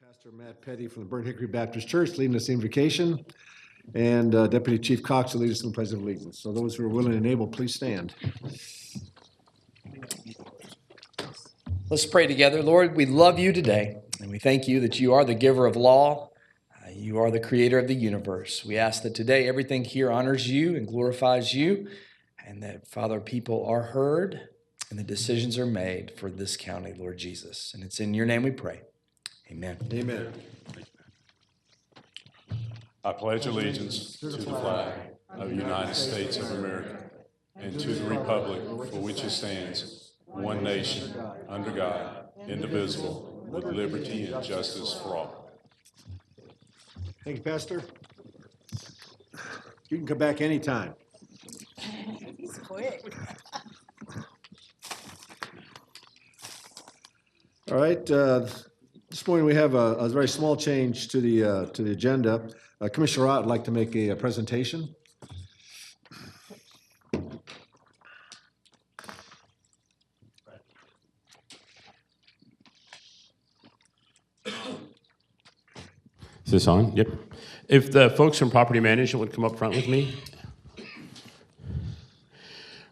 Pastor Matt Petty from the Burnt Hickory Baptist Church leading us in invocation, and Deputy Chief Cox will lead us in the Pledge of Allegiance. So those who are willing and able, please stand. Let's pray together. Lord, we love you today, and we thank you that you are the giver of law. You are the creator of the universe. We ask that today everything here honors you and glorifies you, and that, Father, people are heard and the decisions are made for this county, Lord Jesus. And it's in your name we pray. Amen. Amen. I pledge allegiance to the flag of the United States of America and to the republic for which it stands, one nation, under God, indivisible, with liberty and justice for all. Thank you, Pastor. You can come back anytime. He's quick. All right. This morning we have a very small change to the agenda. Commissioner Ott would like to make a presentation. Is this on? Yep. If the folks from property management would come up front with me.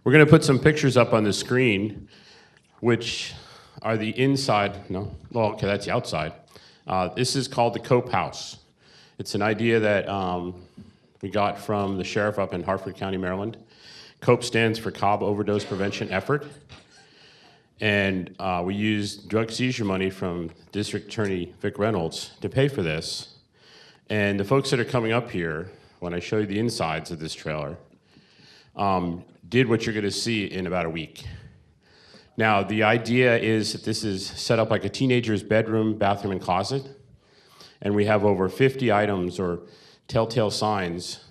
We're going to put some pictures up on the screen, which are the inside. No? Well, okay, that's the outside. This is called the Cobb House. It's an idea that we got from the sheriff up in Harford County, Maryland. COPE stands for Cobb Overdose Prevention Effort. And we used drug seizure money from District Attorney Vic Reynolds to pay for this. And the folks that are coming up here, when I show you the insides of this trailer, did what you're going to see in about a week. Now, the idea is that this is set up like a teenager's bedroom, bathroom, and closet. And we have over 50 items or telltale signs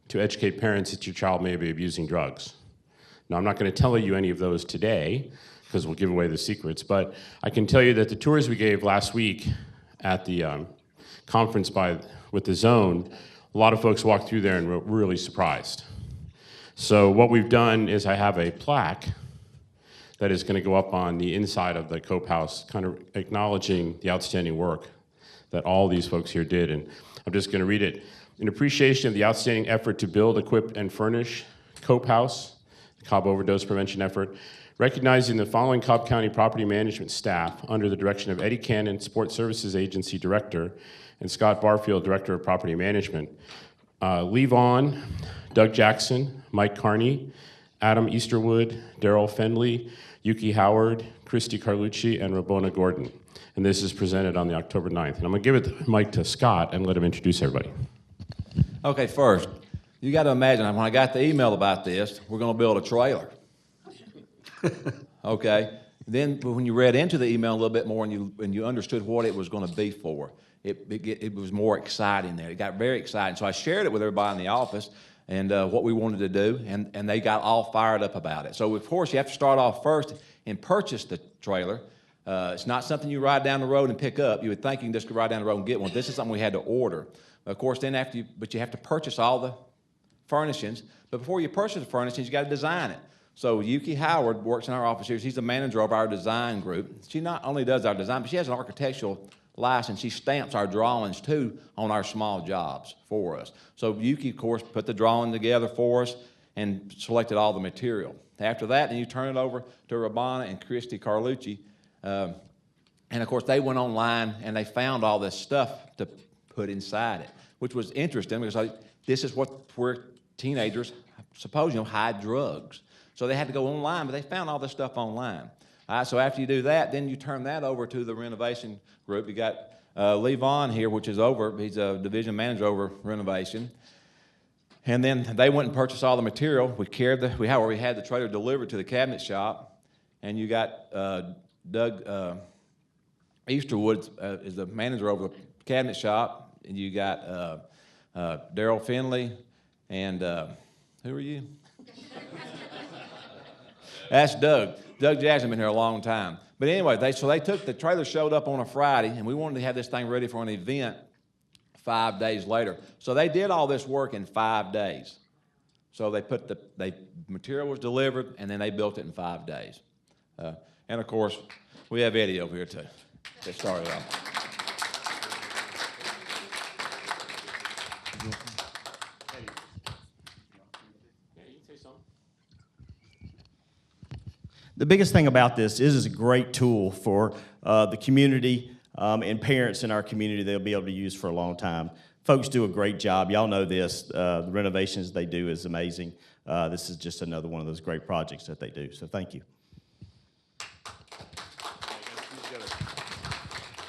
to educate parents that your child may be abusing drugs. Now, I'm not going to tell you any of those today because we'll give away the secrets, but I can tell you that the tours we gave last week at the conference with the zone, a lot of folks walked through there and were really surprised. So what we've done is I have a plaque that is going to go up on the inside of the Cope House, kind of acknowledging the outstanding work that all these folks here did. And I'm just going to read it. In appreciation of the outstanding effort to build, equip, and furnish Cope House, the Cobb Overdose Prevention Effort, recognizing the following Cobb County property management staff under the direction of Eddie Cannon, Sport Services Agency Director, and Scott Barfield, Director of Property Management, Lee Vaughn, Doug Jackson, Mike Carney, Adam Easterwood, Daryl Fendley, Yuki Howard, Christy Carlucci, and Rabona Gordon. And this is presented on the October 9th. And I'm going to give it the mic to Scott and let him introduce everybody. Okay, first, you got to imagine, when I got the email about this, we're going to build a trailer. Okay? Then when you read into the email a little bit more and you understood what it was going to be for, it was more exciting there. It got very exciting. So I shared it with everybody in the office and what we wanted to do, and they got all fired up about it. So, of course, you have to start off first and purchase the trailer. It's not something you ride down the road and pick up. You would think you can just go ride down the road and get one. This is something we had to order. Of course, then but you have to purchase all the furnishings. But before you purchase the furnishings, you got to design it. So Yuki Howard works in our office here. She's the manager of our design group. She not only does our design, but she has an architectural license. She stamps our drawings, too, on our small jobs for us. So Yuki, of course, put the drawing together for us and selected all the material. After that, then you turn it over to Rabona and Christy Carlucci. And, of course, they went online and they found all this stuff to put inside it, which was interesting because this is where teenagers, suppose, hide drugs. So they had to go online, but they found all this stuff online. So after you do that, then you turn that over to the renovation group. You got Lee Vaughn here, which is he's a division manager over renovation. And then they went and purchased all the material. We had the trailer delivered to the cabinet shop. And you got Doug Easterwood is the manager over the cabinet shop. And you got Daryl Finley. And who are you? That's Doug. Doug Jackson been here a long time. But anyway, they took the trailer, showed up on a Friday, and we wanted to have this thing ready for an event 5 days later. So they did all this work in 5 days. So the material was delivered, and then they built it in 5 days. And of course, we have Eddie over here to start it off. The biggest thing about this is it's a great tool for the community and parents in our community they'll be able to use for a long time. Folks do a great job. Y'all know this. The renovations they do is amazing. This is just another one of those great projects that they do. So thank you.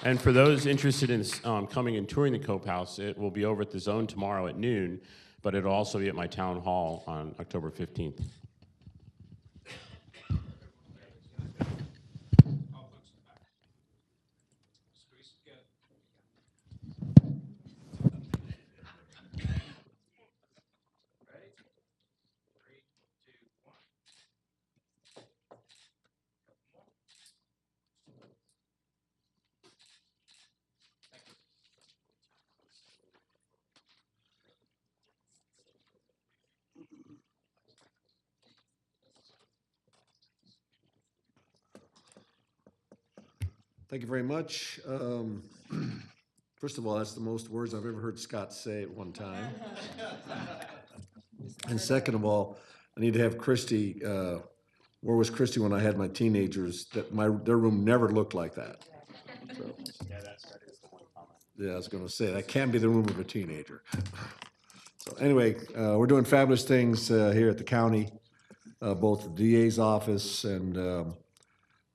And for those interested in coming and touring the Cope House, it will be over at the Zone tomorrow at noon, but it'll also be at my town hall on October 15th. Thank you very much. First of all, that's the most words I've ever heard Scott say at one time. And second of all, I need to have Christy, where was Christy when I had my teenagers? Their room never looked like that. So, yeah, I was gonna say, that can't be the room of a teenager. So anyway, we're doing fabulous things here at the county, both the DA's office and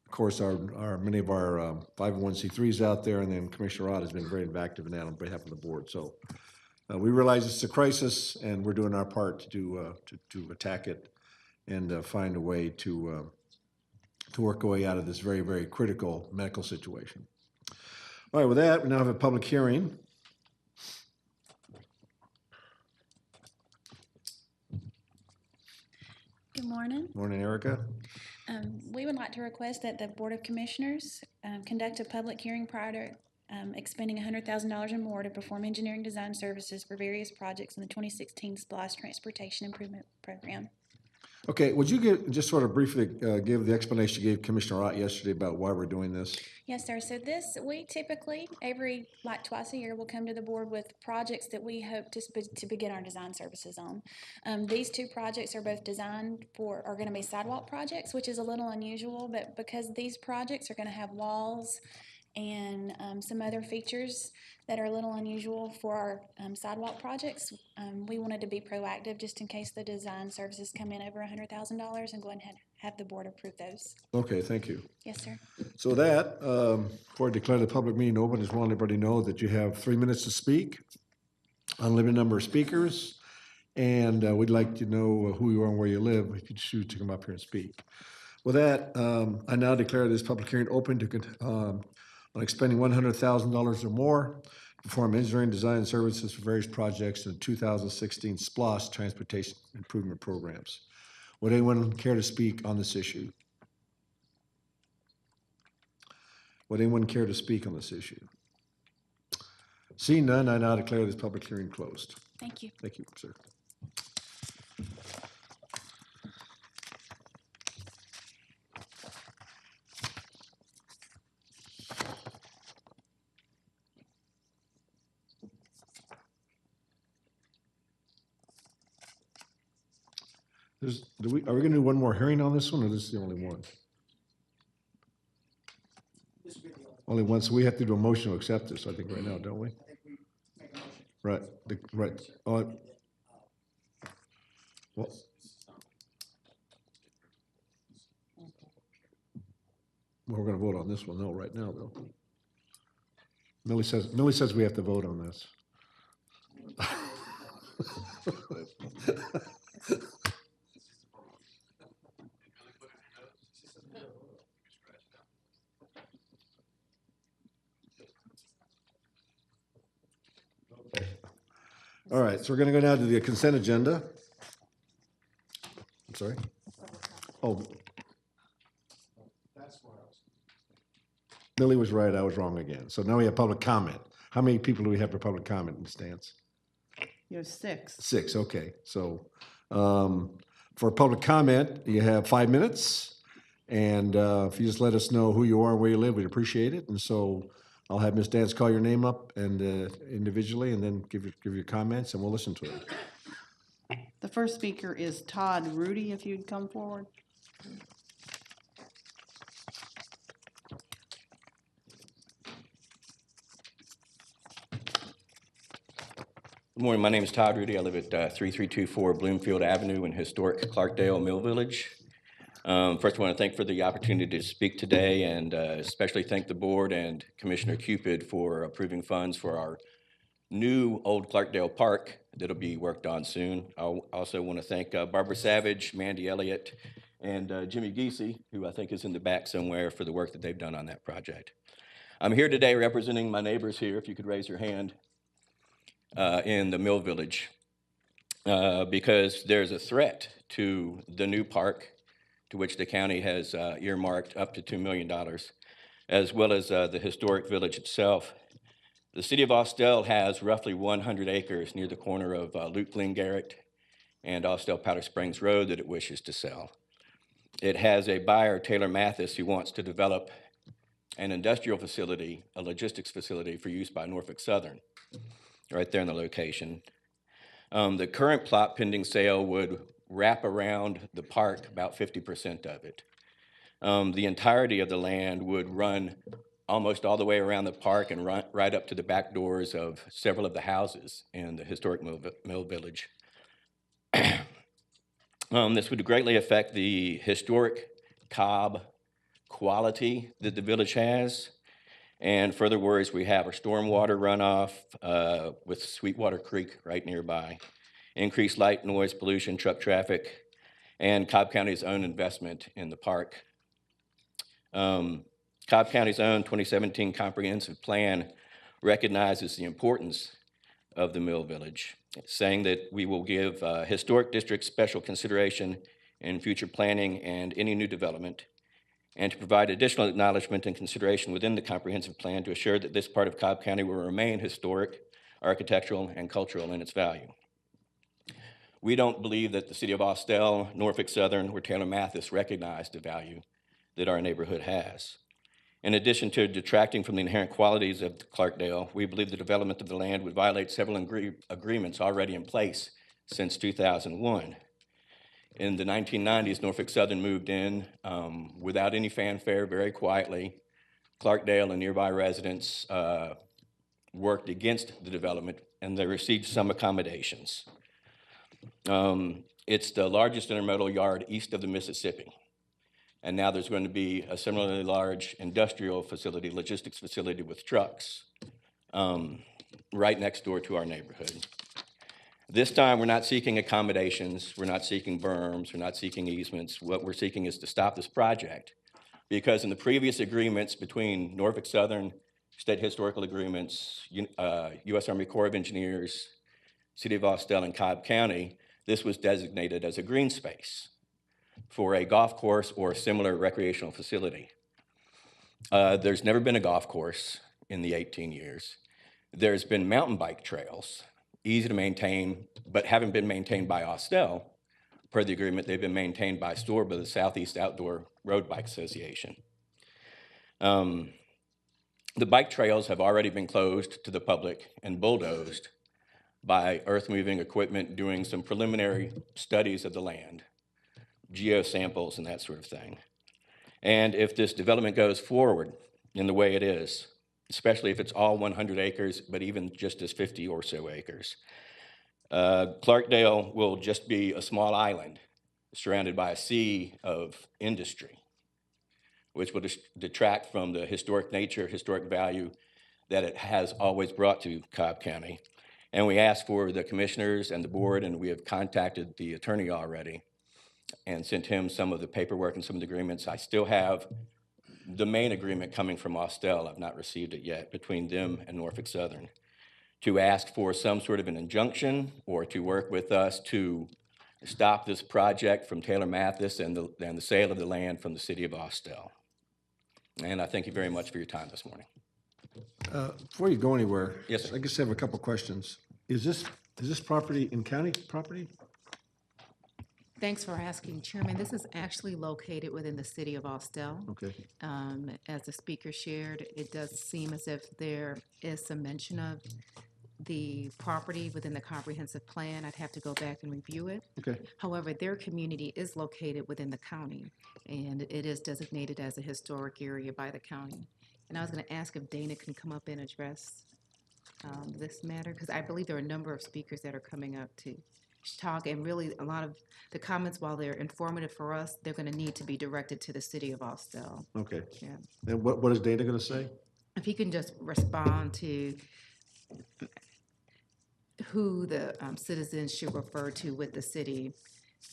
of course, many of our 501c3s out there, and then Commissioner Ott has been very active in that on behalf of the board. So we realize it's a crisis, and we're doing our part to attack it and find a way to work our way out of this very, very critical medical situation. All right, with that, we now have a public hearing. Good morning. Morning, Erica. We would like to request that the Board of Commissioners conduct a public hearing prior to expending $100,000 or more to perform engineering design services for various projects in the 2016 SPLOST Transportation Improvement Program. Okay, would you just sort of briefly give the explanation you gave Commissioner Ott yesterday about why we're doing this? Yes, sir. So we typically, twice a year, will come to the board with projects that we hope to begin our design services on. These two projects are both are going to be sidewalk projects, which is a little unusual, but because these projects are going to have walls and some other features that are a little unusual for our sidewalk projects, we wanted to be proactive just in case the design services come in over $100,000 and go ahead and have the board approve those. Okay, thank you. Yes, sir. So that, before I declare the public meeting open, I just want everybody to know that you have 3 minutes to speak, unlimited number of speakers, and we'd like to know who you are and where you live if you choose to come up here and speak. With that, I now declare this public hearing open on expending $100,000 or more to perform engineering design services for various projects in the 2016 SPLOST Transportation Improvement Programs. Would anyone care to speak on this issue? Would anyone care to speak on this issue? Seeing none, I now declare this public hearing closed. Thank you. Thank you, sir. Are we gonna do one more hearing on this one, or this is the only one? Only one, so we have to do a motion to accept this, I think, right now, don't we? Right, right. Well, we're gonna vote on this one, though, right now, though. Millie says we have to vote on this. All right, so we're gonna go now to the consent agenda. I'm sorry? Oh. Millie was right, I was wrong again. So now we have public comment. How many people do we have for public comment, Ms. Stantz? You have 6. 6, okay. So for public comment, you have 5 minutes. And if you just let us know who you are and where you live, we'd appreciate it. And so I'll have Ms. Stantz call your name up and individually, and then give your comments, and we'll listen to it. The first speaker is Todd Rudy, if you'd come forward. Good morning. My name is Todd Rudy. I live at 3324 Bloomfield Avenue in historic Clarkdale Mill Village. First, I want to thank for the opportunity to speak today, and especially thank the board and Commissioner Cupid for approving funds for our new Old Clarkdale Park that'll be worked on soon. I also want to thank Barbara Savage, Mandy Elliott, and Jimmy Giese, who I think is in the back somewhere, for the work that they've done on that project. I'm here today representing my neighbors here, if you could raise your hand, in the Mill Village, because there's a threat to the new park, to which the county has earmarked up to $2 million, as well as the historic village itself. The city of Austell has roughly 100 acres near the corner of Luke Glen Garrett and Austell Powder Springs Road that it wishes to sell. It has a buyer, Taylor Mathis, who wants to develop an industrial facility, a logistics facility for use by Norfolk Southern, right there in the location. The current plot pending sale would wrap around the park about 50% of it. The entirety of the land would run almost all the way around the park and run right up to the back doors of several of the houses in the historic Mill Village. This would greatly affect the historic Cobb quality that the village has. And further worries we have are stormwater runoff with Sweetwater Creek right nearby, increased light, noise, pollution, truck traffic, and Cobb County's own investment in the park. Cobb County's own 2017 comprehensive plan recognizes the importance of the Mill Village, saying that we will give historic districts special consideration in future planning and any new development, and to provide additional acknowledgement and consideration within the comprehensive plan to assure that this part of Cobb County will remain historic, architectural, and cultural in its value. We don't believe that the city of Austell, Norfolk Southern, or Taylor Mathis recognize the value that our neighborhood has. In addition to detracting from the inherent qualities of Clarkdale, we believe the development of the land would violate several agreements already in place since 2001. In the 1990s, Norfolk Southern moved in without any fanfare, very quietly. Clarkdale and nearby residents worked against the development, and they received some accommodations. It's the largest intermodal yard east of the Mississippi. And now there's going to be a similarly large industrial facility, logistics facility with trucks right next door to our neighborhood. This time, we're not seeking accommodations, we're not seeking berms, we're not seeking easements. What we're seeking is to stop this project, because in the previous agreements between Norfolk Southern, state historical agreements, U.S. Army Corps of Engineers, City of Austell, and Cobb County, this was designated as a green space for a golf course or a similar recreational facility. There's never been a golf course in the 18 years. There's been mountain bike trails, easy to maintain, but haven't been maintained by Austell. Per the agreement, they've been maintained by STOR, by the Southeast Outdoor Road Bike Association. The bike trails have already been closed to the public and bulldozed by earth-moving equipment doing some preliminary studies of the land, geosamples and that sort of thing. And if this development goes forward in the way it is, especially if it's all 100 acres, but even just as 50 or so acres, Clarkdale will just be a small island surrounded by a sea of industry, which will detract from the historic nature, historic value that it has always brought to Cobb County. And we asked for the commissioners and the board, and we have contacted the attorney already and sent him some of the paperwork and some of the agreements. I still have the main agreement coming from Austell. I've not received it yet, between them and Norfolk Southern, to ask for some sort of an injunction or to work with us to stop this project from Taylor Mathis and the sale of the land from the city of Austell. And I thank you very much for your time this morning. Before you go anywhere. Yes, sir. I just have a couple questions. Is this property in county property? Thanks for asking, Chairman. This is actually located within the city of Austell. Okay. As the speaker shared, it does seem as if there is some mention of the property within the comprehensive plan. I'd have to go back and review it. Okay. However, their community is located within the county, and it is designated as a historic area by the county. And I was going to ask if Dana can come up and address this matter, because I believe there are a number of speakers that are coming up to talk, and really a lot of the comments, while they're informative for us, they're going to need to be directed to the city of Austell. Okay. Yeah. And what is Dana gonna say? If he can just respond to who the citizens should refer to with the city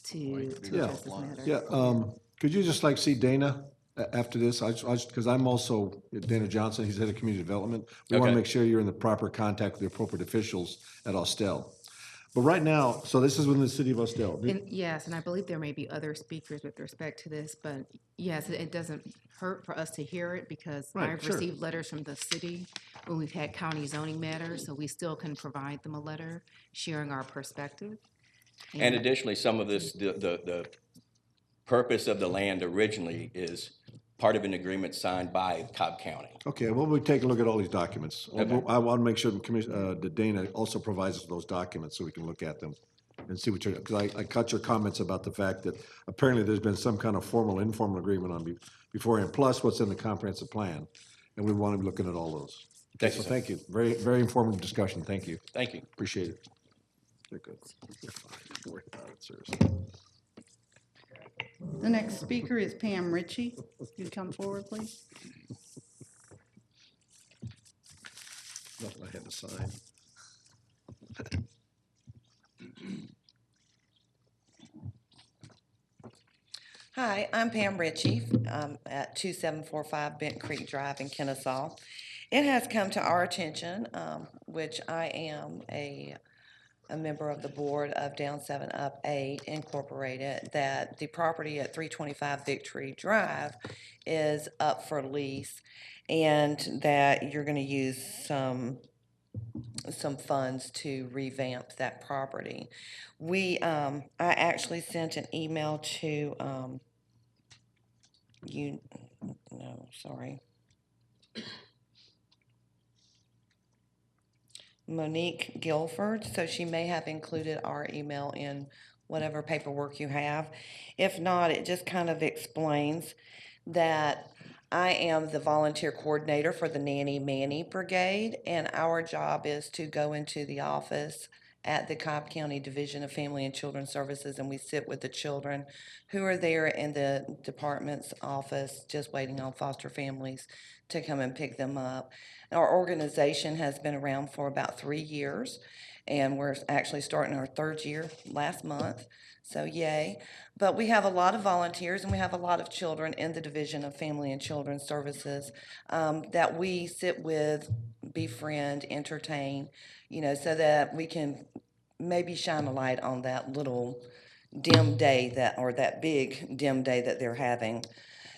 to address this matter. Yeah, could you just like see Dana after this? Because I'm also Dana Johnson, he's head of community development. We want to Okay. make sure you're in the proper contact with the appropriate officials at Austell. But right now, so this is within the city of Austell. And yes, and I believe there may be other speakers with respect to this, but yes, it doesn't hurt for us to hear it, because Right, I've sure. received letters from the city when we've had county zoning matters, so we still can provide them a letter sharing our perspective. And additionally, some of this, the purpose of the land originally is part of an agreement signed by Cobb County. Okay, well, we'll take a look at all these documents. Okay. I want to make sure that Dana also provides us with those documents so we can look at them and see what you're, because I caught your comments about the fact that apparently there's been some kind of formal, informal agreement on beforehand, plus what's in the comprehensive plan. And we want to be looking at all those. Okay, Thank you, so sir. thank you. Very, very informative discussion. Thank you. Thank you. Appreciate it. You're good. You're fine. Don't worry about it, seriously. The next speaker is Pam Ritchie. You'd come forward, please. Nothing I had to sign. Hi, I'm Pam Ritchie at 2745 Bent Creek Drive in Kennesaw. It has come to our attention, which I am a member of the board of Down 7 Up 8 Incorporated, that the property at 325 Victory Drive is up for lease, and that you're going to use some funds to revamp that property. I actually sent an email to Monique Guilford, so she may have included our email in whatever paperwork you have. If not, it just kind of explains that I am the volunteer coordinator for the Nanny Manny Brigade, and our job is to go into the office at the Cobb County Division of Family and Children Services, and we sit with the children who are there in the department's office just waiting on foster families to come and pick them up. Our organization has been around for about 3 years, and we're actually starting our 3rd year last month, so yay. But we have a lot of volunteers, and we have a lot of children in the Division of Family and Children Services that we sit with, befriend, entertain, so that we can maybe shine a light on that little dim day that big dim day that they're having.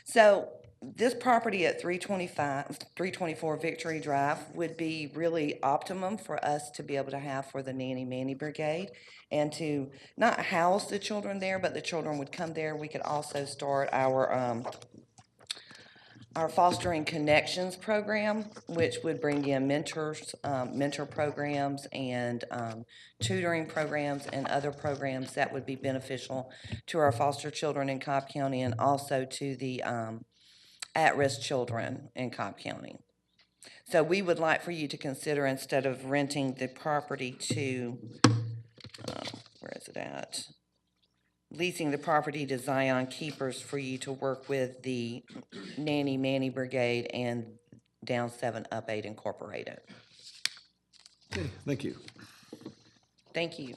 So this property at 324 Victory Drive would be really optimum for us to be able to have for the Nanny Manny Brigade, and to not house the children there, but the children would come there. We could also start our Fostering Connections program, which would bring in mentors, mentor programs, and tutoring programs, and other programs that would be beneficial to our foster children in Cobb County, and also to the at-risk children in Cobb County. So we would like for you to consider, instead of renting the property to, where is it at? Leasing the property to Zion Keepers, for you to work with the Nanny Manny Brigade and Down 7 Up 8 Incorporated. Okay, thank you. Thank you.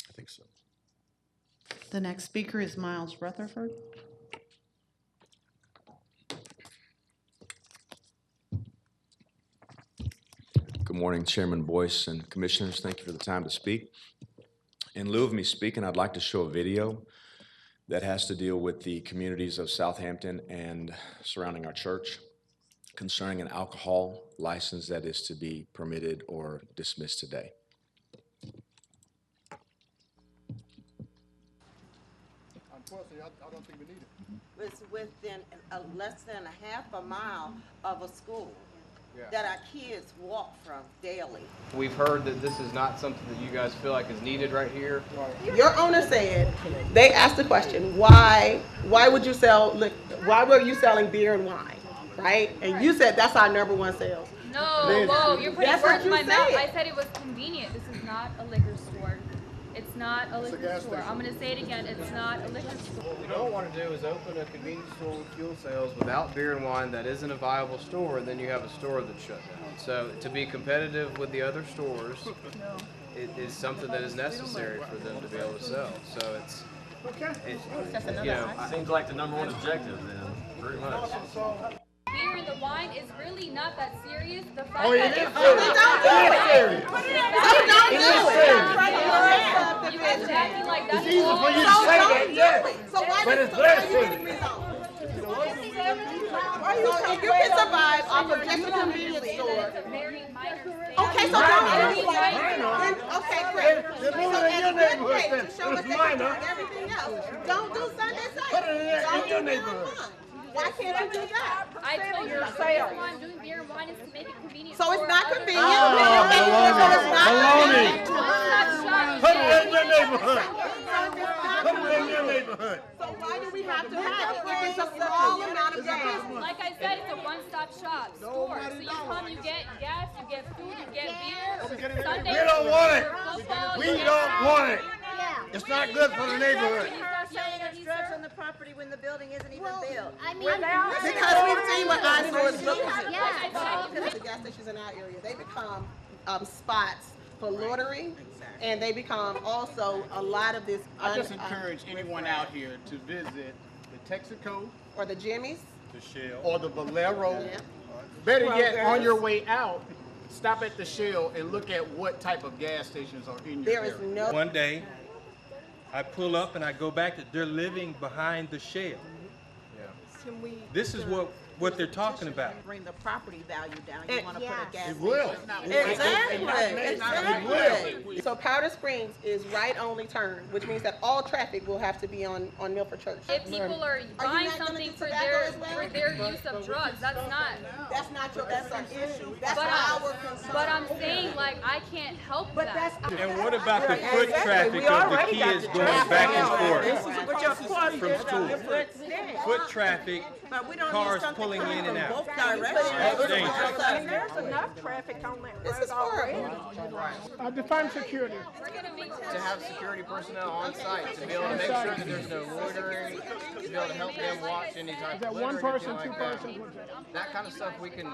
I think so. The next speaker is Miles Rutherford. Good morning, Chairman Boyce and Commissioners. Thank you for the time to speak. In lieu of me speaking, I'd like to show a video that has to deal with the communities of Southampton and surrounding our church concerning an alcohol license that is to be permitted or dismissed today. Unfortunately, I don't think we need it. was within less than a half a mile of a school that our kids walk from daily. We've heard that this is not something that you guys feel like is needed right here. Your owner said, they asked the question, why would you sell, why were you selling beer and wine, right? And you said that's our #1 sales. No, whoa, you're putting That's words what in you my mouth. said. I said it was convenient. This is not a liquor store. It's not a liquor store. I'm going to say it again. It's not a liquor store. What we don't want to do is open a convenience store with fuel sales without beer and wine that isn't a viable store, and then you have a store that's shut down. So to be competitive with the other stores, it is something that is necessary for them to be able to sell. So it's, Seems like the #1 objective then, pretty much. Beer and the wine is really not that serious. The fact Oh, it that is it's serious. You guys are acting like that's It's easy all. for you to say that, yes. So why But it's less serious. If you can survive off of just a convenience store. It's a very minor thing. Okay, so Minor. don't okay, great. They're moving in your neighborhood then. To show us It's that minor. you're doing everything else. Don't do Sunday sales. Put it in Don't your do neighborhood. beer and wine. Why can't you do that? I told you, the reason why I'm doing beer and wine is to make it convenient. So it's for not other convenient. Oh, So it's not baloney. convenient. Put it in your neighborhood. Put it in your neighborhood. So why do we have to have it if it's a small amount of gas? Like I said, it's a one-stop shop store. So you come, you get gas, you get food, you get beer. Sunday, We don't want it. football, We you get don't fries. want it. It's not good for the neighborhood. Saying there's drugs on the property when the building isn't even built. Because we've seen what eyesores look like. Yeah. The gas stations in our area, they become spots for loitering, and they become also a lot of this. I just encourage anyone out here to visit the Texaco or the Jimmy's, the Shell, or the Valero. Yeah. Better yet, on your way out, stop at the Shell and look at what type of gas stations are in your There area. is no. One day, I pull up and I go back to, they're living behind the Shell. Can we? This is what they're talking about. Bring the property value down. You want to put a gas It will. Exactly. So Powder Springs is right-only turn, which means that all traffic will have to be on Milford Church. If people are buying something for their use of drugs, that's not. That's not your. That's an issue. That's But our concern. But I'm saying, like, I can't help that. And what about the foot traffic of the kids going back and forth from school? Foot traffic, cars pulling in and out. That's dangerous. There's enough traffic on that This is horrible. Define security. to have security personnel on site to be able to make sure that there's no loitering, to be able to help them watch any type of One litter or person, anything two like that. persons? That kind of stuff we can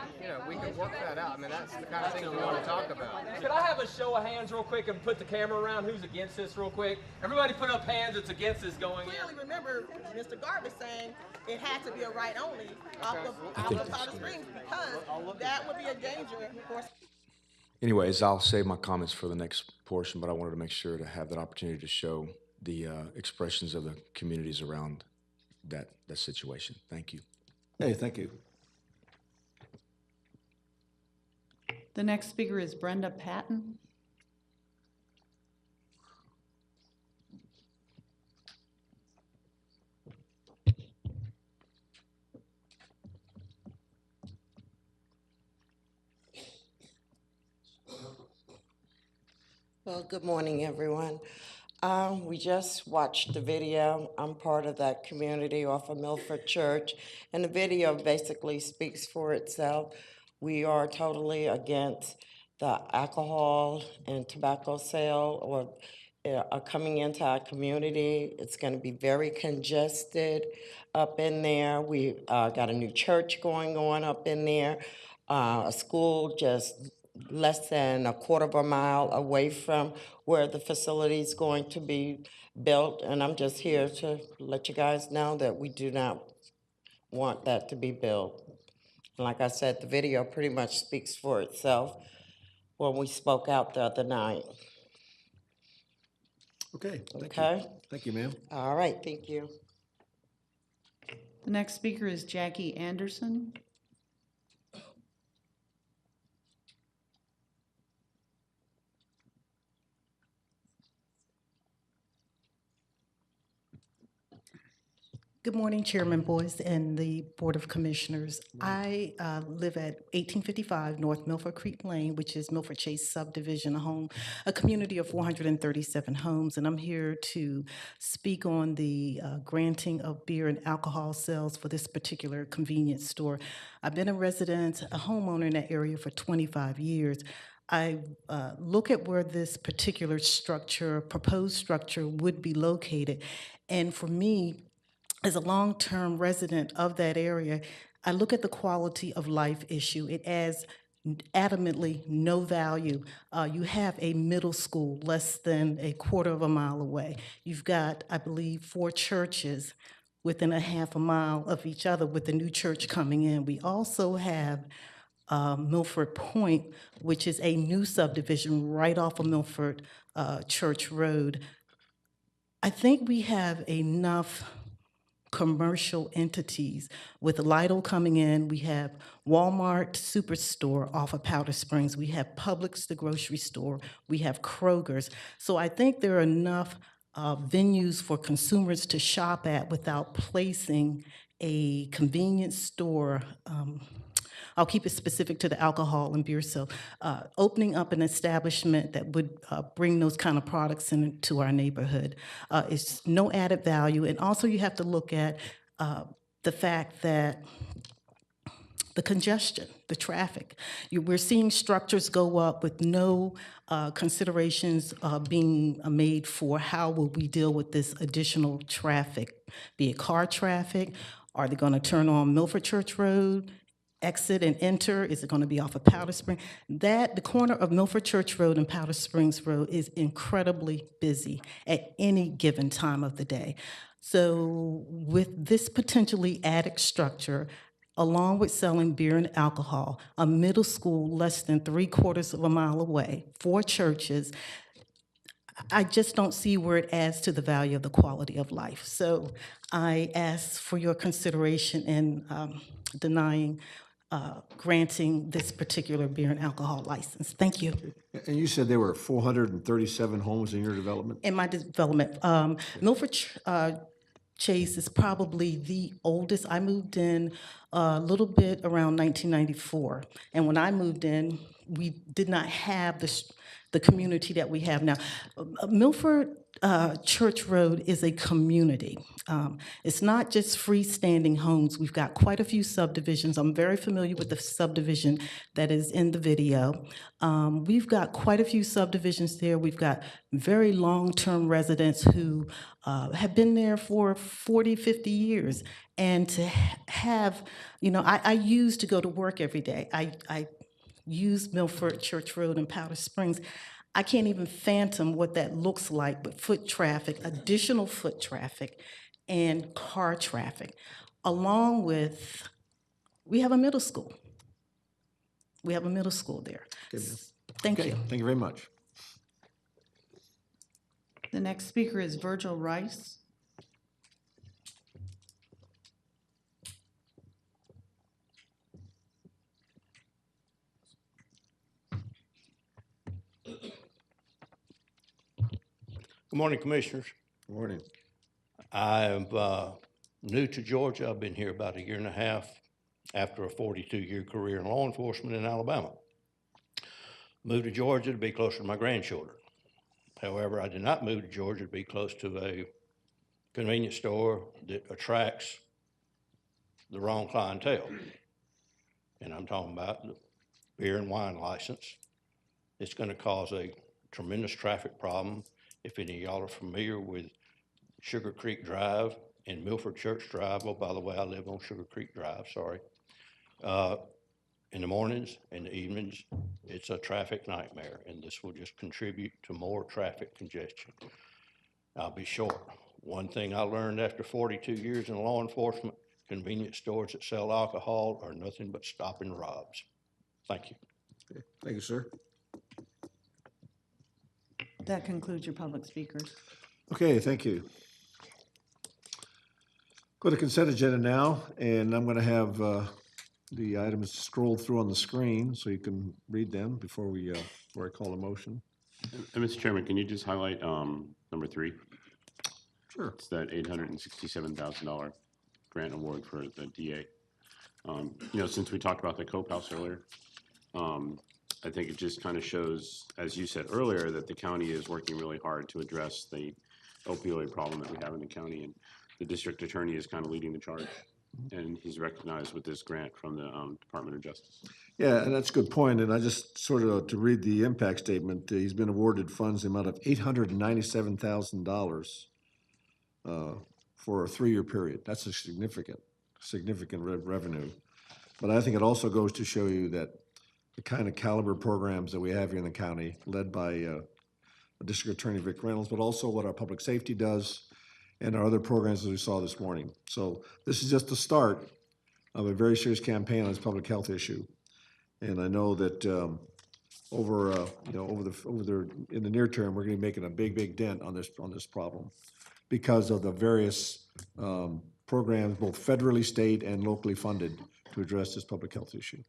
work that out. I mean, that's the kind of thing we want to talk about. Could I have a show of hands real quick and put the camera around? Who's against this real quick? Everybody put up hands that's against this going in. Clearly, remember, Mr. Garvey saying it had to be a right only off of Powder Springs because that would be a danger for. Anyways, I'll save my comments for the next portion, but I wanted to make sure to have that opportunity to show the expressions of the communities around that situation. Thank you. Hey, thank you. The next speaker is Brenda Patton. Well, good morning, everyone. We just watched the video. I'm part of that community off of Milford Church, and the video basically speaks for itself. We are totally against the alcohol and tobacco sale or coming into our community. It's going to be very congested up in there. We got a new church going on up in there, a school just less than a quarter of a mile away from where the facility is going to be built. And I'm just here to let you guys know that we do not want that to be built. And like I said, the video pretty much speaks for itself when we spoke out the other night. Okay, thank Okay? you. Thank you, ma'am. All right, thank you. The next speaker is Jackie Anderson. Good morning, Chairman Boyce and the Board of Commissioners. I live at 1855 North Milford Creek Lane, which is Milford Chase subdivision, a community of 437 homes, and I'm here to speak on the granting of beer and alcohol sales for this particular convenience store. I've been a resident, a homeowner in that area for 25 years. I look at where this particular structure, proposed structure, would be located, and for me, as a long-term resident of that area, I look at the quality of life issue. It adds adamantly no value. You have a middle school less than a quarter of a mile away. You've got, I believe, 4 churches within a half a mile of each other with the new church coming in. We also have Milford Point, which is a new subdivision right off of Milford Church Road. I think we have enough commercial entities. With Lidl coming in, we have Walmart Superstore off of Powder Springs, we have Publix, the grocery store, we have Kroger's. So I think there are enough venues for consumers to shop at without placing a convenience store. I'll keep it specific to the alcohol and beer sale. Opening up an establishment that would bring those kind of products into our neighborhood is no added value. And also you have to look at the fact that the congestion, the traffic. We're seeing structures go up with no considerations being made for how will we deal with this additional traffic, be it car traffic. Are they going to turn on Milford Church Road? Exit and enter? Is it going to be off of Powder Spring? The corner of Milford Church Road and Powder Springs Road is incredibly busy at any given time of the day. So with this potentially added structure, along with selling beer and alcohol, a middle school less than 3/4 of a mile away, 4 churches, I just don't see where it adds to the value of the quality of life. So I ask for your consideration in denying granting this particular beer and alcohol license. Thank you. And you said there were 437 homes in your development? In my development, Milford Chase is probably the oldest. I moved in a little bit around 1994. And when I moved in, we did not have the community that we have now. Milford Church Road is a community. It's not just freestanding homes. We've got quite a few subdivisions. I'm very familiar with the subdivision that is in the video. We've got quite a few subdivisions there. We've got very long-term residents who have been there for 40, 50 years. And to have, I used to go to work every day. I use Milford Church Road and Powder Springs. I can't even fathom what that looks like with foot traffic, additional foot traffic, and car traffic, along with, we have a middle school. We have a middle school there. Okay. Thank Okay, you. thank you very much. The next speaker is Virgil Rice. Good morning, Commissioners. Good morning. I'm new to Georgia. I've been here about 1.5 years after a 42-year career in law enforcement in Alabama. Moved to Georgia to be closer to my grandchildren. However, I did not move to Georgia to be close to a convenience store that attracts the wrong clientele. And I'm talking about the beer and wine license. It's going to cause a tremendous traffic problem. If any of y'all are familiar with Sugar Creek Drive and Milford Church Drive, oh, by the way, I live on Sugar Creek Drive, sorry. In the mornings and the evenings, it's a traffic nightmare, and this will just contribute to more traffic congestion. I'll be short. One thing I learned after 42 years in law enforcement, convenience stores that sell alcohol are nothing but stop and robs. Thank you. Okay. Thank you, sir. That concludes your public speakers. Okay, thank you. Go to consent agenda now, and I'm going to have the items scrolled through on the screen so you can read them before I call a motion. And Mr. Chairman, can you just highlight number 3? Sure. It's that $867,000 grant award for the DA. Since we talked about the Cope House earlier, I think it just kind of shows, as you said earlier, that the county is working really hard to address the opioid problem that we have in the county, and the district attorney is kind of leading the charge, and he's recognized with this grant from the Department of Justice. Yeah, and that's a good point. And I just sort of, to read the impact statement, he's been awarded funds in the amount of $897,000 for a 3-year period. That's a significant revenue. But I think it also goes to show you that the kind of caliber programs that we have here in the county, led by District Attorney Vic Reynolds, but also what our public safety does and our other programs as we saw this morning. So this is just the start of a very serious campaign on this public health issue. And I know that in the near term, we're going to be making a big dent on this problem because of the various programs, both federally, state, and locally funded, to address this public health issue.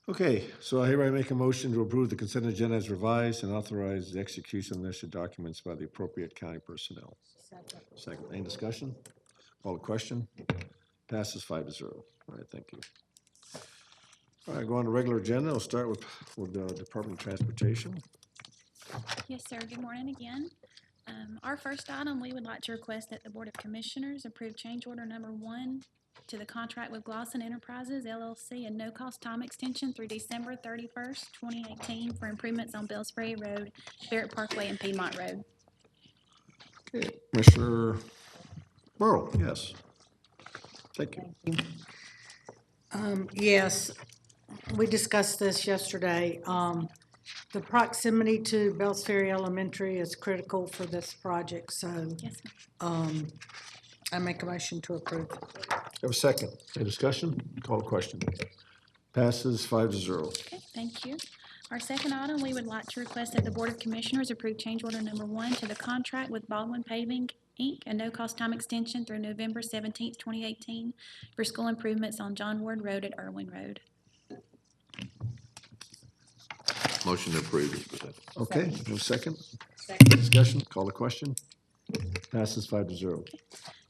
Okay, so I hereby make a motion to approve the consent agenda as revised and authorize the execution of necessary documents by the appropriate county personnel. Second. Any discussion? Call the question. Passes 5-0. All right, thank you. All right, go on to regular agenda. I'll start with the Department of Transportation. Yes, sir. Good morning again. Our first item, we would like to request that the Board of Commissioners approve change order number 1 to the contract with Glosson Enterprises, LLC, and no-cost time extension through December 31st, 2018 for improvements on Bells Ferry Road, Barrett Parkway, and Piedmont Road. Okay, Commissioner Burrow, yes. Thank you. Yes, we discussed this yesterday. The proximity to Bells Ferry Elementary is critical for this project, so Yes, I make a motion to approve. Have a second. Any discussion? Call the question. Passes 5-0. okay, thank you. Our second item, we would like to request that the Board of Commissioners approve change order number 1 to the contract with Baldwin Paving, Inc., a no-cost time extension through November 17th, 2018 for school improvements on John Ward Road at Irwin Road. Motion to approve is presented. Okay, no second? Second. Discussion? Call the question. Passes 5-0. Okay.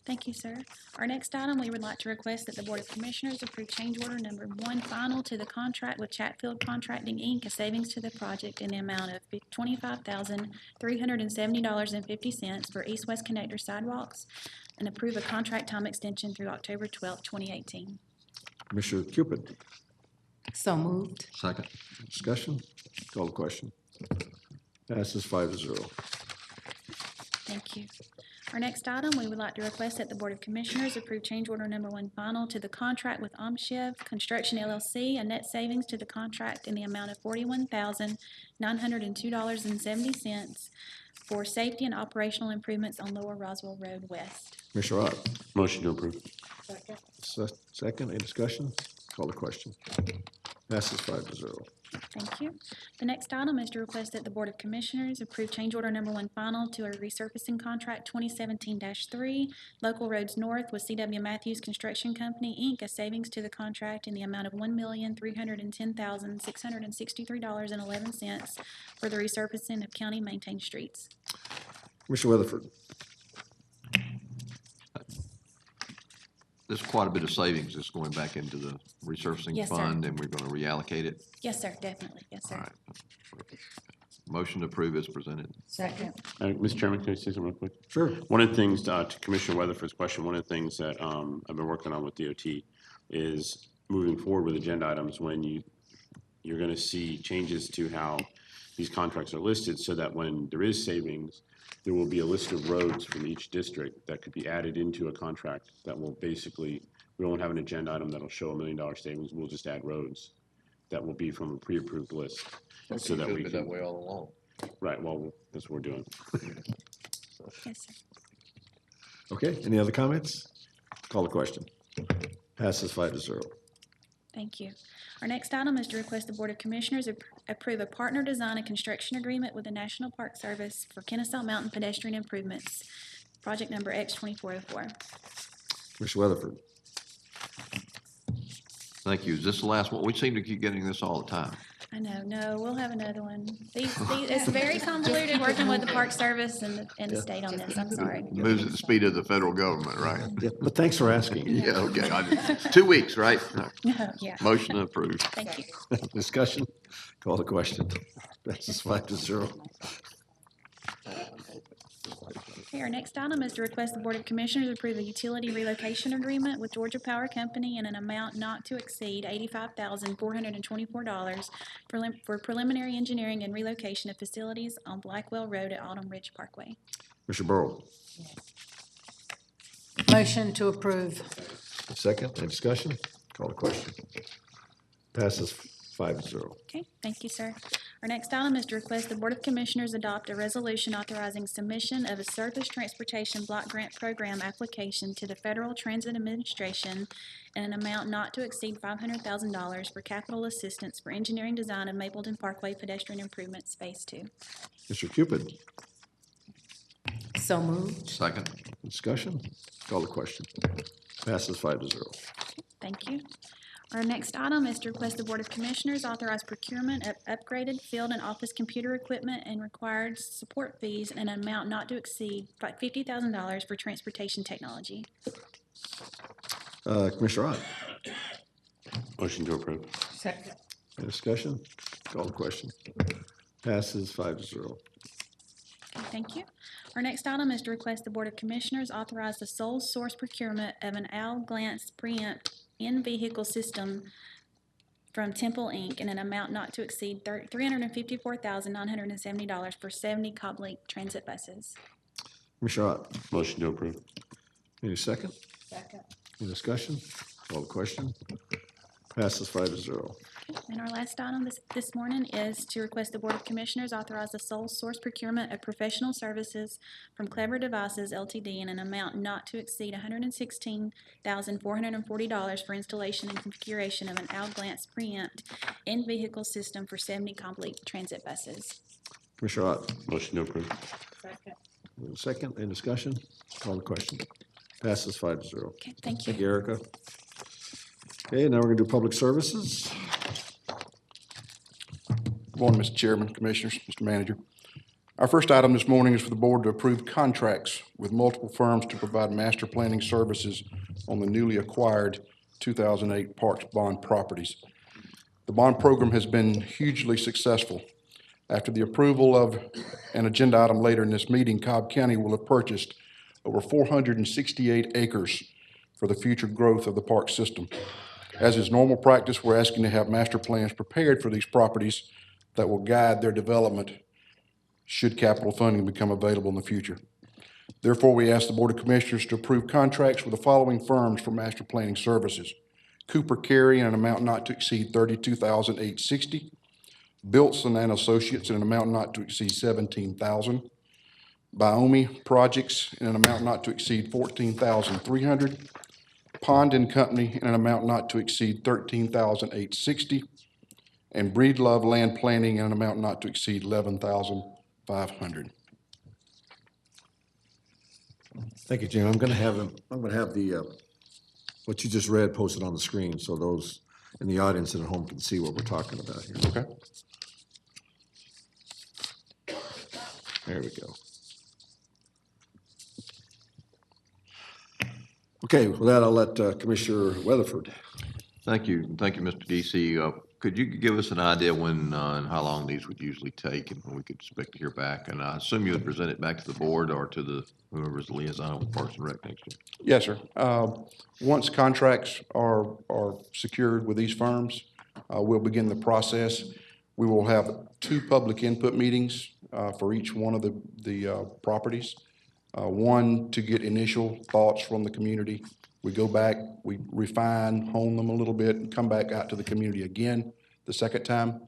Thank you, sir. Our next item, we would like to request that the Board of Commissioners approve change order number 1 final to the contract with Chatfield Contracting, Inc., a savings to the project in the amount of $25,370.50 for east-west connector sidewalks, and approve a contract time extension through October 12th, 2018. Commissioner Cupid. So moved. Second. Discussion? Call the question. Passes 5-0. Thank you. Our next item, we would like to request that the Board of Commissioners approve change order number 1 final to the contract with Omshev Construction LLC, a net savings to the contract in the amount of $41,902.70 for safety and operational improvements on Lower Roswell Road West. Commissioner Ott. Motion to approve. Second. Second. Any discussion? Call the question. Passes 5-0. Thank you. The next item is to request that the Board of Commissioners approve change order number 1 final to a resurfacing contract 2017-3, Local Roads North with C.W. Matthews Construction Company, Inc., a savings to the contract in the amount of $1,310,663.11 for the resurfacing of county-maintained streets. Commissioner Weatherford. There's quite a bit of savings that's going back into the resurfacing Yes, sir. fund, and we're going to reallocate it. Yes, sir, definitely. Yes, sir. All right. Motion to approve is presented. Second. Mr. Chairman, can I say something real quick? Sure. One of the things, to Commissioner Weatherford's question, one of the things that I've been working on with DOT is moving forward with agenda items when you're going to see changes to how these contracts are listed, so that when there is savings, there will be a list of roads from each district that could be added into a contract that will basically, we won't have an agenda item that'll show $1 million savings. We'll just add roads that will be from a pre-approved list. So that we can, that way all along. Right, well, that's what we're doing. Yes, sir. Okay, any other comments? Call the question. Passes 5-0. Thank you. Our next item is to request the Board of Commissioners approve a partner design and construction agreement with the National Park Service for Kennesaw Mountain pedestrian improvements, project number X2404. Commissioner Weatherford. Thank you. Is this the last one? We seem to keep getting this all the time. I know, no, we'll have another one. It's very convoluted working with the Park Service and the state on this, I'm sorry. Moves at the speed of the federal government, right? Yeah, but thanks for asking. Yeah, okay. 2 weeks, right? No. Yeah. Motion approved. Thank you. Discussion? Call the question. Passes 5-0. Okay, our next item is to request the Board of Commissioners approve a utility relocation agreement with Georgia Power Company in an amount not to exceed $85,424 for preliminary engineering and relocation of facilities on Blackwell Road at Autumn Ridge Parkway. Commissioner Burrow. Motion to approve. Second, any discussion? Call the question. Passes 5-0. Okay, thank you, sir. Our next item is to request the Board of Commissioners adopt a resolution authorizing submission of a Surface Transportation Block Grant Program application to the Federal Transit Administration in an amount not to exceed $500,000 for capital assistance for engineering design of Mapleton Parkway pedestrian improvements Phase 2. Mr. Cupid. So moved. Second. Discussion? Call the question. Passes 5-0. Thank you. Our next item is to request the Board of Commissioners authorize procurement of upgraded field and office computer equipment and required support fees in an amount not to exceed $50,000 for transportation technology. Commissioner Ott. Motion to approve. Second. Any discussion? Call the question. Passes 5-0. Okay, thank you. Our next item is to request the Board of Commissioners authorize the sole source procurement of an Al Glance preempt in-vehicle system from Temple Inc. in an amount not to exceed $354,970 for 70 Cobb Link transit buses. Commissioner Ott. Motion to approve. Any second? Second. Any discussion? Call the question. Passes 5-0. And our last item this morning is to request the Board of Commissioners authorize the sole source procurement of professional services from Clever Devices LTD in an amount not to exceed $116,440 for installation and configuration of an Al Glance preempt in-vehicle system for 70 complete transit buses. Commissioner Ott. Motion to approve. Second. Second, any discussion? Call the question. Passes 5-0. Okay, thank you. Thank you, Erica. Okay, now we're gonna do public services. Good morning, Mr. Chairman, Commissioners, Mr. Manager. Our first item this morning is for the board to approve contracts with multiple firms to provide master planning services on the newly acquired 2008 Parks Bond properties. The bond program has been hugely successful. After the approval of an agenda item later in this meeting, Cobb County will have purchased over 468 acres for the future growth of the park system. As is normal practice, we're asking to have master plans prepared for these properties that will guide their development should capital funding become available in the future. Therefore, we ask the Board of Commissioners to approve contracts with the following firms for master planning services: Cooper Carey in an amount not to exceed $32,860, Biltson and Associates in an amount not to exceed $17,000, Biomi Projects in an amount not to exceed $14,300, Pond and Company in an amount not to exceed $13,860, and Breed Love Land Planning in an amount not to exceed $11,500. Thank you, Jim. I'm gonna have the, what you just read posted on the screen, so those in the audience and at home can see what we're talking about here. Okay. There we go. Okay, with that, I'll let Commissioner Weatherford. Thank you, Mr. DC. Could you give us an idea when and how long these would usually take and when we could expect to hear back? And I assume you would present it back to the board or to the whoever's the liaison with Parks and Rec next year. Yes, sir. Once contracts are secured with these firms, we'll begin the process. We will have 2 public input meetings for each one of the properties. One to get initial thoughts from the community. We go back, we refine, hone them a little bit, and come back out to the community again the second time,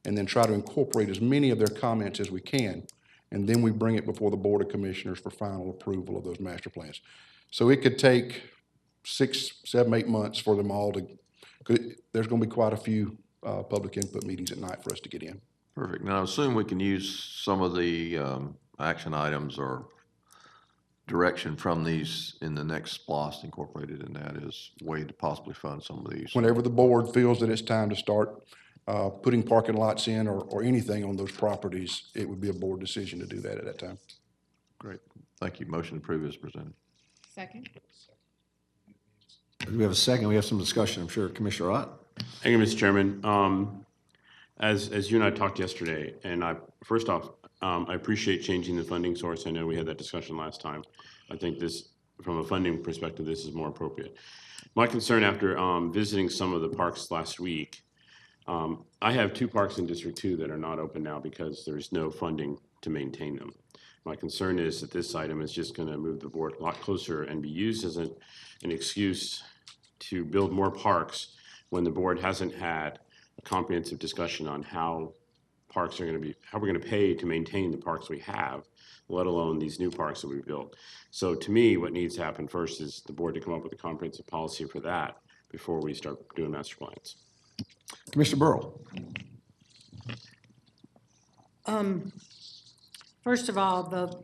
and then try to incorporate as many of their comments as we can. And then we bring it before the Board of Commissioners for final approval of those master plans. So it could take 6, 7, 8 months for them all to, there's gonna be quite a few public input meetings at night for us to get in. Perfect. Now, I assume we can use some of the action items or direction from these in the next SPLOST incorporated in that as a way to possibly fund some of these. Whenever the board feels that it's time to start putting parking lots in or anything on those properties, it would be a board decision to do that at that time. Great. Thank you. Motion approved as presented. Second. Do we have a second? We have some discussion, I'm sure. Commissioner Ott? Thank you, Mr. Chairman. As you and I talked yesterday, and first off, I appreciate changing the funding source. I know we had that discussion last time. I think this, from a funding perspective, this is more appropriate. My concern after visiting some of the parks last week, I have 2 parks in District 2 that are not open now because there's no funding to maintain them. My concern is that this item is just going to move the board a lot closer and be used as an excuse to build more parks when the board hasn't had a comprehensive discussion on how parks are going to be, how we're going to pay to maintain the parks we have, let alone these new parks that we've built. So to me, what needs to happen first is the board to come up with a comprehensive policy for that before we start doing master plans. Commissioner Burrow. First of all, the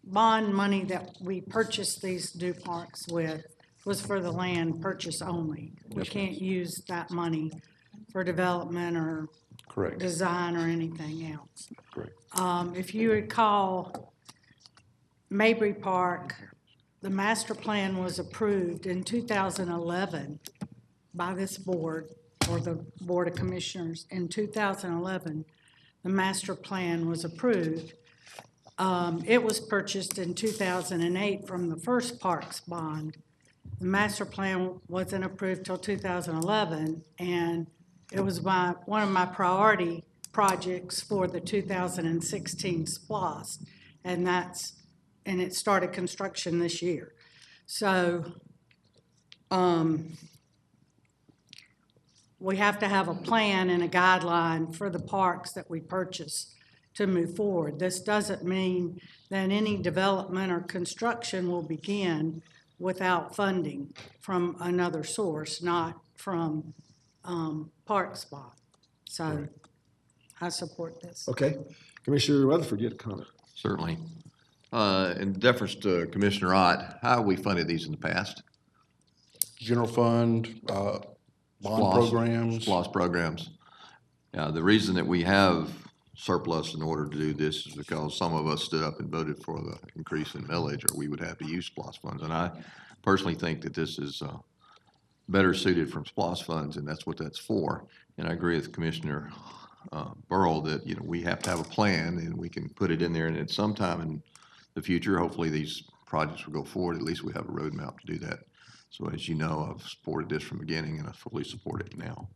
bond money that we purchased these new parks with was for the land purchase only. We can't use that money for development or Correct. design or anything else. Correct. If you recall, Mabry Park, the master plan was approved in 2011 by this board, or the Board of Commissioners. In 2011, the master plan was approved. It was purchased in 2008 from the first parks bond. The master plan wasn't approved till 2011, and it was one of my priority projects for the 2016 SPLOST, and it started construction this year. So we have to have a plan and a guideline for the parks that we purchase to move forward. This doesn't mean that any development or construction will begin without funding from another source, not from Park Spot. So I support this. Okay. Commissioner Weatherford, you had a comment. Certainly. In deference to Commissioner Ott, how have we funded these in the past? General fund, bond programs. SPLOST programs. The reason that we have surplus in order to do this is because some of us stood up and voted for the increase in millage, or we would have to use SPLOST funds. And I personally think that this is better suited from SPLOST funds, and that's what that's for. And I agree with Commissioner Burrow that we have to have a plan, and we can put it in there. And at some time in the future, hopefully these projects will go forward. At least we have a roadmap to do that. So as you know, I've supported this from the beginning, and I fully support it now.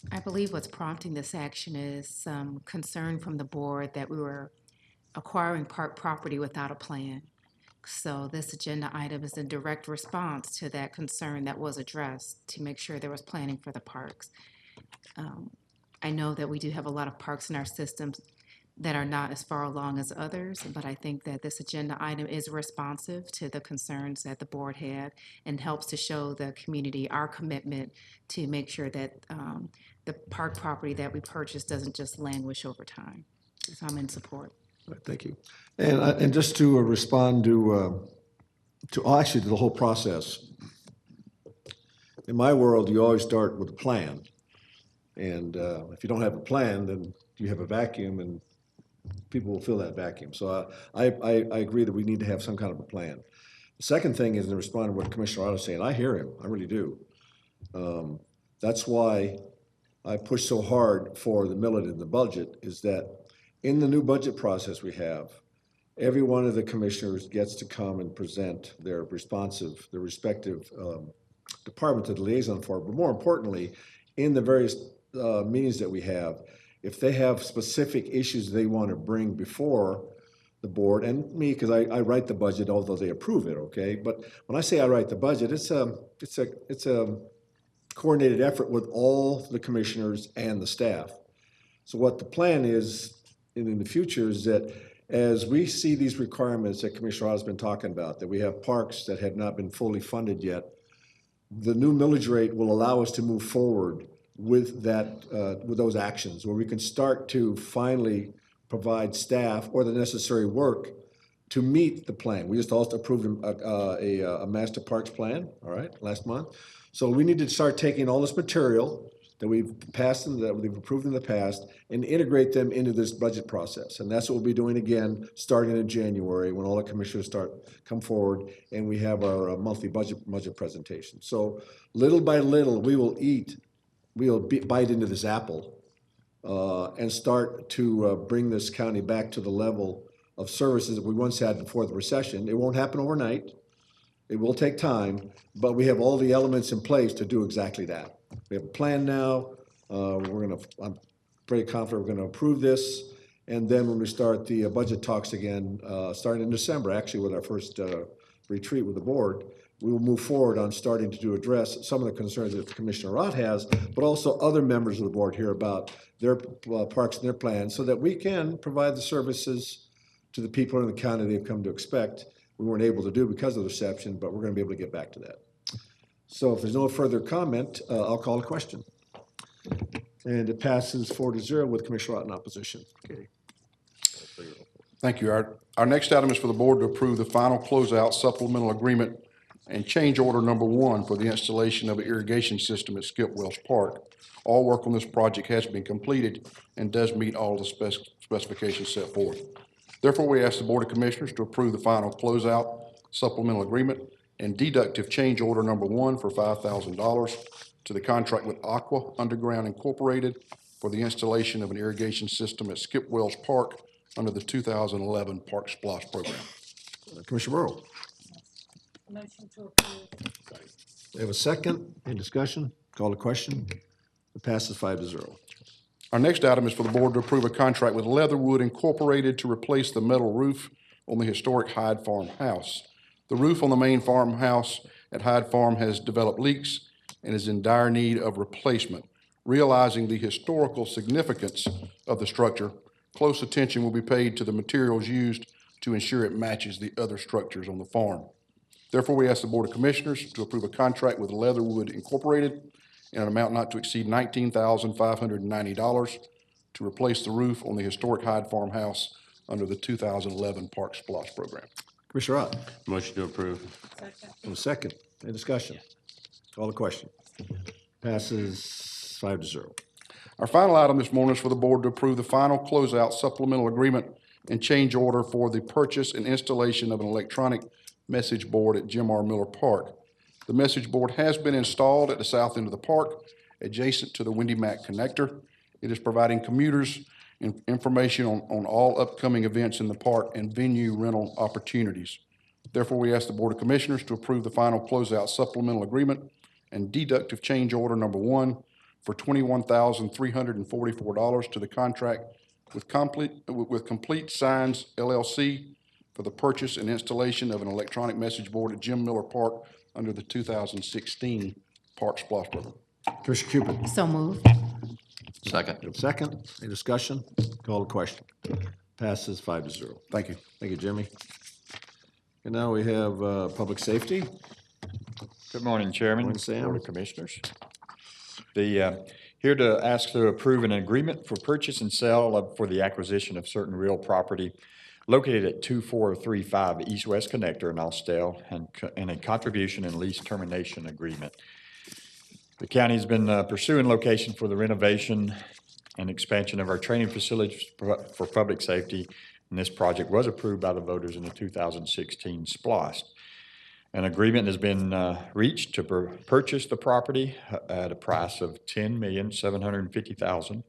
I believe what's prompting this action is some concern from the board that we were acquiring park property without a plan. So this agenda item is in direct response to that concern that was addressed to make sure there was planning for the parks. I know that we do have a lot of parks in our systems that are not as far along as others, but I think that this agenda item is responsive to the concerns that the board had and helps to show the community our commitment to make sure that the park property that we purchase doesn't just languish over time. So I'm in support. All right, thank you. And just to respond to actually to the whole process. In my world, you always start with a plan. And if you don't have a plan, then you have a vacuum and people will fill that vacuum. So I agree that we need to have some kind of a plan. The second thing is to respond to what Commissioner Otto is saying. I hear him, I really do. That's why I push so hard for the millet in the budget, is that in the new budget process we have, every one of the commissioners gets to come and present their respective department to the liaison for, but more importantly, in the various meetings that we have, if they have specific issues they want to bring before the board, and me, because I write the budget, although they approve it, okay? But when I say I write the budget, it's a coordinated effort with all the commissioners and the staff. So what the plan is in the future is that as we see these requirements that Commissioner Otto's been talking about, that we have parks that have not been fully funded yet, the new millage rate will allow us to move forward with that, with those actions, where we can start to finally provide staff or the necessary work to meet the plan. We just also approved a master parks plan, all right, last month. So we need to start taking all this material that we've passed and that we've approved in the past and integrate them into this budget process. And that's what we'll be doing again, starting in January, when all the commissioners come forward and we have our monthly budget presentation. So little by little, we'll bite into this apple and start to bring this county back to the level of services that we once had before the recession. It won't happen overnight. It will take time, but we have all the elements in place to do exactly that. We have a plan now. I'm pretty confident we're gonna approve this. And then when we start the budget talks again, starting in December, actually with our first retreat with the board, we will move forward on starting to address some of the concerns that Commissioner Rott has, but also other members of the board here about their parks and their plans, so that we can provide the services to the people in the county they've come to expect. We weren't able to do because of the reception, but we're gonna be able to get back to that. So if there's no further comment, I'll call a question. And it passes 4-0 with Commissioner Rott in opposition. Okay. Thank you, Art. Our next item is for the board to approve the final closeout supplemental agreement and change order number 1 for the installation of an irrigation system at Skip Wells Park. All work on this project has been completed and does meet all the specifications set forth. Therefore, we ask the Board of Commissioners to approve the final closeout supplemental agreement and deductive change order number 1 for $5,000 to the contract with Aqua Underground Incorporated for the installation of an irrigation system at Skip Wells Park under the 2011 Park Splash Program. Commissioner Burrow. Motion to approve. We have a second. Any discussion? Call the question. It passes 5-0. Our next item is for the board to approve a contract with Leatherwood Incorporated to replace the metal roof on the historic Hyde Farm house. The roof on the main farmhouse at Hyde Farm has developed leaks and is in dire need of replacement. Realizing the historical significance of the structure, close attention will be paid to the materials used to ensure it matches the other structures on the farm. Therefore, we ask the Board of Commissioners to approve a contract with Leatherwood Incorporated in an amount not to exceed $19,590 to replace the roof on the historic Hyde Farm house under the 2011 Park Splash Program. Commissioner Rott. Motion to approve. And a second. Any discussion? Call the question. Passes 5-0. Our final item this morning is for the board to approve the final closeout supplemental agreement and change order for the purchase and installation of an electronic message board at Jim R. Miller Park. The message board has been installed at the south end of the park, adjacent to the Windy Mac connector. It is providing commuters information on all upcoming events in the park and venue rental opportunities. Therefore, we ask the Board of Commissioners to approve the final closeout supplemental agreement and deductive change order number 1 for $21,344 to the contract with Complete Signs LLC for the purchase and installation of an electronic message board at Jim Miller Park under the 2016 Park Splash Program. Commissioner Cupid. So moved. Second. Second. Any discussion? Call the question. Passes 5-0. Thank you. Thank you, Jimmy. And now we have public safety. Good morning, Chairman. Morning, Sam. Board of Commissioners. Here to ask to approve an agreement for purchase and sale for the acquisition of certain real property located at 2435 East-West Connector in Austell and a contribution and lease termination agreement. The county's been pursuing location for the renovation and expansion of our training facilities for public safety, and this project was approved by the voters in the 2016 SPLOST. An agreement has been reached to purchase the property at a price of $10,750,000,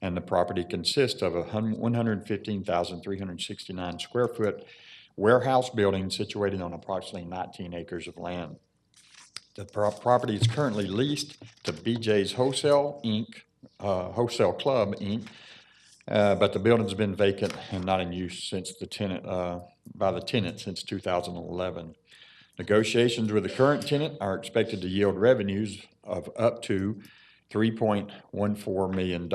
and the property consists of a 115,369 square foot warehouse building situated on approximately 19 acres of land. The property is currently leased to BJ's Wholesale Club Inc., but the building's been vacant and not in use since by the tenant since 2011. Negotiations with the current tenant are expected to yield revenues of up to $3.14 million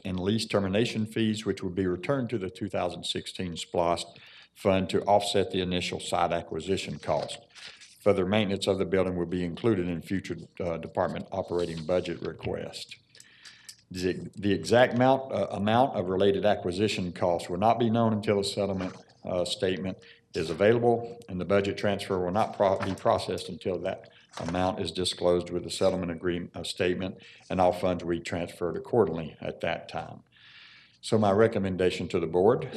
in lease termination fees, which would be returned to the 2016 SPLOST fund to offset the initial site acquisition cost. Further maintenance of the building will be included in future department operating budget requests. The exact amount of related acquisition costs will not be known until the settlement statement is available, and the budget transfer will not be processed until that amount is disclosed with the settlement agreement statement, and all funds will be transferred accordingly at that time. So my recommendation to the Board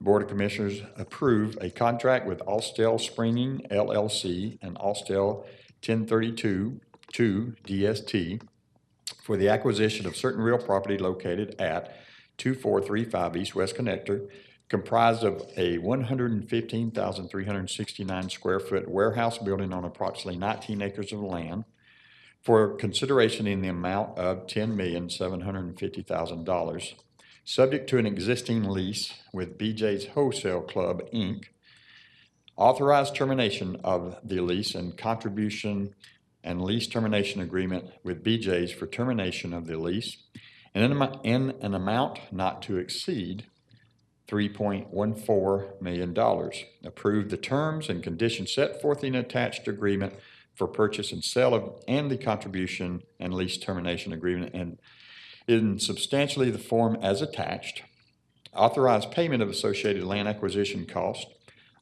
of Commissioners approve a contract with Austell Springing LLC and Austell 1032-2 DST for the acquisition of certain real property located at 2435 East-West Connector, comprised of a 115,369 square foot warehouse building on approximately 19 acres of land, for consideration in the amount of $10,750,000, subject to an existing lease with BJ's Wholesale Club Inc., authorized termination of the lease and contribution and lease termination agreement with BJ's for termination of the lease in an amount not to exceed $3.14 million. Approve the terms and conditions set forth in attached agreement for purchase and sale of, and the contribution and lease termination agreement, and in substantially the form as attached. Authorize payment of associated land acquisition costs.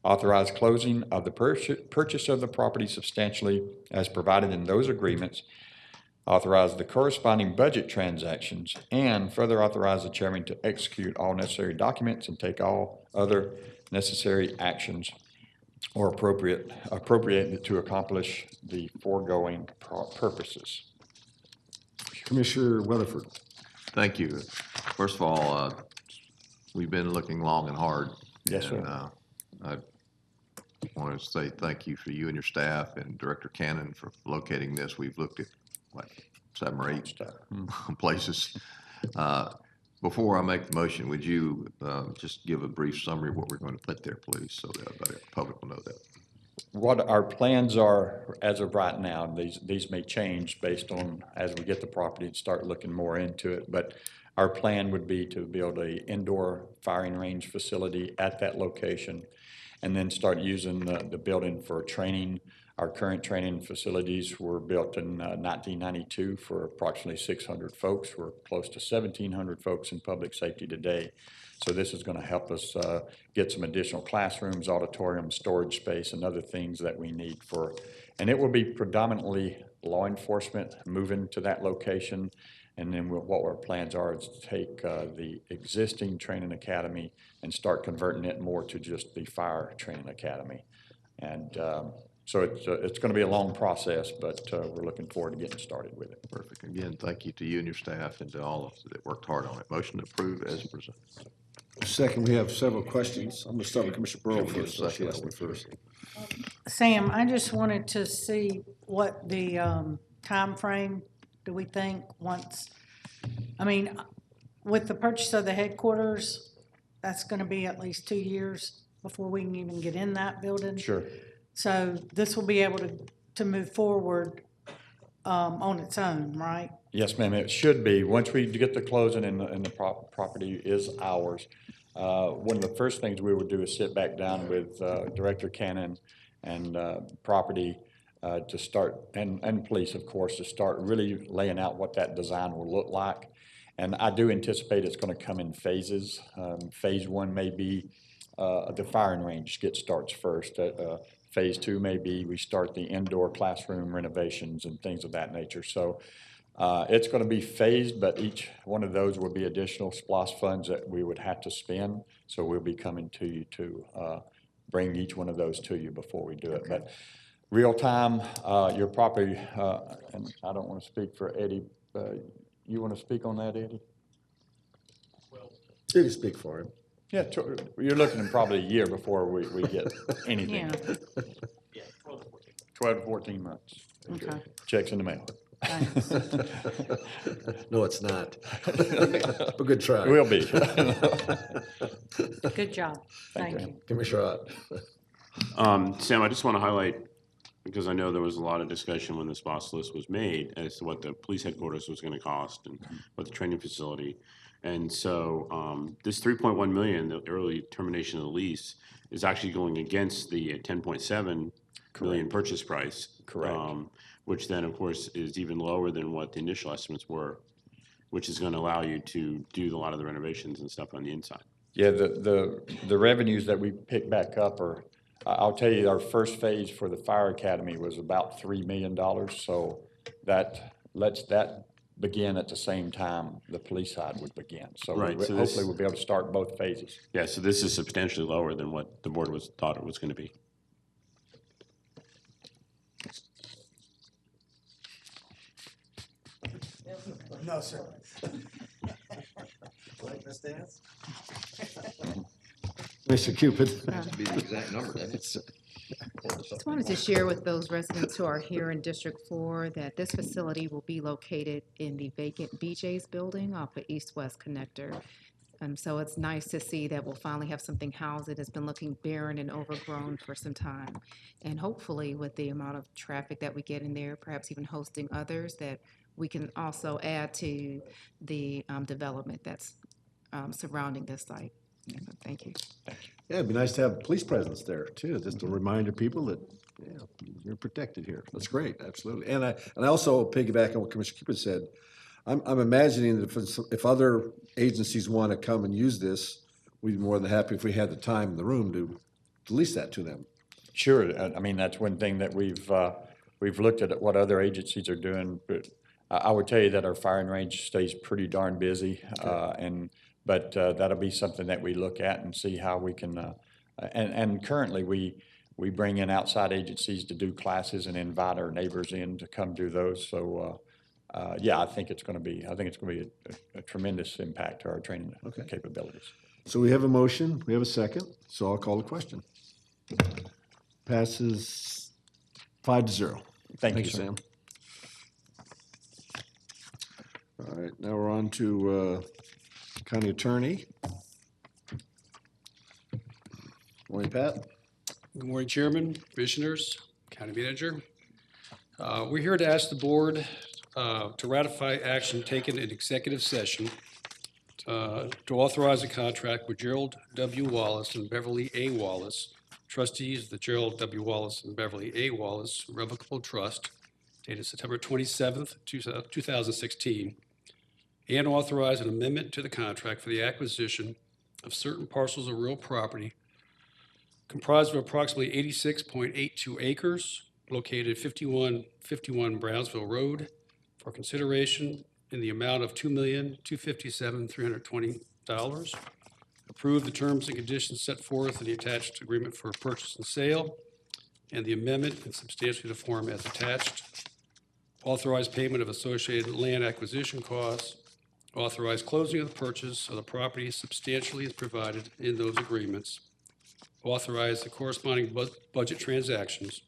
Authorize closing of the purchase of the property substantially as provided in those agreements. Authorize the corresponding budget transactions, and further authorize the chairman to execute all necessary documents and take all other necessary actions or appropriate to accomplish the foregoing purposes. Commissioner Weatherford. Thank you. First of all, we've been looking long and hard. Yes, sir. I want to say thank you for you and your staff and Director Cannon for locating this. We've looked at like 7 or 8 places. Before I make the motion, would you just give a brief summary of what we're going to put there, please, so that the public will know that? What our plans are as of right now, these may change based on as we get the property and start looking more into it, but our plan would be to build a indoor firing range facility at that location and then start using the building for training. Our current training facilities were built in 1992 for approximately 600 folks. We're close to 1,700 folks in public safety today. So this is going to help us get some additional classrooms, auditorium, storage space, and other things that we need for, and it will be predominantly law enforcement moving to that location. And then what our plans are is to take the existing training academy and start converting it more to just the fire training academy. And so it's going to be a long process, but we're looking forward to getting started with it. Perfect. Again, thank you to you and your staff and to all of us that worked hard on it. Motion to approve as presented. Second, we have several questions. I'm going to start with Commissioner Burrow first. Sam, I just wanted to see what the time frame do we think once, I mean, with the purchase of the headquarters, that's going to be at least 2 years before we can even get in that building. Sure. So this will be able to move forward on its own, right? Yes, ma'am, it should be. Once we get the closing and the property is ours, one of the first things we would do is sit back down with Director Cannon and property to start, and police, of course, to start really laying out what that design will look like. And I do anticipate it's going to come in phases. Phase one may be the firing range starts first. Phase two may be we start the indoor classroom renovations and things of that nature. So it's going to be phased, but each one of those will be additional SPLOST funds that we would have to spend. So we'll be coming to you to bring each one of those to you before we do it. But real time, your property, and I don't want to speak for Eddie. You want to speak on that, Eddie? You can speak for him. Yeah, you're looking at probably a year before we get anything. Yeah. 12 to 14 months. Okay. Checks in the mail. No, it's not. But good try. Will be. Good job. Thank you. Commissioner Ott. Sam, I just want to highlight, because I know there was a lot of discussion when this boss list was made as to what the police headquarters was going to cost and what the training facility. And so this 3.1 million, the early termination of the lease, is actually going against the 10.7 million purchase price. Correct. Which then, of course, is even lower than what the initial estimates were, which is going to allow you to do a lot of the renovations and stuff on the inside. Yeah, the revenues that we pick back up are, I'll tell you, our first phase for the fire academy was about $3 million. So that lets that begin at the same time the police side would begin. So, right, so hopefully we'll be able to start both phases. Yeah, so this is substantially lower than what the board thought it was going to be. No, sir. Like this dance? Mr. Cupid. Has to be the exact number, doesn't it? Just wanted to share with those residents who are here in District 4 that this facility will be located in the vacant BJ's building off of East-West Connector. So it's nice to see that we'll finally have something housed. It has been looking barren and overgrown for some time. And hopefully with the amount of traffic that we get in there, perhaps even hosting others, that we can also add to the development that's surrounding this site. So thank you. Yeah, it'd be nice to have police presence there too, just to remind people that, yeah, you're protected here. That's great, absolutely. And I also piggyback on what Commissioner Cupid said. I'm imagining that if other agencies want to come and use this, we'd be more than happy if we had the time in the room to lease that to them. Sure. I mean, that's one thing that we've looked at what other agencies are doing, but I would tell you that our firing range stays pretty darn busy. Okay. But that'll be something that we look at and see how we can, and currently we bring in outside agencies to do classes and invite our neighbors in to come do those. So yeah, I think it's going to be a tremendous impact to our training capabilities. So we have a motion, we have a second, so I'll call the question. Passes 5-0. Thank you, Sam. All right, now we're on to County Attorney. Morning, Pat. Good morning, Chairman, Commissioners, County Manager. We're here to ask the Board to ratify action taken in executive session to authorize a contract with Gerald W. Wallace and Beverly A. Wallace, trustees of the Gerald W. Wallace and Beverly A. Wallace Revocable Trust, dated September 27th, 2016, and authorize an amendment to the contract for the acquisition of certain parcels of real property comprised of approximately 86.82 acres located at 5151 Brownsville Road for consideration in the amount of $2,257,320. Approve the terms and conditions set forth in the attached agreement for purchase and sale and the amendment in substantially the form as attached. Authorize payment of associated land acquisition costs. Authorize closing of the purchase of the property substantially as provided in those agreements. Authorize the corresponding budget transactions,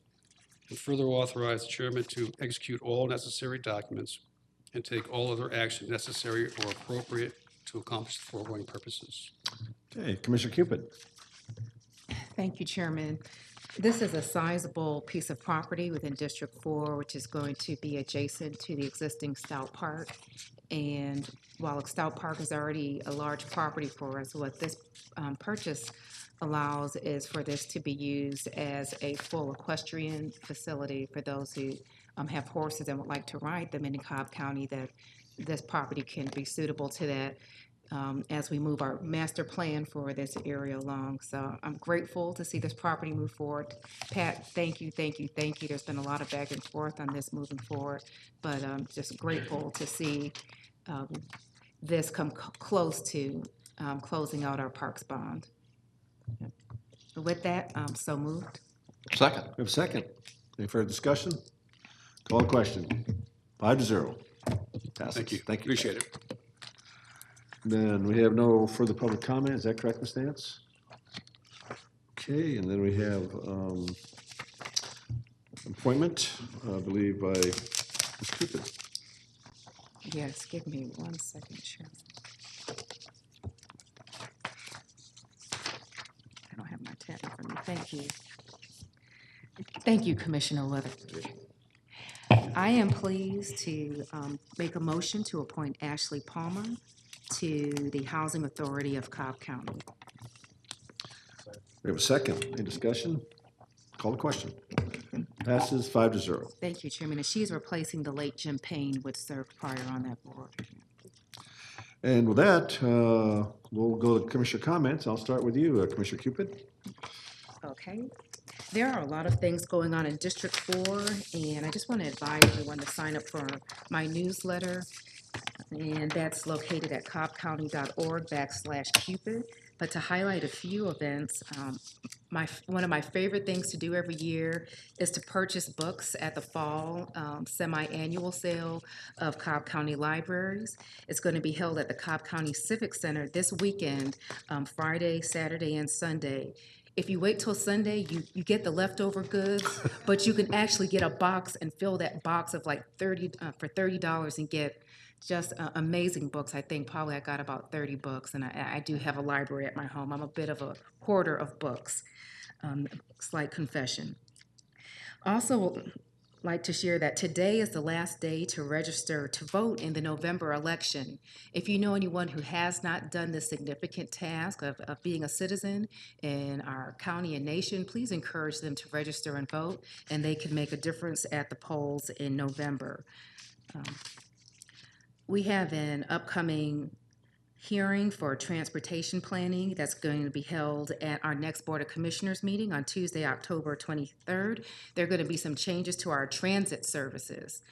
and further authorize the chairman to execute all necessary documents and take all other action necessary or appropriate to accomplish the foregoing purposes. Okay, Commissioner Cupid. Thank you, Chairman. This is a sizable piece of property within District 4, which is going to be adjacent to the existing Stout Park. And while Stout Park is already a large property for us, what this purchase allows is for this to be used as a full equestrian facility for those who have horses and would like to ride them in Cobb County, that this property can be suitable to that as we move our master plan for this area along. So I'm grateful to see this property move forward. Pat, thank you, thank you, thank you. There's been a lot of back and forth on this moving forward, but I'm just grateful to see this come close to closing out our parks bond. With that, I'm so moved. Second. We have a second. Any further discussion? Call the question. 5-0. Passes. Thank you. Thank you. Appreciate it. Then we have no further public comment. Is that correct, Ms. Nance? Okay, and then we have appointment, I believe, by Ms. Cupid. Yes, give me 1 second, Chairman. I don't have my tab in front of me. Thank you. Thank you, Commissioner Weatherford. I am pleased to make a motion to appoint Ashley Palmer to the Housing Authority of Cobb County. We have a second. Any discussion? Call the question. Passes 5-0. Thank you, Chairman. And she is replacing the late Jim Payne, which served prior on that board. And with that, we'll go to Commissioner comments. I'll start with you, Commissioner Cupid. Okay. There are a lot of things going on in District 4, and I just want to advise everyone to sign up for my newsletter, and that's located at cobbcounty.org/Cupid. But to highlight a few events, one of my favorite things to do every year is to purchase books at the fall semi-annual sale of Cobb County Libraries. It's going to be held at the Cobb County Civic Center this weekend, Friday, Saturday, and Sunday. If you wait till Sunday, you get the leftover goods, but you can actually get a box and fill that box of like $30 and get just amazing books. I think probably I got about 30 books, and I do have a library at my home. I'm a bit of a hoarder of books. Slight confession. Also, like to share that today is the last day to register to vote in the November election. If you know anyone who has not done this significant task of being a citizen in our county and nation, please encourage them to register and vote, and they can make a difference at the polls in November. We have an upcoming hearing for transportation planning that's going to be held at our next Board of Commissioners meeting on Tuesday, October 23rd. There are going to be some changes to our transit services,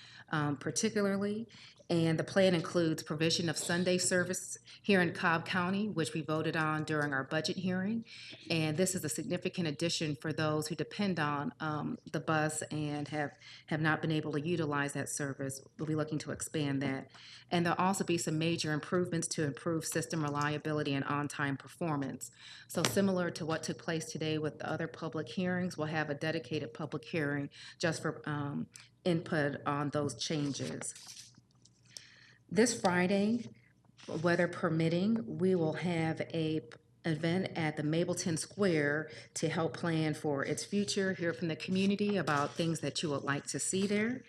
particularly, and the plan includes provision of Sunday service here in Cobb County, which we voted on during our budget hearing. And this is a significant addition for those who depend on the bus and have not been able to utilize that service. We'll be looking to expand that. And there'll also be some major improvements to improve system reliability and on-time performance. So similar to what took place today with the other public hearings, we'll have a dedicated public hearing just for input on those changes. This Friday, weather permitting, we will have an event at the Mableton Square to help plan for its future, hear from the community about things that you would like to see there.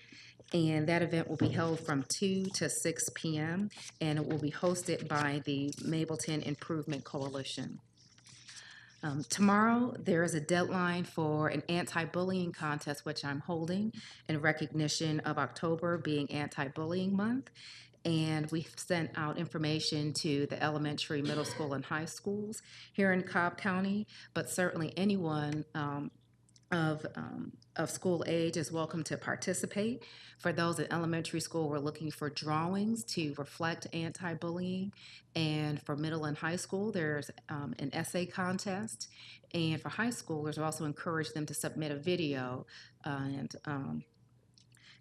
And that event will be held from 2 to 6 p.m. and it will be hosted by the Mableton Improvement Coalition. Tomorrow, there is a deadline for an anti-bullying contest, which I'm holding in recognition of October being Anti-Bullying Month. And we've sent out information to the elementary, middle school, and high schools here in Cobb County, but certainly anyone of school age is welcome to participate. For those in elementary school, we're looking for drawings to reflect anti-bullying. And for middle and high school, there's an essay contest. And for high schoolers, we also encourage them to submit a video.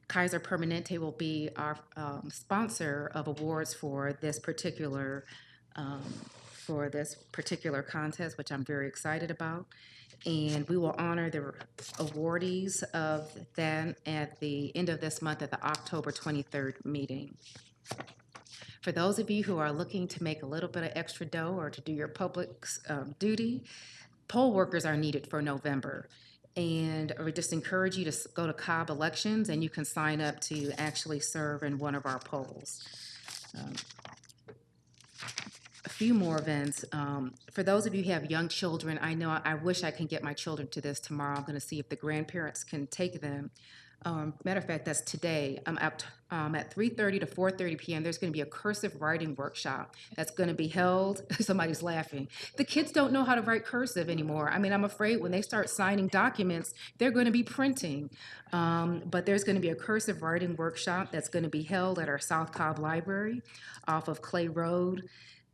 Kaiser Permanente will be our sponsor of awards for this particular contest, which I'm very excited about. And we will honor the awardees of that at the end of this month at the October 23rd meeting. For those of you who are looking to make a little bit of extra dough or to do your public duty, poll workers are needed for November. And I would just encourage you to go to Cobb Elections and you can sign up to actually serve in one of our polls. a few more events. For those of you who have young children, I know I wish I can get my children to this tomorrow. I'm going to see if the grandparents can take them. Matter of fact, that's today. At 3:30 to 4:30 p.m. There's going to be a cursive writing workshop that's going to be held. Somebody's laughing. The kids don't know how to write cursive anymore. I mean, I'm afraid when they start signing documents, they're going to be printing. But there's going to be a cursive writing workshop that's going to be held at our South Cobb Library off of Clay Road.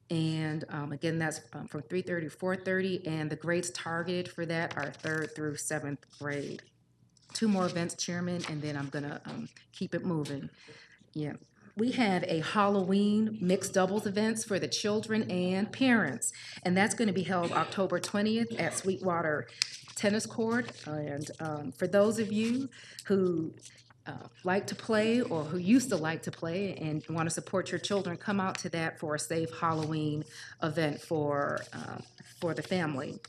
And again, that's from 3:30 to 4:30, and the grades targeted for that are 3rd through 7th grade. 2 more events, Chairman, and then I'm gonna keep it moving. Yeah. We have a Halloween mixed doubles events for the children and parents, and that's gonna be held October 20th at Sweetwater Tennis Court. And for those of you who like to play or who used to like to play and want to support your children, come out to that for a safe Halloween event for the family.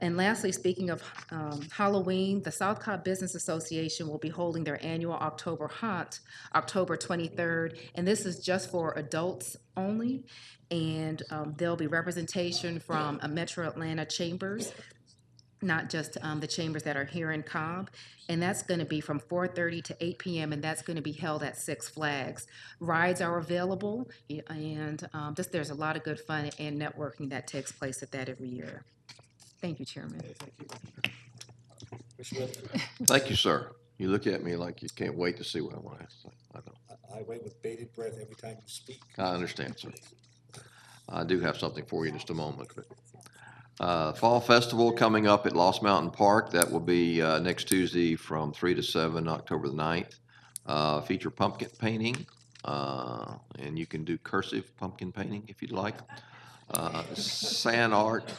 And lastly, speaking of Halloween, the South Cobb Business Association will be holding their annual October Haunt, October 23rd, and this is just for adults only. And there'll be representation from Metro Atlanta chambers, not just the chambers that are here in Cobb. And that's going to be from 4:30 to 8 p.m., and that's going to be held at Six Flags. Rides are available, and there's a lot of good fun and networking that takes place at that every year. Thank you, Chairman. Thank you, sir. You look at me like you can't wait to see what I want to say. I know. I wait with bated breath every time you speak. I understand, sir. I do have something for you in just a moment. But, Fall Festival coming up at Lost Mountain Park. That will be next Tuesday from 3 to 7, October the 9th. Feature pumpkin painting, and you can do cursive pumpkin painting if you'd like. Sand art,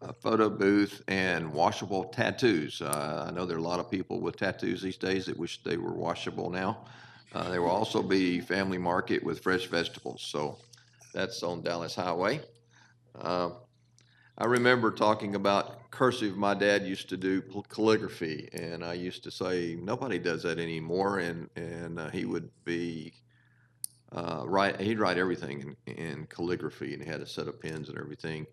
a photo booth, and washable tattoos. I know there are a lot of people with tattoos these days that wish they were washable now. There will also be family market with fresh vegetables, so that's on Dallas Highway. I remember talking about cursive. My dad used to do calligraphy, and I used to say, nobody does that anymore, and he would be he'd write everything in calligraphy, and he had a set of pens and everything.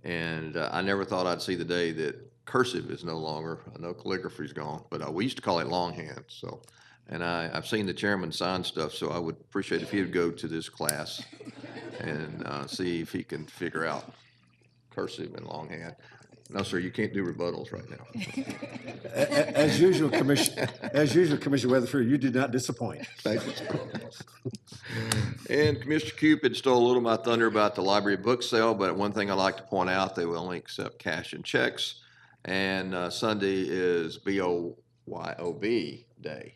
And I never thought I'd see the day that cursive is no longer. I know calligraphy's gone, but we used to call it longhand. So, and I've seen the chairman sign stuff, so I would appreciate if he would go to this class and see if he can figure out cursive and longhand. No, sir, you can't do rebuttals right now. As usual, Commissioner Weatherford, you did not disappoint. Thank you. And Commissioner Cupid stole a little of my thunder about the library book sale, but one thing I'd like to point out, they will only accept cash and checks. And Sunday is BOYOB Day.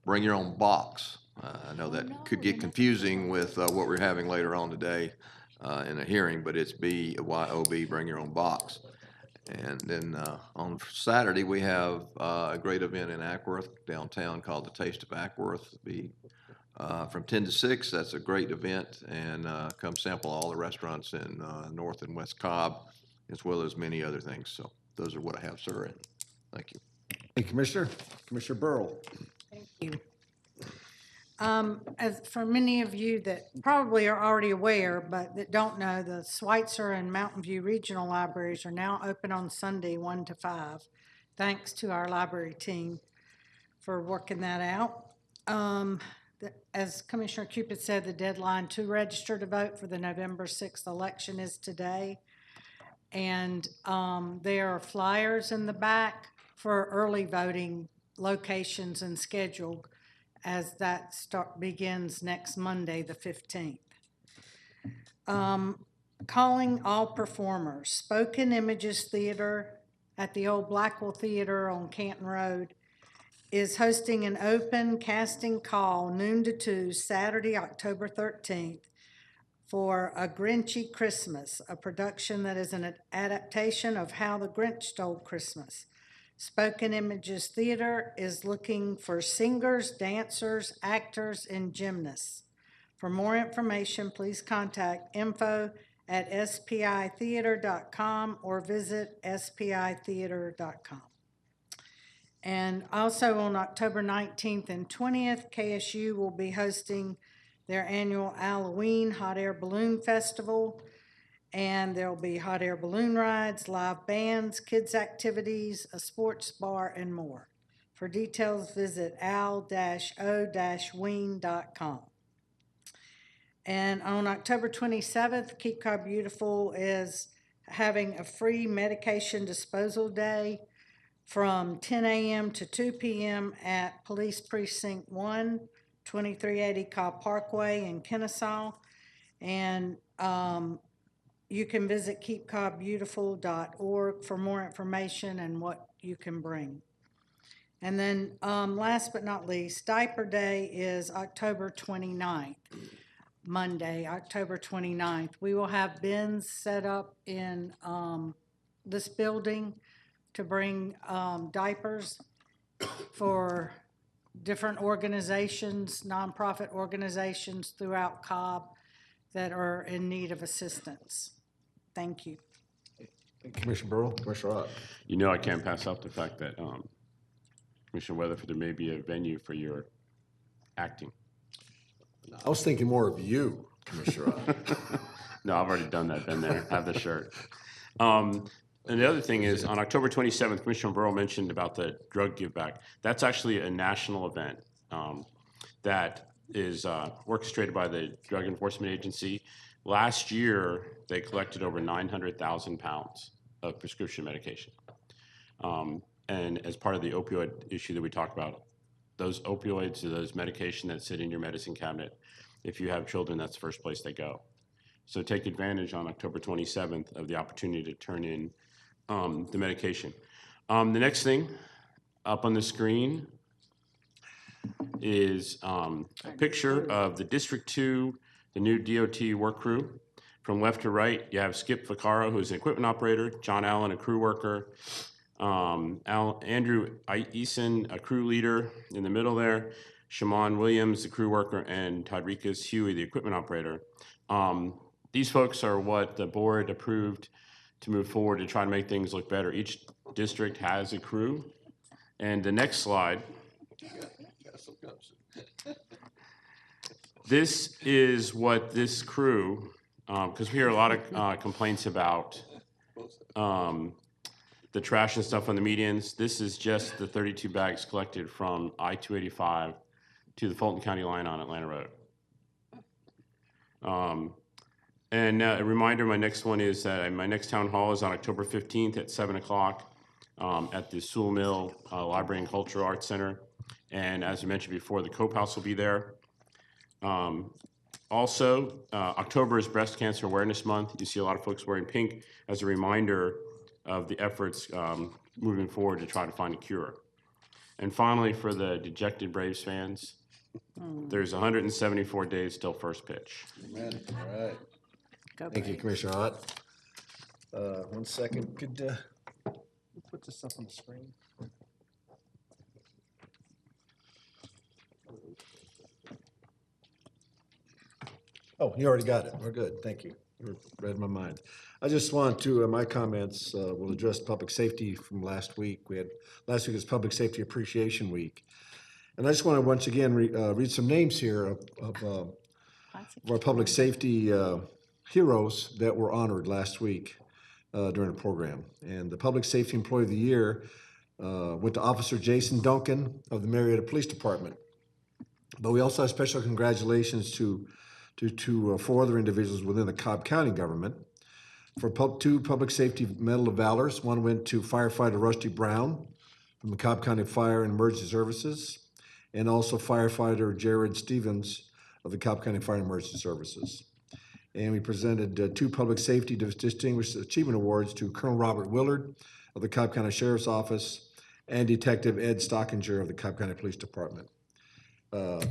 Bring your own box. I know that could get confusing with what we're having later on today in a hearing, but it's BYOB, bring your own box. And then on Saturday, we have a great event in Ackworth downtown called the Taste of Ackworth. It'll be from 10 to 6. That's a great event, and come sample all the restaurants in North and West Cobb, as well as many other things. So those are what I have, sir, and thank you. Hey, Commissioner Burrow. Thank you. As for many of you that probably are already aware, but that don't know, the Schweitzer and Mountain View Regional Libraries are now open on Sunday, 1 to 5. Thanks to our library team for working that out. As Commissioner Cupid said, the deadline to register to vote for the November 6th election is today. And there are flyers in the back for early voting locations and schedule, as that begins next Monday, the 15th. Calling all performers. Spoken Images Theater at the old Blackwell Theater on Canton Road is hosting an open casting call, noon to 2, Saturday, October 13th, for A Grinchy Christmas, a production that is an adaptation of How the Grinch Stole Christmas. Spoken Images Theater is looking for singers, dancers, actors, and gymnasts. For more information, please contact info@spitheater.com or visit spitheater.com. And also on October 19th and 20th, KSU will be hosting their annual Halloween Hot Air Balloon Festival, and there'll be hot air balloon rides, live bands, kids' activities, a sports bar, and more. For details, visit al-o-ween.com. And on October 27th, Keep Cobb Beautiful is having a free medication disposal day from 10 a.m. to 2 p.m. at Police Precinct 1, 2380 Cobb Parkway in Kennesaw. And you can visit keepcobbbeautiful.org for more information and what you can bring. And then last but not least, Diaper Day is October 29th. Monday, October 29th. We will have bins set up in this building to bring diapers for different organizations, nonprofit organizations throughout Cobb that are in need of assistance. Thank you. Commissioner Burrow, Commissioner Ott. You know I can't pass up the fact that Commissioner Weatherford, there may be a venue for your acting. I was thinking more of you, Commissioner Ott. No, I've already done that, been there, have the shirt. And the other thing is, on October 27th, Commissioner Burrow mentioned about the drug give back. That's actually a national event that is orchestrated by the Drug Enforcement Agency. Last year, they collected over 900,000 pounds of prescription medication. And as part of the opioid issue that we talked about, those opioids or those medication that sit in your medicine cabinet, if you have children, that's the first place they go. So take advantage on October 27th of the opportunity to turn in the medication. The next thing up on the screen is a picture of the District 2, the new DOT work crew. From left to right, you have Skip Vaccaro, who's an equipment operator, John Allen, a crew worker, Andrew Eason, a crew leader in the middle there, Shaman Williams, the crew worker, and Todrikas Huey, the equipment operator. These folks are what the board approved to move forward to try to make things look better. Each district has a crew. And the next slide. This is what this crew, because we hear a lot of complaints about the trash and stuff on the medians. This is just the 32 bags collected from I-285 to the Fulton County line on Atlanta Road. And a reminder, my next one is that my next town hall is on October 15th at 7 o'clock at the Sewell Mill Library and Cultural Arts Center. And as I mentioned before, the Cope House will be there. Also, October is Breast Cancer Awareness Month. You see a lot of folks wearing pink as a reminder of the efforts moving forward to try to find a cure. And finally, for the dejected Braves fans, there's 174 days till first pitch. Amen. All right. Thank you, Commissioner Ott. 1 second. Could you put this up on the screen? Oh, you already got it. We're good. Thank you. You read my mind. I just want to, my comments will address public safety from last week. Last week was Public Safety Appreciation Week. And I just want to once again read some names here of our public safety heroes that were honored last week during the program. And the Public Safety Employee of the Year went to Officer Jason Duncan of the Marietta Police Department. But we also have special congratulations to 4 other individuals within the Cobb County government. For 2 Public Safety Medal of Valors, one went to firefighter Rusty Brown from the Cobb County Fire and Emergency Services, and also firefighter Jared Stevens of the Cobb County Fire and Emergency Services. And we presented 2 Public Safety Distinguished Achievement Awards to Colonel Robert Willard of the Cobb County Sheriff's Office and Detective Ed Stockinger of the Cobb County Police Department.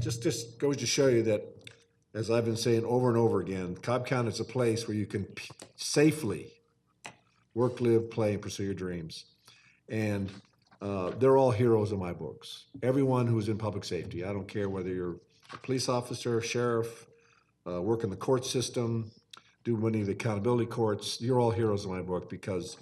Just goes to show you that, as I've been saying over and over again, Cobb County is a place where you can safely work, live, play, and pursue your dreams. And they're all heroes in my books. Everyone who's in public safety. I don't care whether you're a police officer, sheriff, work in the court system, do any of the accountability courts. You're all heroes in my book because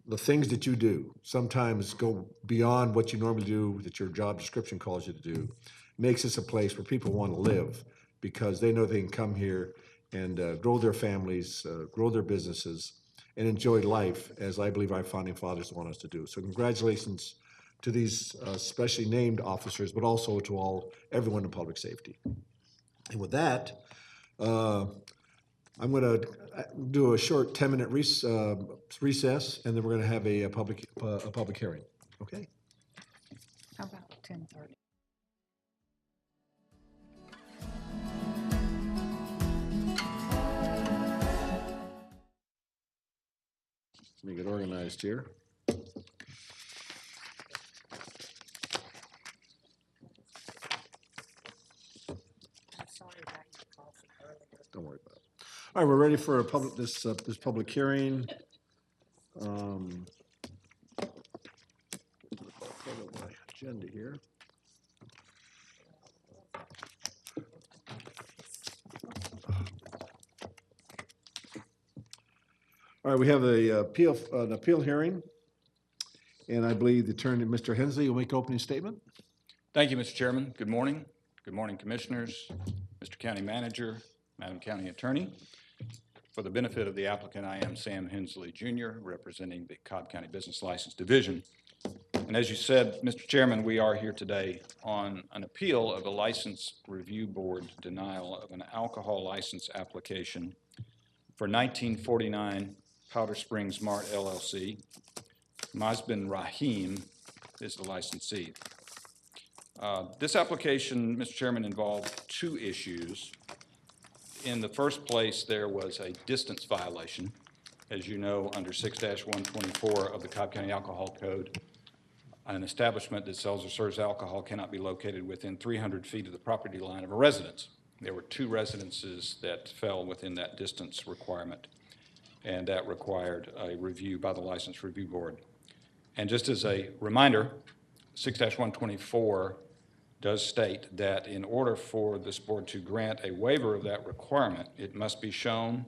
the things that you do sometimes go beyond what you normally do, that your job description calls you to do, makes this a place where people want to live because they know they can come here and grow their families, grow their businesses, and enjoy life as I believe our founding fathers want us to do. So congratulations to these specially named officers, but also to everyone in public safety. And with that, I'm going to do a short 10-minute recess, and then we're going to have a public hearing. Okay? How about 10:30? Let me get organized here. Don't worry about it. All right, we're ready for this public hearing. Pull up my agenda here. All right, we have an appeal hearing, and I believe the attorney, Mr. Hensley, will make an opening statement. Thank you, Mr. Chairman. Good morning. Good morning, Commissioners, Mr. County Manager, Madam County Attorney. For the benefit of the applicant, I am Sam Hensley, Jr., representing the Cobb County Business License Division. And as you said, Mr. Chairman, we are here today on an appeal of the License Review Board denial of an alcohol license application for 1949 Powder Springs Mart LLC. Mazbin Rahim is the licensee. This application, Mr. Chairman, involved two issues. In the first place, there was a distance violation. As you know, under 6-124 of the Cobb County Alcohol Code, an establishment that sells or serves alcohol cannot be located within 300 feet of the property line of a residence. There were two residences that fell within that distance requirement, and that required a review by the License Review Board. And just as a reminder, 6-124 does state that in order for this board to grant a waiver of that requirement, it must be shown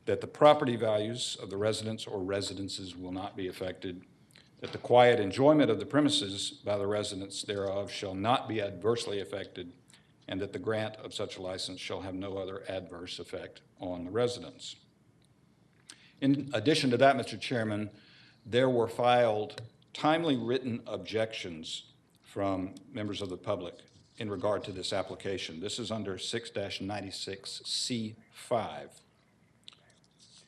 that the property values of the residents or residences will not be affected, that the quiet enjoyment of the premises by the residents thereof shall not be adversely affected, and that the grant of such a license shall have no other adverse effect on the residents. In addition to that, Mr. Chairman, there were filed timely written objections from members of the public in regard to this application. This is under 6-96C5.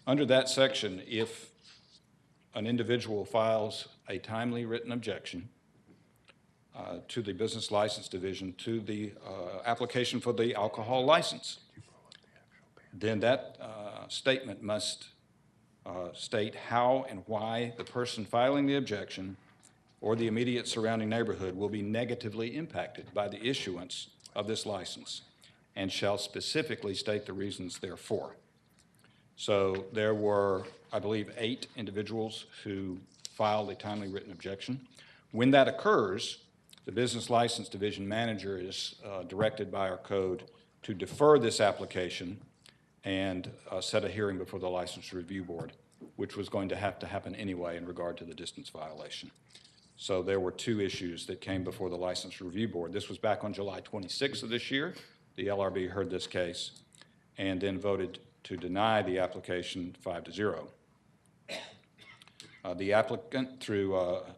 Under that section, if an individual files a timely written objection to the Business License Division to the application for the alcohol license, then that statement must state how and why the person filing the objection or the immediate surrounding neighborhood will be negatively impacted by the issuance of this license, and shall specifically state the reasons therefor. So there were, I believe, 8 individuals who filed a timely written objection. When that occurs, the Business License Division manager is directed by our code to defer this application and set a hearing before the License Review Board, which was going to have to happen anyway in regard to the distance violation. So there were 2 issues that came before the License Review Board. This was back on July 26th of this year. The LRB heard this case and then voted to deny the application 5-0. The applicant, through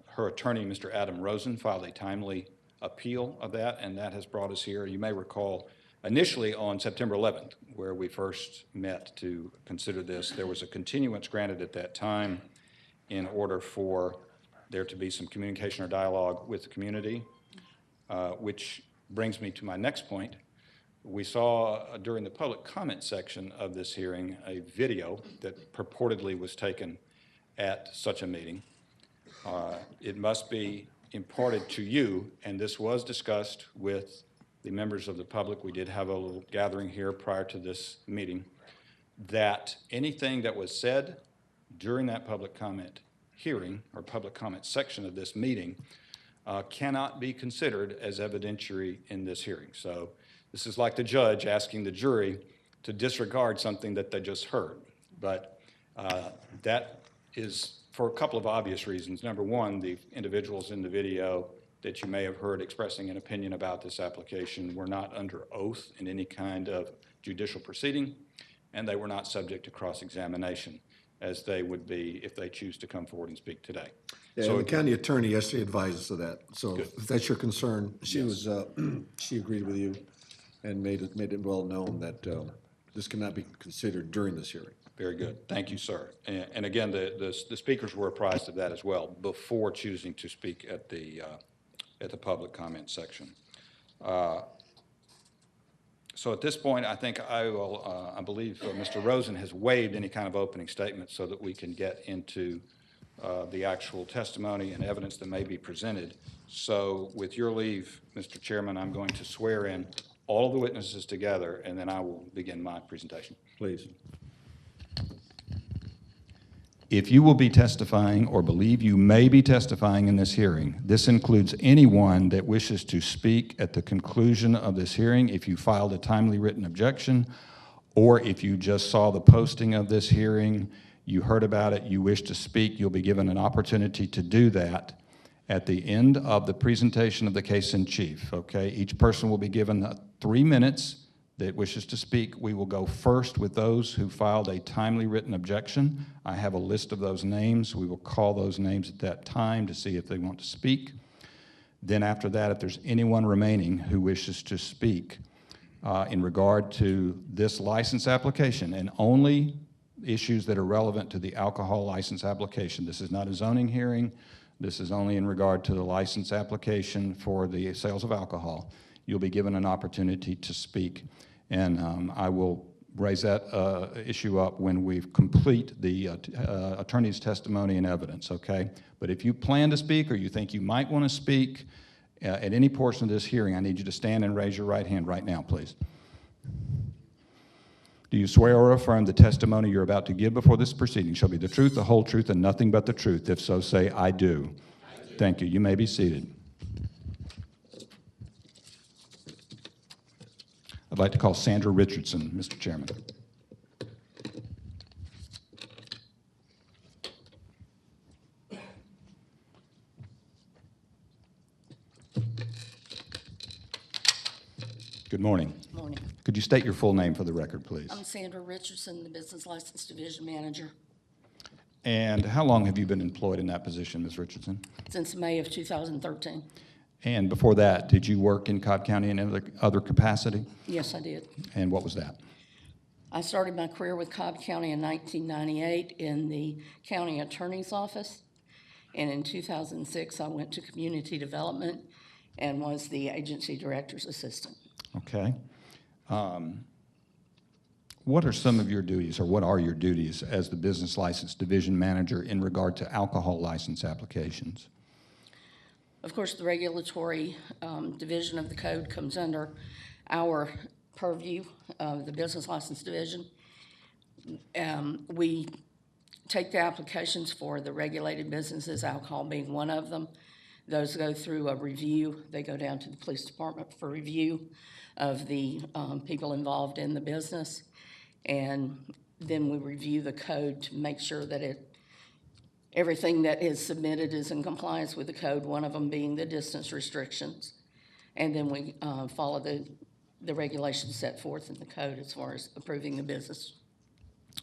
her attorney, Mr. Adam Rosen, filed a timely appeal of that, and that has brought us here. You may recall initially on September 11th, where we first met to consider this, there was a continuance granted at that time in order for there to be some communication or dialogue with the community, which brings me to my next point. We saw during the public comment section of this hearing a video that purportedly was taken at such a meeting. It must be imparted to you, and this was discussed with the members of the public. We did have a little gathering here prior to this meeting, that anything that was said during that public comment hearing or public comment section of this meeting cannot be considered as evidentiary in this hearing. So this is like the judge asking the jury to disregard something that they just heard. But that is for a couple of obvious reasons. Number one, the individuals in the video that you may have heard expressing an opinion about this application were not under oath in any kind of judicial proceeding, and they were not subject to cross-examination, as they would be if they choose to come forward and speak today. Yeah, So and the county attorney yesterday advised us of that. So Good. if that's your concern, she Yes. was, she agreed with you and made it well known that this cannot be considered during this hearing. Very good. Thank you, sir. And again, the speakers were apprised of that as well before choosing to speak at the public comment section. So at this point, I think I will, I believe Mr. Rosen has waived any kind of opening statement so that we can get into the actual testimony and evidence that may be presented. So with your leave, Mr. Chairman, I'm going to swear in all of the witnesses together, and then I will begin my presentation. Please. If you will be testifying or believe you may be testifying in this hearing, this includes anyone that wishes to speak at the conclusion of this hearing if you filed a timely written objection, or if you just saw the posting of this hearing, you heard about it, you wish to speak, you'll be given an opportunity to do that at the end of the presentation of the case in chief, okay? Each person will be given 3 minutes that wishes to speak. We will go first with those who filed a timely written objection. I have a list of those names. We will call those names at that time to see if they want to speak. Then after that, if there's anyone remaining who wishes to speak in regard to this license application, and only issues that are relevant to the alcohol license application. This is not a zoning hearing. This is only in regard to the license application for the sales of alcohol. You'll be given an opportunity to speak. And I will raise that issue up when we complete the attorney's testimony and evidence, okay? But if you plan to speak or you think you might want to speak at any portion of this hearing, I need you to stand and raise your right hand right now, please. Do you swear or affirm the testimony you're about to give before this proceeding shall be the truth, the whole truth, and nothing but the truth? If so, say, I do. Thank you. You may be seated. I'd like to call Sandra Richardson, Mr. Chairman. Good morning. Morning. Could you state your full name for the record, please? I'm Sandra Richardson, the Business License Division Manager. And how long have you been employed in that position, Ms. Richardson? Since May of 2013. And before that, did you work in Cobb County in any other capacity? Yes, I did. And what was that? I started my career with Cobb County in 1998 in the county attorney's office. And in 2006, I went to community development and was the agency director's assistant. Okay. What are some of your duties, or what are your duties as the Business License Division Manager in regard to alcohol license applications? Of course, the regulatory division of the code comes under our purview of the Business License Division. We take the applications for the regulated businesses, alcohol being one of them. Those go through a review. They go down to the police department for review of the people involved in the business. And then we review the code to make sure that everything that is submitted is in compliance with the code, one of them being the distance restrictions. And then we follow the regulations set forth in the code as far as approving the business.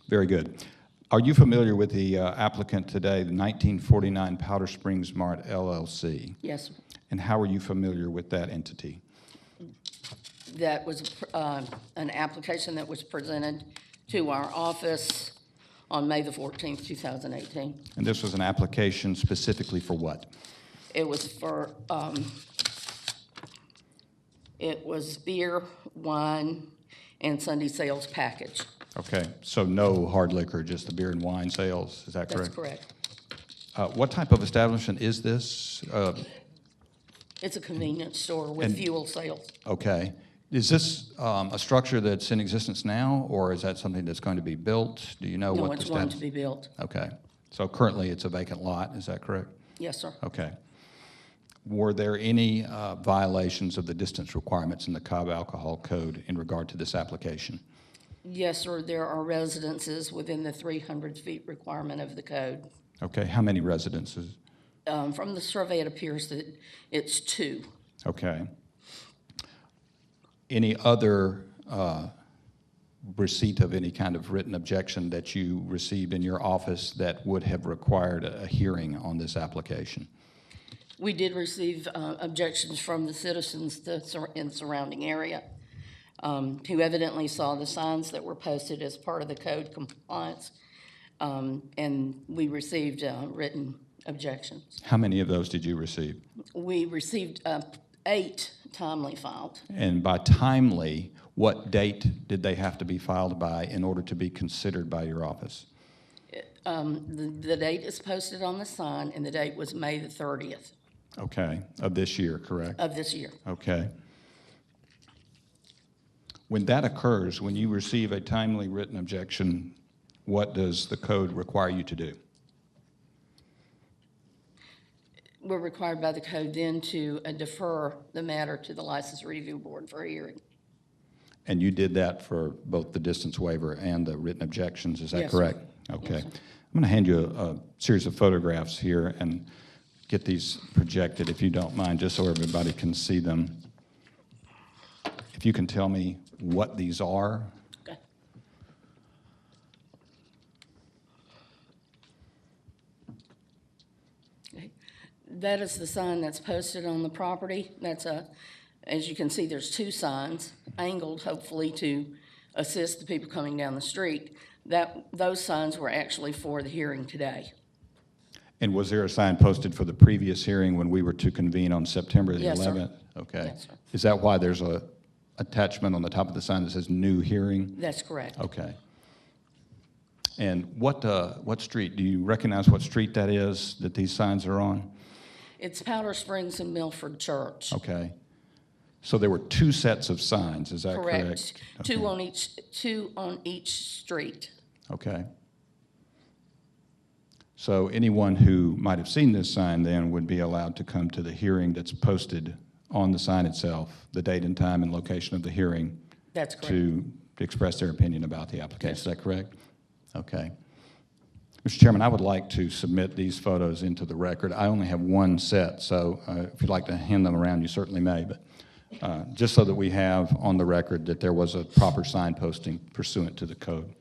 Very good. Are you familiar with the applicant today, the 1949 Powder Springs Mart LLC? Yes. And how are you familiar with that entity? That was an application that was presented to our office on May the 14th, 2018. And this was an application specifically for what? It was for, it was beer, wine, and Sunday sales package. Okay, so no hard liquor, just the beer and wine sales, is that correct? That's correct. What type of establishment is this? It's a convenience store with fuel sales. Okay. Is this a structure that's in existence now, or is that something that's going to be built? Do you know what the status? No, it's going to be built. Okay. So currently it's a vacant lot, is that correct? Yes, sir. Okay. Were there any violations of the distance requirements in the Cobb Alcohol Code in regard to this application? Yes, sir. There are residences within the 300 feet requirement of the code. Okay. How many residences? From the survey, it appears that it's 2. Okay. Any other receipt of any kind of written objection that you received in your office that would have required a hearing on this application? We did receive objections from the citizens in the surrounding area who evidently saw the signs that were posted as part of the code compliance, and we received written objections. How many of those did you receive? We received 8 timely filed. And by timely, what date did they have to be filed by in order to be considered by your office? The date is posted on the sign, and the date was May the 30th. Okay, of this year, correct? Of this year. Okay. When that occurs, when you receive a timely written objection, what does the code require you to do? We're required by the code then to defer the matter to the License Review Board for a hearing. And you did that for both the distance waiver and the written objections, is that Yes, sir. correct? Okay. Yes, sir. I'm going to hand you a series of photographs here and get these projected, if you don't mind, just so everybody can see them. If you can tell me what these are. Okay. Okay. That is the sign that's posted on the property. That's as you can see, there's 2 signs, angled hopefully to assist the people coming down the street. Those signs were actually for the hearing today. And was there a sign posted for the previous hearing when we were to convene on September the 11th? Yes, sir. Okay. Yes, sir. Is that why there's a attachment on the top of the sign that says new hearing? That's correct. Okay. And what street, do you recognize what street that is that these signs are on? It's Powder Springs and Milford Church. Okay. So there were 2 sets of signs, is that correct? Correct. Okay. 2 on each street. Okay. So anyone who might have seen this sign then would be allowed to come to the hearing that's posted on the sign itself, the date and time and location of the hearing. That's correct. To express their opinion about the application. Is that correct? Okay. Mr. Chairman, I would like to submit these photos into the record. I only have 1 set, so if you'd like to hand them around, you certainly may, but just so that we have on the record that there was a proper sign posting pursuant to the code.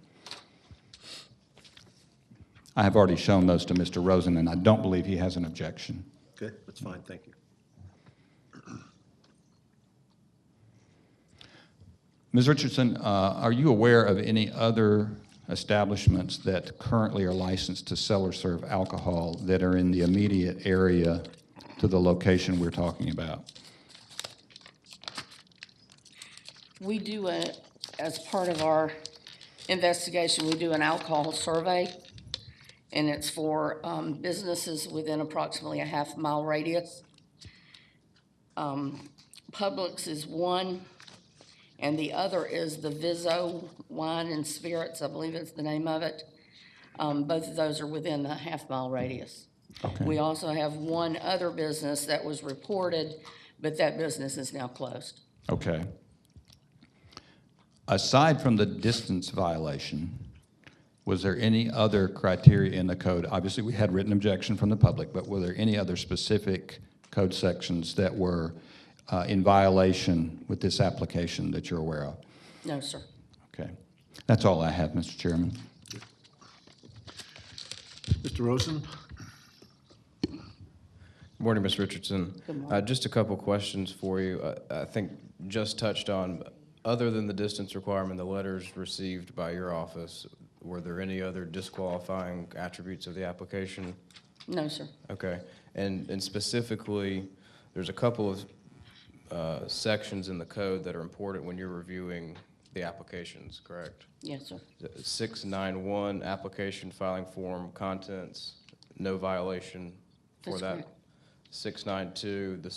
I have already shown those to Mr. Rosen, and I don't believe he has an objection. Okay, that's fine, thank you. Ms. Richardson, are you aware of any other establishments that currently are licensed to sell or serve alcohol that are in the immediate area to the location we're talking about? We do as part of our investigation, we do an alcohol survey, and it's for businesses within approximately a half-mile radius. Publix is one, and the other is the Vizzo Wine and Spirits, I believe is the name of it. Both of those are within the half-mile radius. Okay. We also have one other business that was reported, but that business is now closed. Okay. Aside from the distance violation, was there any other criteria in the code? Obviously, we had written objection from the public, but were there any other specific code sections that were in violation with this application that you're aware of? No, sir. Okay. That's all I have, Mr. Chairman. Mr. Rosen? Good morning, Ms. Richardson. Good morning. Just a couple questions for you. I think just touched on, other than the distance requirement, the letters received by your office, were there any other disqualifying attributes of the application? No, sir. Okay. And specifically, there's a couple of sections in the code that are important when you're reviewing the applications, correct? Yes, sir. 691, application filing form, contents, no violation for That's that. correct. 692, the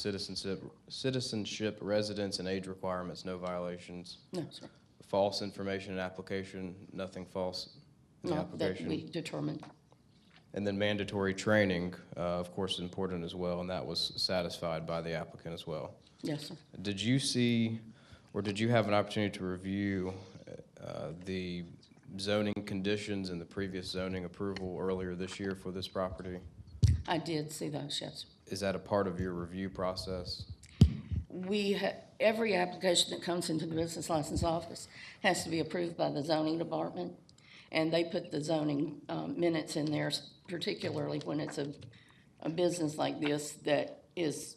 citizenship, residence, and age requirements, no violations. No, sir. False information in application, nothing false in the No, that application. we determined. And then mandatory training, of course, is important as well, and that was satisfied by the applicant as well. Yes, sir. Did you see, or did you have an opportunity to review the zoning conditions and the previous zoning approval earlier this year for this property? I did see those, yes. Is that a part of your review process? Every application that comes into the business license office has to be approved by the zoning department, and they put the zoning minutes in there, particularly when it's a business like this that is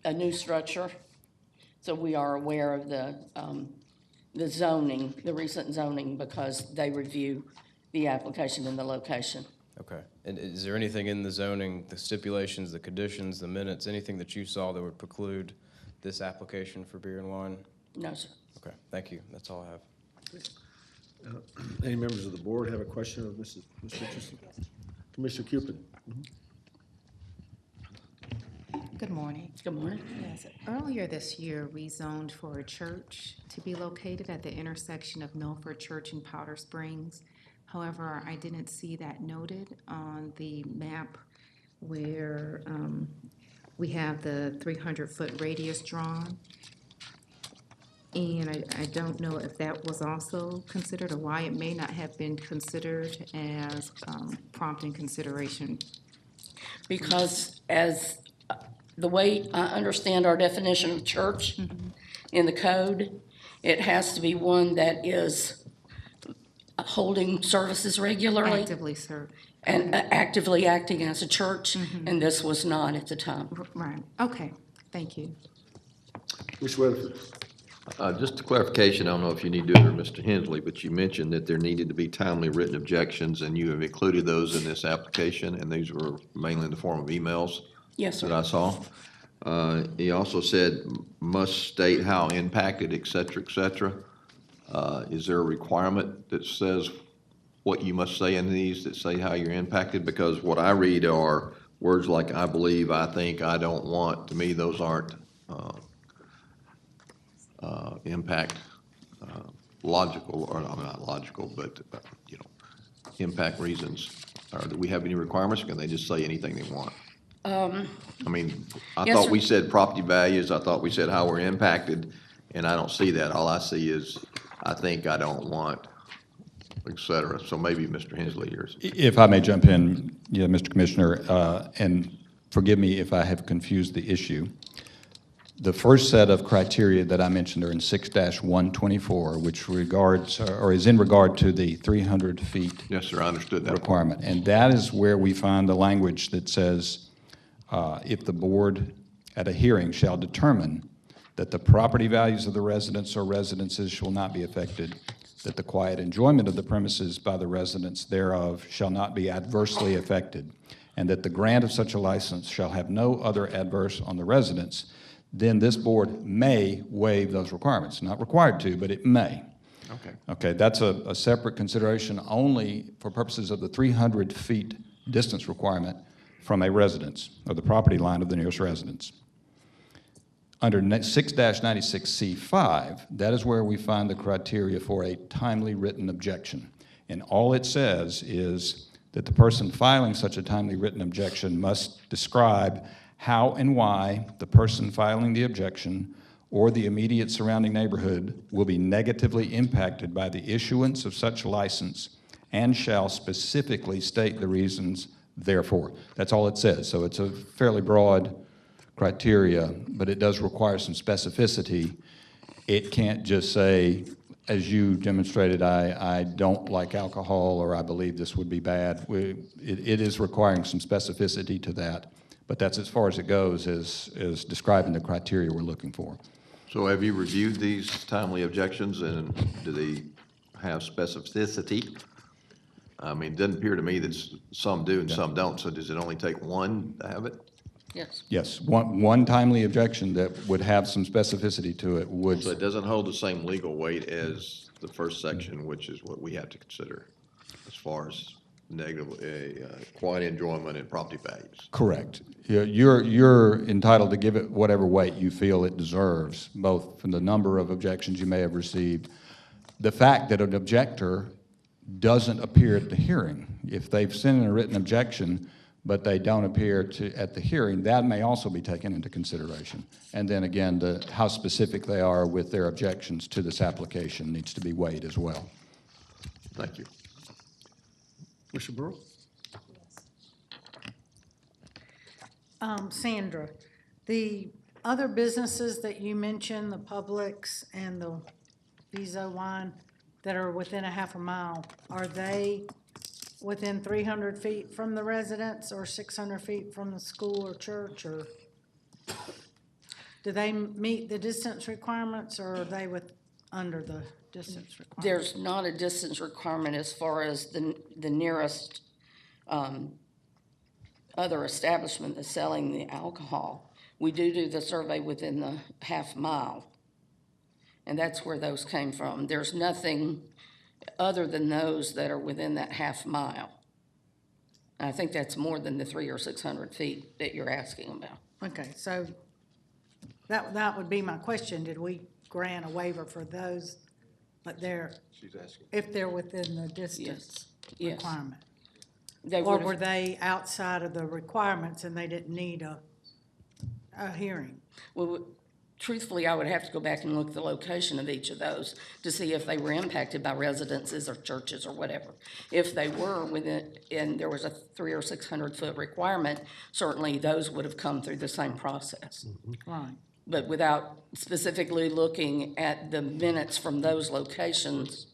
a new structure. So we are aware of the zoning, the recent zoning, because they review the application and the location. Okay. And is there anything in the zoning, the stipulations, the conditions, the minutes, anything that you saw that would preclude this application for beer and wine? No, sir. Okay, thank you. That's all I have. Any members of the board have a question of Ms. Richardson? Commissioner Cupid? Good morning. Good morning. Yes, earlier this year, we zoned for a church to be located at the intersection of Milford Church and Powder Springs. However, I didn't see that noted on the map where we have the 300-foot radius drawn. And I don't know if that was also considered or why it may not have been considered as prompting consideration. Because as the way I understand our definition of church in the code, it has to be one that is holding services regularly. Actively serve. And actively acting as a church, and this was not at the time. Right, okay, thank you. Mr. Weatherford? Just a clarification, I don't know if you need to do it or Mr. Hensley, but you mentioned that there needed to be timely written objections, and you have included those in this application, and these were mainly in the form of emails. Yes, sir. That I saw. He also said must state how impacted, et cetera, et cetera. Is there a requirement that says what you must say in these that say how you're impacted? Because what I read are words like I believe, I think, I don't want. To me, those aren't impact logical, or not logical, but impact reasons. Do we have any requirements? Or can they just say anything they want? I mean, I Yes, thought sir. we said property values. I thought we said how we're impacted, and I don't see that. All I see is I think, I don't want, et cetera. So maybe Mr. Hensley yours. If I may jump in, yeah, Mr. Commissioner, and forgive me if I have confused the issue. The first set of criteria that I mentioned are in 6-124, which regards, or is in regard to the 300 feet. Yes, sir, I understood that requirement. And that is where we find the language that says, if the board at a hearing shall determine that the property values of the residents or residences shall not be affected, that the quiet enjoyment of the premises by the residents thereof shall not be adversely affected, and that the grant of such a license shall have no other adverse on the residents, then this board may waive those requirements. Not required to, but it may. Okay. Okay, that's a separate consideration only for purposes of the 300 feet distance requirement from a residence, or the property line of the nearest residence. Under 6-96C5, that is where we find the criteria for a timely written objection. And all it says is that the person filing such a timely written objection must describe how and why the person filing the objection or the immediate surrounding neighborhood will be negatively impacted by the issuance of such license, and shall specifically state the reasons therefore. That's all it says. So it's a fairly broad criteria, but it does require some specificity. It can't just say, as you demonstrated, I don't like alcohol, or I believe this would be bad. It is requiring some specificity to that, but that's as far as it goes, is describing the criteria we're looking for. So have you reviewed these timely objections, and do they have specificity? I mean, it doesn't appear to me that some do and some don't, so does it only take one to have it? Yes. Yes, one timely objection that would have some specificity to it would. So it doesn't hold the same legal weight as the first section, which is what we have to consider as far as negative, quiet enjoyment and property values. Correct. You're entitled to give it whatever weight you feel it deserves, both from the number of objections you may have received. The fact that an objector doesn't appear at the hearing, if they've sent in a written objection, but they don't appear at the hearing, that may also be taken into consideration. And then again, how specific they are with their objections to this application needs to be weighed as well. Thank you. Mr. Burrow? Sandra, the other businesses that you mentioned, the Publix and the Viso Wine, that are within a half a mile, are they within 300 feet from the residence or 600 feet from the school or church, or do they meet the distance requirements, or are they under the distance requirement? There's not a distance requirement as far as the nearest other establishment that's selling the alcohol. We do the survey within the half mile, and that's where those came from. There's nothing other than those that are within that half mile. I think that's more than the 300 or 600 feet that you're asking about. Okay, so that would be my question. Did we grant a waiver for those, but if they're within the distance Yes. requirement? They Or would've- were they outside of the requirements and they didn't need a hearing? Well, truthfully, I would have to go back and look at the location of each of those to see if they were impacted by residences or churches or whatever. If they were within, and there was a 300 or 600 foot requirement, certainly those would have come through the same process. Right. But without specifically looking at the minutes from those locations,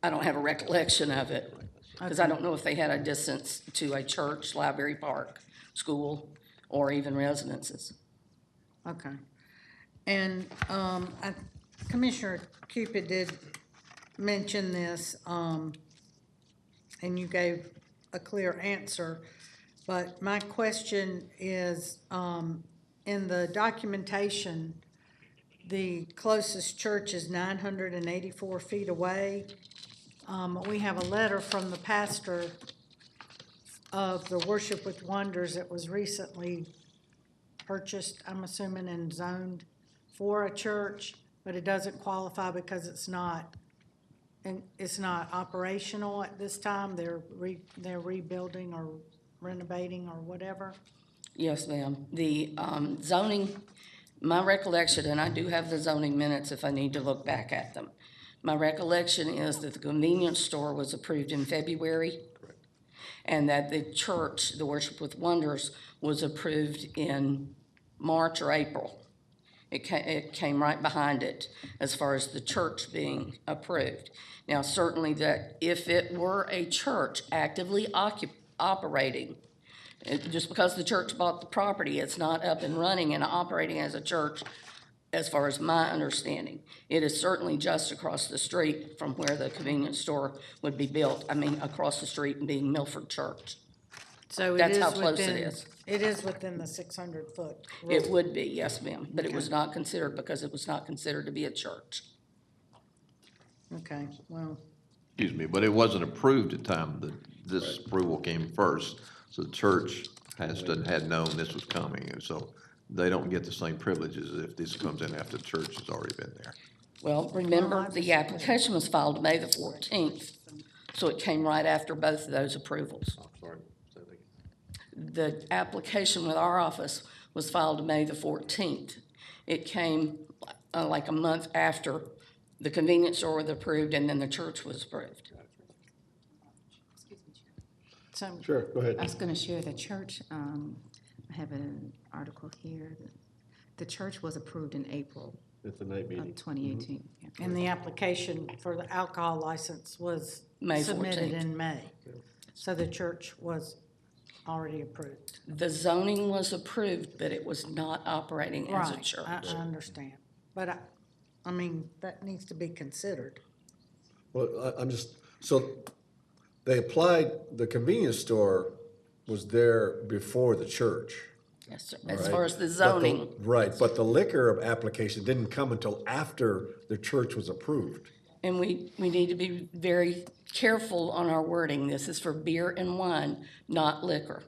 I don't have a recollection of it. Because I don't know if they had a distance to a church, library, park, school, or even residences. Okay. And Commissioner Cupid did mention this, and you gave a clear answer, but my question is, in the documentation, the closest church is 984 feet away. We have a letter from the pastor of the Worship with Wonders that was recently purchased, I'm assuming, and zoned for a church, but it doesn't qualify because it's not operational at this time. They're rebuilding or renovating or whatever. Yes, ma'am. The zoning, my recollection, and I do have the zoning minutes if I need to look back at them. My recollection is that the convenience store was approved in February, and that the church, the Worship with Wonders, was approved in March or April. It came right behind it as far as the church being approved. Now, certainly that if it were a church actively operating, just because the church bought the property, it's not up and running and operating as a church, as far as my understanding. It is certainly just across the street from where the convenience store would be built. I mean, across the street and being Milford Church. So That's how close it is. It is within the 600-foot rule. It would be, yes, ma'am, but it Okay. was not considered because it was not considered to be a church. Okay, well, Excuse me, but it wasn't approved at the time that this approval came first. So the church had known this was coming, and so they don't get the same privileges if this comes in after the church has already been there. Well, remember, the application was filed May the 14th, so it came right after both of those approvals. The application with our office was filed May the 14th. It came like a month after the convenience store was approved and then the church was approved. so. Sure, go ahead. I was going to share the church. I have an article here. The church was approved in April At the night meeting. of 2018. Yeah. And the application for the alcohol license was May submitted 14th. in May. So the church was already approved. The zoning was approved, but it was not operating as a Right, church. I understand. But I mean, that needs to be considered. Well, I'm just, so they applied, the convenience store was there before the church. Yes, sir. all As right? far as the But zoning, Right, but the liquor application didn't come until after the church was approved. and we need to be very careful on our wording. This is for beer and wine, not liquor.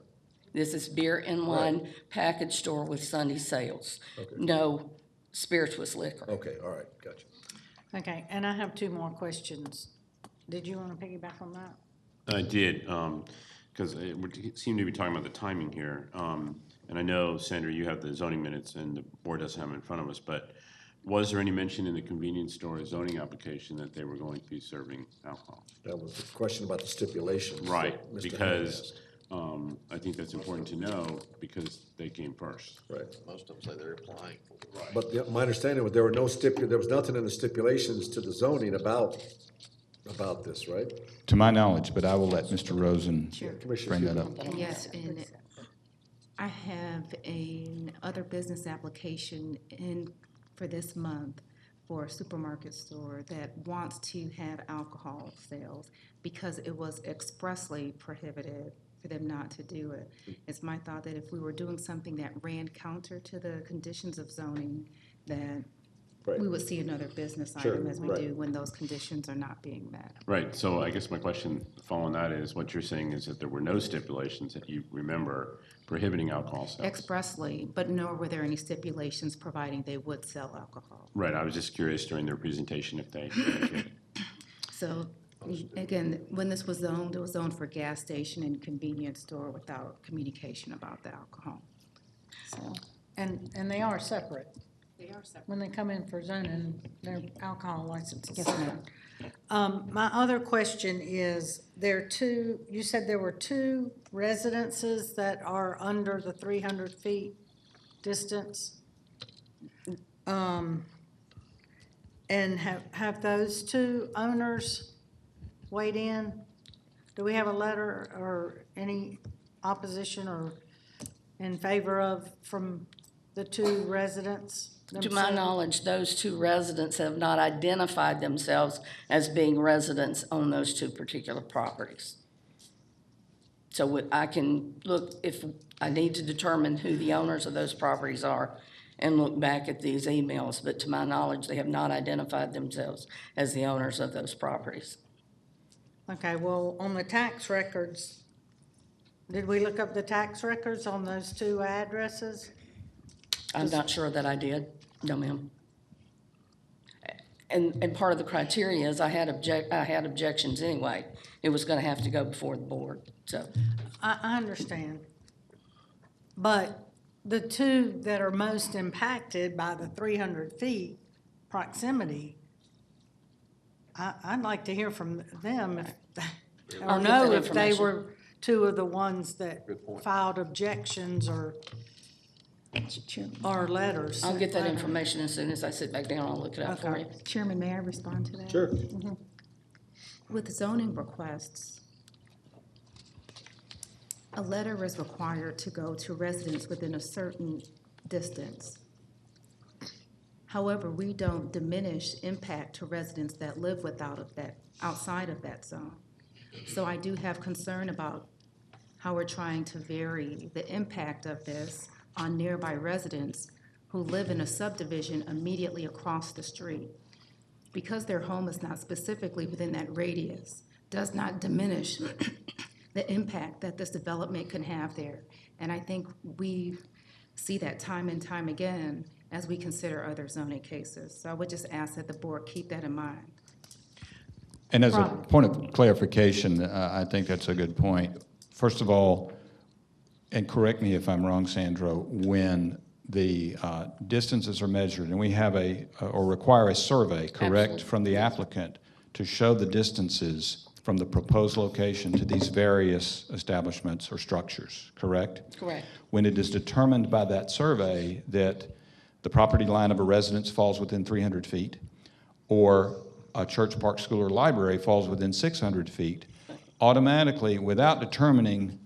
This is beer and wine package store with Sunday sales. Okay. No spirituous liquor. Okay, all right, gotcha. Okay, and I have two more questions. Did you want to piggyback on that? I did, because we seem to be talking about the timing here. And I know, Sandra, you have the zoning minutes and the board doesn't have them in front of us, but was there any mention in the convenience store zoning application that they were going to be serving alcohol? That was the question about the stipulations. that Right, Mr. Hammond because asked. I think that's important to know because they came first. Right. Most of them say they're applying for it. But yeah, my understanding was there were no there was nothing in the stipulations to the zoning about this, right? To my knowledge, but I will let Mr. Rosen bring that up. Yes, and I have other business application for this month for a supermarket store that wants to have alcohol sales because it was expressly prohibited for them not to do it. It's my thought that if we were doing something that ran counter to the conditions of zoning, that we would see another business item as we do when those conditions are not being met. Right, so I guess my question following that is, what you're saying is that there were no stipulations that you remember prohibiting alcohol sales? Expressly, but nor were there any stipulations providing they would sell alcohol. Right, I was just curious during their presentation if they did. So, again, when this was zoned, it was zoned for gas station and convenience store without communication about the alcohol. So, And they are separate. they are separate. When they come in for zoning, their alcohol licenses. Yes, ma'am. My other question is, you said there were 2 residences that are under the 300 feet distance? And have those 2 owners weighed in? Do we have a letter or any opposition or in favor of from the 2 residents themselves? To my knowledge, those 2 residents have not identified themselves as being residents on those 2 particular properties. So I can look, if I need to determine who the owners of those properties are, and look back at these emails, but to my knowledge, they have not identified themselves as the owners of those properties. Okay, well, on the tax records, did we look up the tax records on those 2 addresses? I'm not sure that I did, no ma'am. And part of the criteria is I had objections anyway. It was gonna have to go before the board, so. I understand. But the 2 that are most impacted by the 300 feet proximity, I'd like to hear from them or I'll get know that if they information. were 2 of the ones that filed objections or letters. I'll get that information as soon as I sit back down, I'll look it up for you. Chairman, may I respond to that? Sure. With zoning requests, a letter is required to go to residents within a certain distance. However, we don't diminish impact to residents that live outside of that zone. So I do have concern about how we're trying to vary the impact of this on nearby residents who live in a subdivision immediately across the street. Because their home is not specifically within that radius, does not diminish the impact that this development can have there. And I think we see that time and time again as we consider other zoning cases. So I would just ask that the board keep that in mind. And as a point of clarification, I think that's a good point. First of all, and correct me if I'm wrong, Sandro, when the distances are measured, and we have or require a survey, correct, Absolutely. from the applicant to show the distances from the proposed location to these various establishments or structures, correct? Correct. When it is determined by that survey that the property line of a residence falls within 300 feet, or a church, park, school, or library falls within 600 feet, automatically, without determining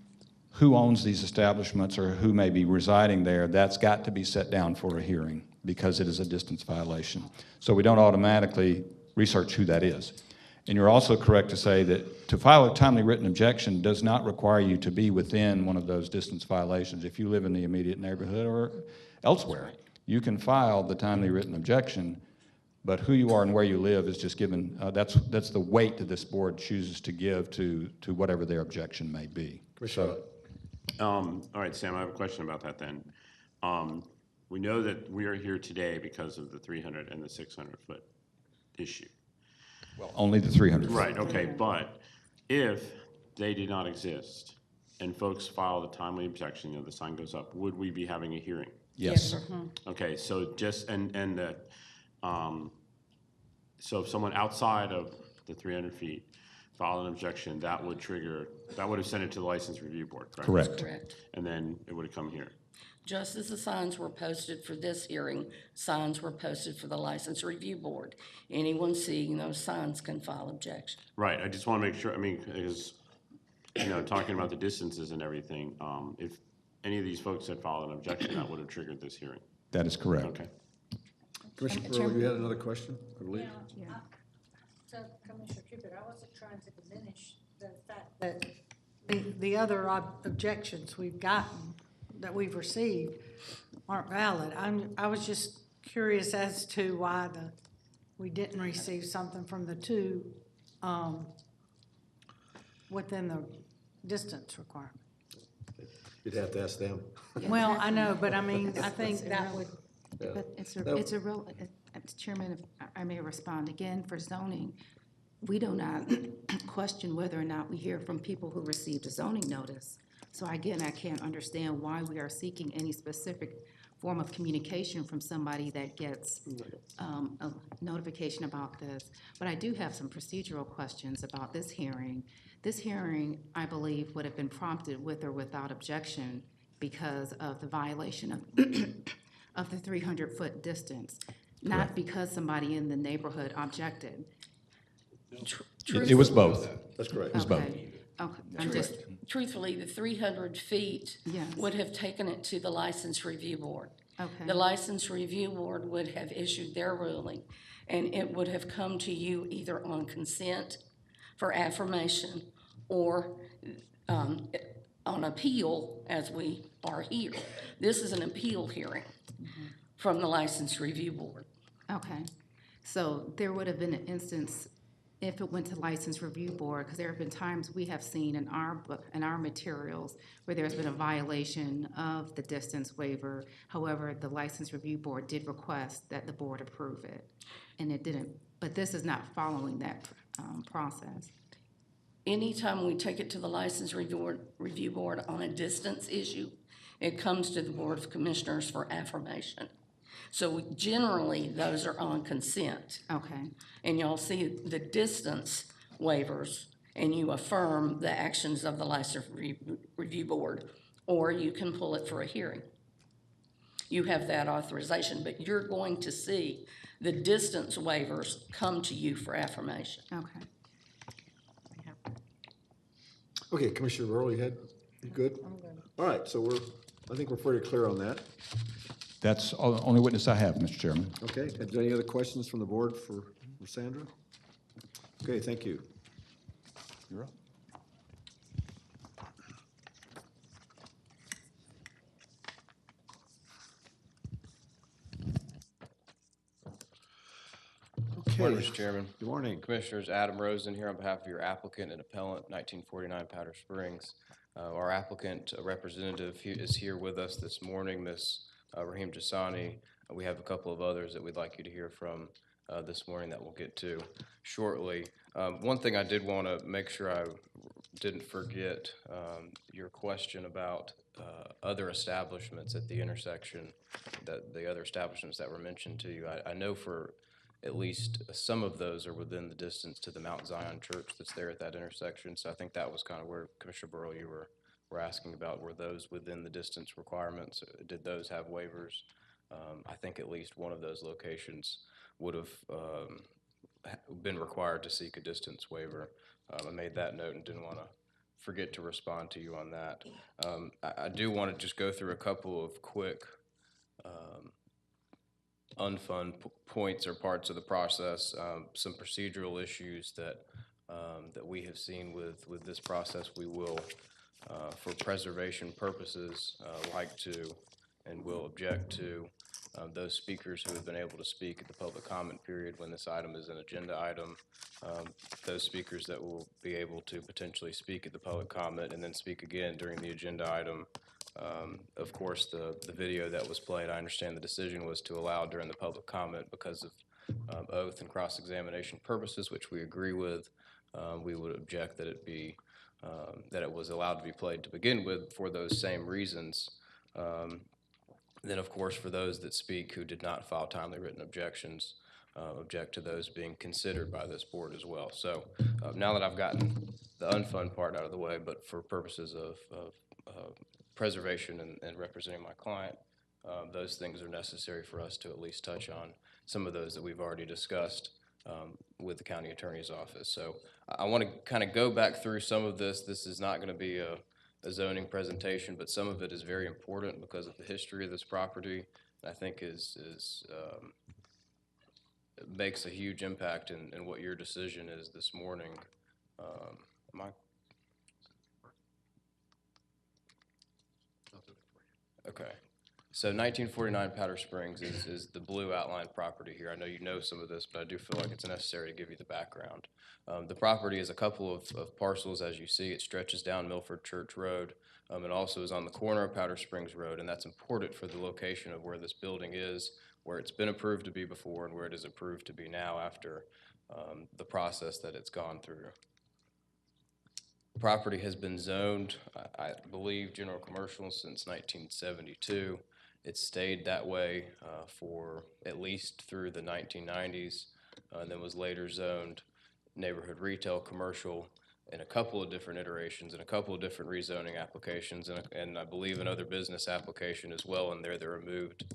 who owns these establishments or who may be residing there, that's got to be set down for a hearing because it is a distance violation. So we don't automatically research who that is. And you're also correct to say that to file a timely written objection does not require you to be within one of those distance violations. If you live in the immediate neighborhood or elsewhere, you can file the timely written objection, but who you are and where you live is just given, that's the weight that this board chooses to give to whatever their objection may be. Commissioner. All right, Sam, I have a question about that then. We know that we are here today because of the 300 and the 600-foot issue. Well, only the 300. Right, okay, but if they did not exist and folks filed a timely objection, the sign goes up, would we be having a hearing? Yes. Okay, so just, so if someone outside of the 300 feet filed an objection, that would trigger, that would have sent it to the license review board, correct? Correct. Correct. And then it would have come here. Just as the signs were posted for this hearing, signs were posted for the license review board. Anyone seeing those signs can file objection. Right, I just want to make sure, I mean, because, you know, talking about the distances and everything, if any of these folks had filed an objection, that would have triggered this hearing. That is correct. Okay. Commissioner Burrow, you had another question, I believe? So Commissioner Cupid, I wasn't trying to diminish the fact that the other objections we've gotten, that we've received, aren't valid. I was just curious as to why we didn't receive something from the two within the distance requirement. You'd have to ask them. Well, I know, but I mean, I think that would. Yeah. But it's a real, Chairman, if I may respond again, for zoning, we do not question whether or not we hear from people who received a zoning notice. So again, I can't understand why we are seeking any specific form of communication from somebody that gets a notification about this. But I do have some procedural questions about this hearing. This hearing, I believe, would have been prompted with or without objection because of the violation of of the 300-foot distance, not because somebody in the neighborhood objected. It was both. That's correct. It was both. Okay, I'm just, Truthfully, the 300 feet Yes. would have taken it to the license review board. okay. The license review board would have issued their ruling, and it would have come to you either on consent for affirmation or on appeal, as we are here. This is an appeal hearing from the license review board. Okay, so there would have been an instance, if it went to license review board, because there have been times we have seen in our book, in our materials, where there's been a violation of the distance waiver. However, the license review board did request that the board approve it, and it didn't. But this is not following that process. Anytime we take it to the license review board on a distance issue, it comes to the Board of Commissioners for affirmation. So generally, those are on consent. Okay. And y'all see the distance waivers, and you affirm the actions of the license review board, or you can pull it for a hearing. You have that authorization, but you're going to see the distance waivers come to you for affirmation. Okay. Okay, Commissioner Burrow, you good? I'm good. All right, so I think we're pretty clear on that. That's the only witness I have, Mr. Chairman. Okay, are there any other questions from the board for Sandra? Okay, thank you. You're up. Okay. Morning, Mr. Chairman. Good morning. Commissioners, Adam Rosen here on behalf of your applicant and appellant, 1949 Powder Springs. Our applicant representative is here with us this morning, Ms. Rahim Jasani. We have a couple of others that we'd like you to hear from this morning that we'll get to shortly. One thing I did want to make sure I didn't forget, your question about other establishments at the intersection, that the other establishments that were mentioned to you. I know for at least some of those are within the distance to the Mount Zion Church that's there at that intersection. So I think that was kind of where, Commissioner Burrow, you were asking about, were those within the distance requirements? Did those have waivers? I think at least one of those locations would have been required to seek a distance waiver. I made that note and didn't want to forget to respond to you on that. I do want to just go through a couple of quick unfun points or parts of the process, some procedural issues that that we have seen with this process. We will, for preservation purposes, like to and will object to those speakers who have been able to speak at the public comment period when this item is an agenda item, those speakers that will be able to potentially speak at the public comment and then speak again during the agenda item. Of course, the video that was played, I understand the decision was to allow during the public comment because of oath and cross-examination purposes, which we agree with. We would object that it be that it was allowed to be played to begin with for those same reasons. Then, of course, for those that speak who did not file timely written objections, object to those being considered by this board as well. So now that I've gotten the unfun part out of the way, but for purposes of preservation and representing my client, those things are necessary for us to at least touch on some of those that we've already discussed with the county attorney's office. So I want to kind of go back through some of this. This is not going to be a zoning presentation, but some of it is very important because of the history of this property. I think makes a huge impact in what your decision is this morning. Okay. So 1949 Powder Springs is the blue outlined property here. I know you know some of this, but I do feel like it's necessary to give you the background. The property is a couple of parcels. As you see, it stretches down Milford Church Road and also is on the corner of Powder Springs Road, and that's important for the location of where this building is, where it's been approved to be before, and where it is approved to be now after the process that it's gone through. The property has been zoned, I believe, general commercial since 1972. It stayed that way for at least through the 1990s, and then was later zoned neighborhood retail commercial in a couple of different iterations and a couple of different rezoning applications, and I believe another business application as well. And there they removed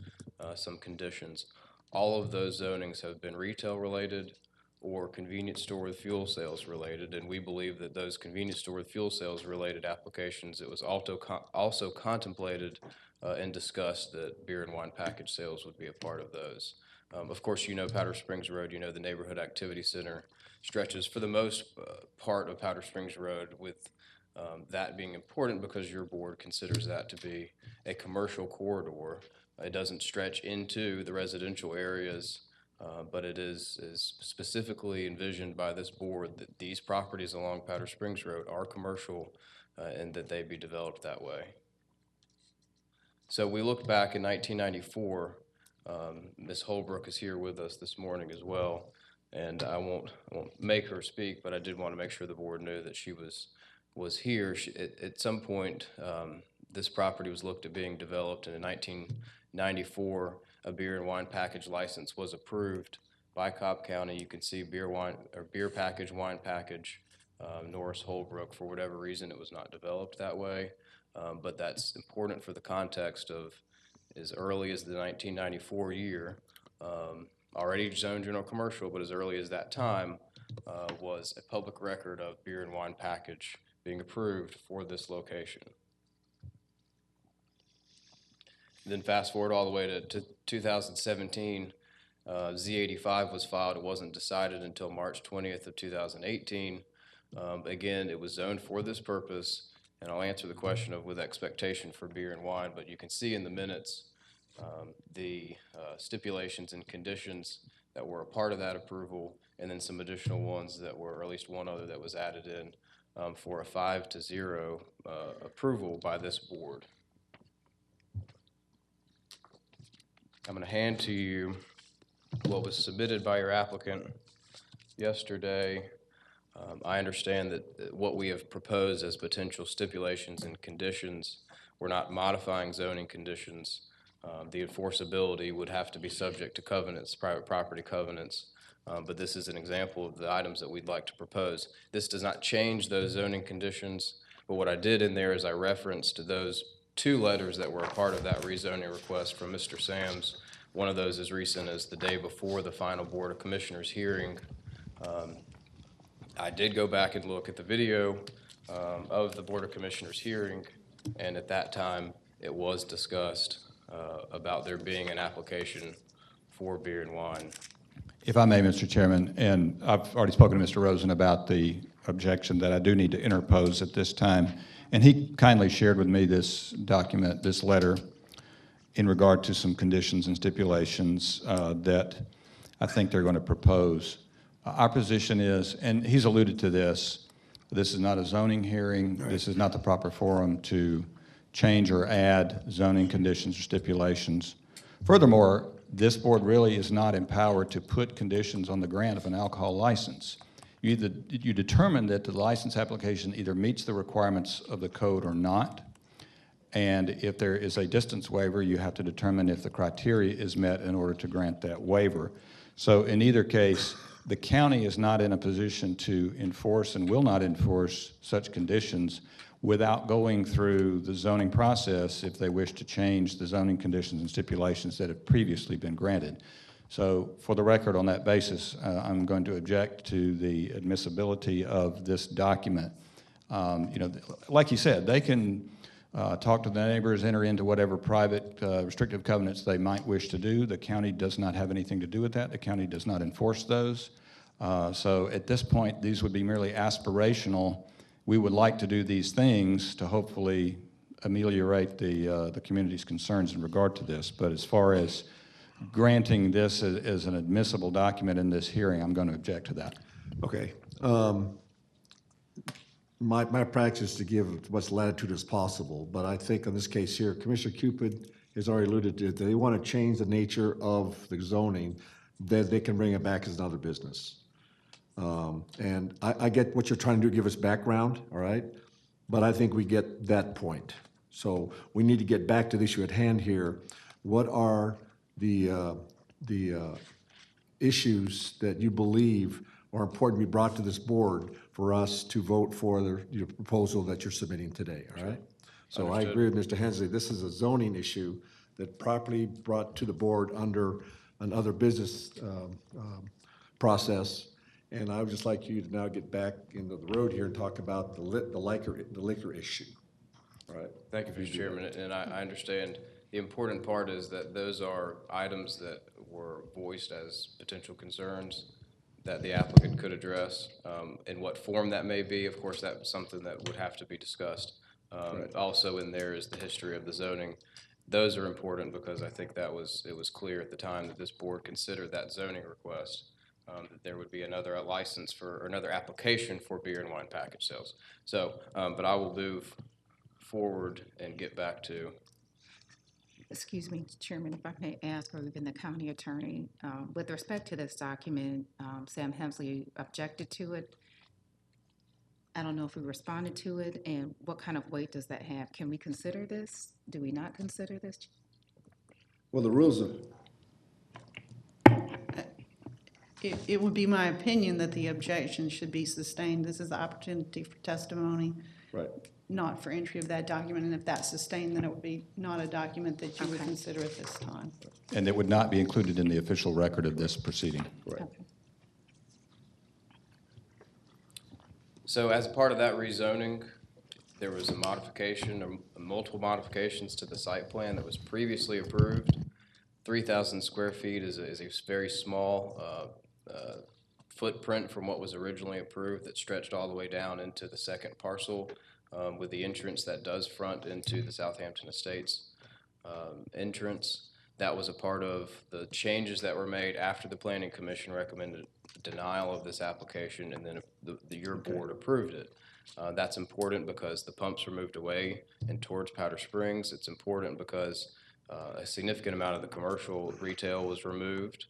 some conditions. All of those zonings have been retail related or convenience store with fuel sales related, and we believe that those convenience store with fuel sales related applications, it was also contemplated and discussed that beer and wine package sales would be a part of those. Of course, you know Powder Springs Road, you know the Neighborhood Activity Center stretches for the most part of Powder Springs Road, with that being important because your board considers that to be a commercial corridor. It doesn't stretch into the residential areas, but it is specifically envisioned by this board that these properties along Powder Springs Road are commercial and that they be developed that way. So we look back in 1994, Ms. Holbrook is here with us this morning as well, and I won't make her speak, but I did want to make sure the board knew that she was here. At some point, this property was looked at being developed, and in 1994, a beer and wine package license was approved by Cobb County. You can see beer package, wine package, Norris Holbrook. For whatever reason, it was not developed that way, but that's important for the context of as early as the 1994 year, already zoned general commercial, but as early as that time was a public record of beer and wine package being approved for this location. Then fast forward all the way to 2017, Z85 was filed. It wasn't decided until March 20th of 2018. Again, it was zoned for this purpose, and I'll answer the question of with expectation for beer and wine, but you can see in the minutes the stipulations and conditions that were a part of that approval, and then some additional ones that were, or at least one other that was added in for a 5-0 approval by this board. I'm going to hand to you what was submitted by your applicant yesterday. I understand that what we have proposed as potential stipulations and conditions, we're not modifying zoning conditions. The enforceability would have to be subject to covenants, private property covenants, but this is an example of the items that we'd like to propose. This does not change those zoning conditions, but what I did in there is I referenced those 2 letters that were a part of that rezoning request from Mr. Sams. One of those as recent as the day before the final Board of Commissioners hearing. I did go back and look at the video of the Board of Commissioners hearing, and at that time it was discussed about there being an application for beer and wine. If I may, Mr. Chairman, and I've already spoken to Mr. Rosen about the objection that I do need to interpose at this time, and he kindly shared with me this document, this letter, in regard to some conditions and stipulations that I think they're going to propose. Our position is, and he's alluded to this is not a zoning hearing. Right. This is not the proper forum to change or add zoning conditions or stipulations. Furthermore, this board really is not empowered to put conditions on the grant of an alcohol license. You determine that the license application either meets the requirements of the code or not, And if there is a distance waiver, you have to determine if the criteria is met in order to grant that waiver. So in either case, the county is not in a position to enforce and will not enforce such conditions without going through the zoning process if they wish to change the zoning conditions and stipulations that have previously been granted. So for the record, on that basis, I'm going to object to the admissibility of this document. You know, like you said, they can talk to the neighbors, enter into whatever private restrictive covenants they might wish to do. The county does not have anything to do with that. The county does not enforce those. So at this point, these would be merely aspirational. We would like to do these things to hopefully ameliorate the community's concerns in regard to this. But as far as granting this as an admissible document in this hearing, I'm going to object to that. Okay. My practice is to give as much latitude as possible, but I think in this case here, Commissioner Cupid has already alluded to it. They want to change the nature of the zoning, then they can bring it back as another business. And I get what you're trying to do, give us background, all right? But I think we get that point. So we need to get back to the issue at hand here. What are the issues that you believe are important to be brought to this board for us to vote for your proposal that you're submitting today, all right? So I agree with Mr. Hensley. This is a zoning issue that properly brought to the board under another business process. And I would just like you to now get back into the road here and talk about the liquor issue. All right. Thank you, Mr. Chairman, and I understand the important part is that those are items that were voiced as potential concerns that the applicant could address. In what form that may be, of course, that's something that would have to be discussed. Right. Also in there is the history of the zoning. Those are important because I think it was clear at the time that this board considered that zoning request, that there would be another license or another application for beer and wine package sales. So, but I will move forward and get back to. Excuse me, Chairman, if I may ask, or even the county attorney, with respect to this document, Sam Hensley objected to it. I don't know if we responded to it, and what kind of weight does that have? Can we consider this? Do we not consider this? Well, the rules of. It would be my opinion that the objection should be sustained. This is the opportunity for testimony. Right. Not for entry of that document, and if that's sustained, then it would be not a document that you would consider at this time. And it would not be included in the official record of this proceeding. Right. Okay. So as part of that rezoning, there was a modification or multiple modifications to the site plan that was previously approved. 3,000 square feet is a very small footprint from what was originally approved that stretched all the way down into the second parcel with the entrance that does front into the Southampton Estates entrance. That was a part of the changes that were made after the Planning Commission recommended denial of this application, and then your board approved it. That's important because the pumps were moved away and towards Powder Springs. It's important because a significant amount of the commercial retail was removed.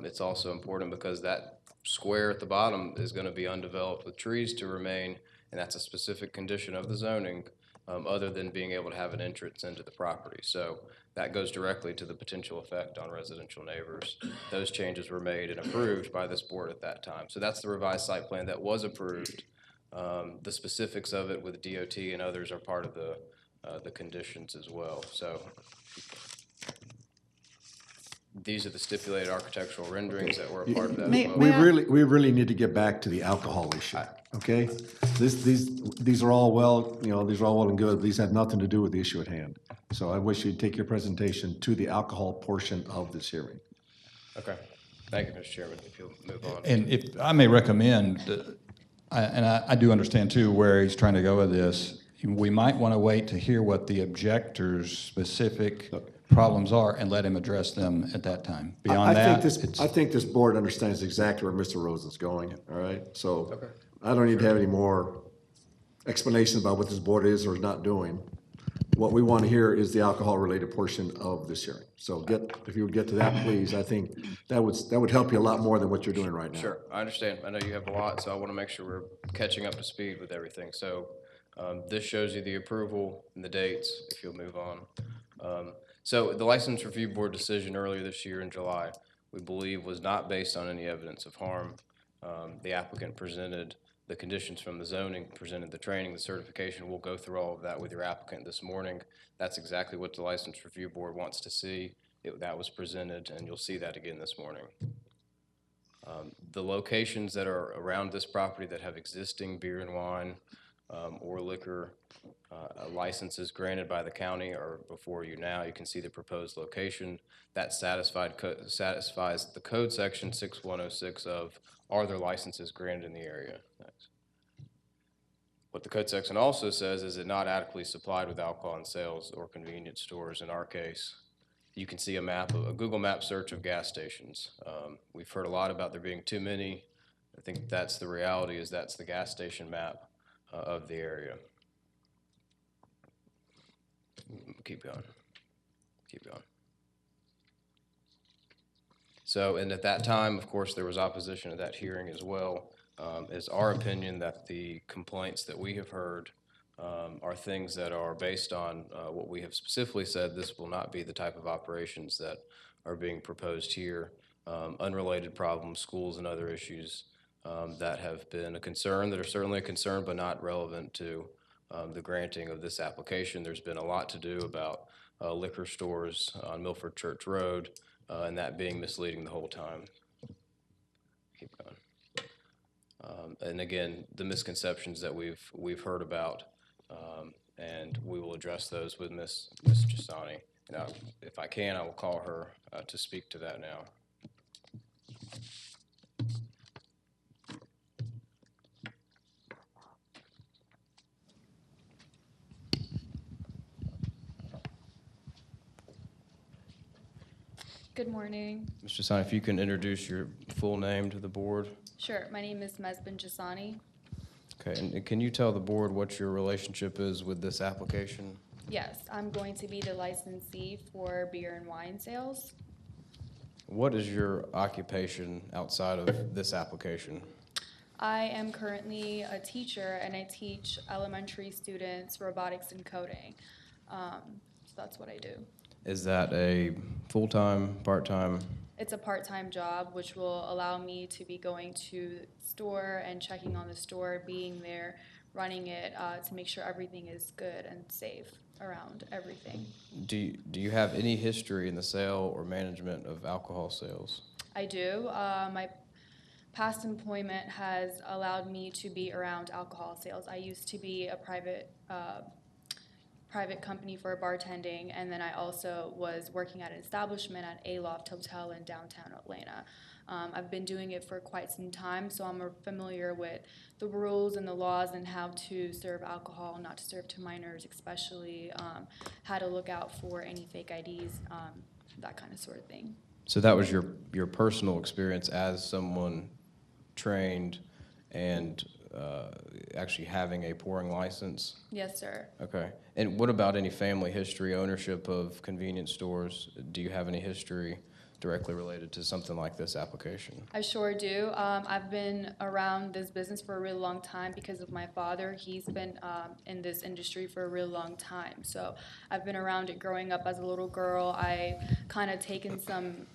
It's also important because that square at the bottom is going to be undeveloped with trees to remain, and that's a specific condition of the zoning, other than being able to have an entrance into the property. So that goes directly to the potential effect on residential neighbors. Those changes were made and approved by this board at that time. So that's the revised site plan that was approved. The specifics of it with DOT and others are part of the conditions as well. So these are the stipulated architectural renderings that were a part of that as well. We really need to get back to the alcohol issue, okay? These are all these are all well and good. These have nothing to do with the issue at hand. So I wish you'd take your presentation to the alcohol portion of this hearing. Okay. Thank you, Mr. Chairman. If you'll move on. And if I may recommend, and I do understand too where he's trying to go with this, we might want to wait to hear what the objector's specific problems are and let him address them at that time. Beyond I think this board understands exactly where Mr. Rosen's going, all right? So I don't need to have any more explanation about what this board is or is not doing. What we want to hear is the alcohol-related portion of this hearing. So if you would get to that, please, I think that would help you a lot more than what you're doing right now. Sure, I understand. I know you have a lot, so I want to make sure we're catching up to speed with everything. So This shows you the approval and the dates, if you'll move on. So the License Review Board decision earlier this year in July, we believe was not based on any evidence of harm. The applicant presented the conditions from the zoning, presented the training, the certification. We'll go through all of that with your applicant this morning. That's exactly what the License Review Board wants to see. That was presented, and you'll see that again this morning. The locations that are around this property that have existing beer and wine or liquor licenses granted by the county are before you now. You can see the proposed location. That satisfies the code section 6106 of are there licenses granted in the area. Thanks. What the code section also says is it not adequately supplied with alcohol and sales or convenience stores. In our case, you can see a map, a Google map search of gas stations. We've heard a lot about there being too many. I think that's the reality, is that's the gas station map of the area. Keep going. Keep going. So, and at that time, of course, there was opposition at that hearing as well. It's our opinion that the complaints that we have heard are things that are based on what we have specifically said. This will not be the type of operations that are being proposed here. Unrelated problems, schools and other issues that have been a concern, that are certainly a concern, but not relevant to the granting of this application. There's been a lot to do about liquor stores on Milford Church Road, and that being misleading the whole time. Keep going. And again, the misconceptions that we've heard about, and we will address those with Ms. Gisani. Now, if I can, I will call her to speak to that now. Good morning. Mr. Gisani, if you can introduce your full name to the board. Sure, my name is Mesbin Jasani. Okay, and can you tell the board what your relationship is with this application? Yes, I'm going to be the licensee for beer and wine sales. What is your occupation outside of this application? I am currently a teacher and I teach elementary students robotics and coding. So that's what I do. Is that a full-time, part-time? It's a part-time job, which will allow me to be going to the store and checking on the store, being there, running it to make sure everything is good and safe around everything. Do you have any history in the sale or management of alcohol sales? I do. My past employment has allowed me to be around alcohol sales. I used to be a private company for bartending, and then I also was working at an establishment at Aloft Hotel in downtown Atlanta. I've been doing it for quite some time, so I'm familiar with the rules and the laws and how to serve alcohol, not to serve to minors especially, how to look out for any fake IDs, that kind of sort of thing. So that was your personal experience as someone trained and actually having a pouring license? Yes, sir. Okay. And what about any family history, ownership of convenience stores? Do you have any history directly related to something like this application? I sure do. I've been around this business for a really long time because of my father. He's been in this industry for a really long time. So I've been around it growing up as a little girl. I kind of taken some,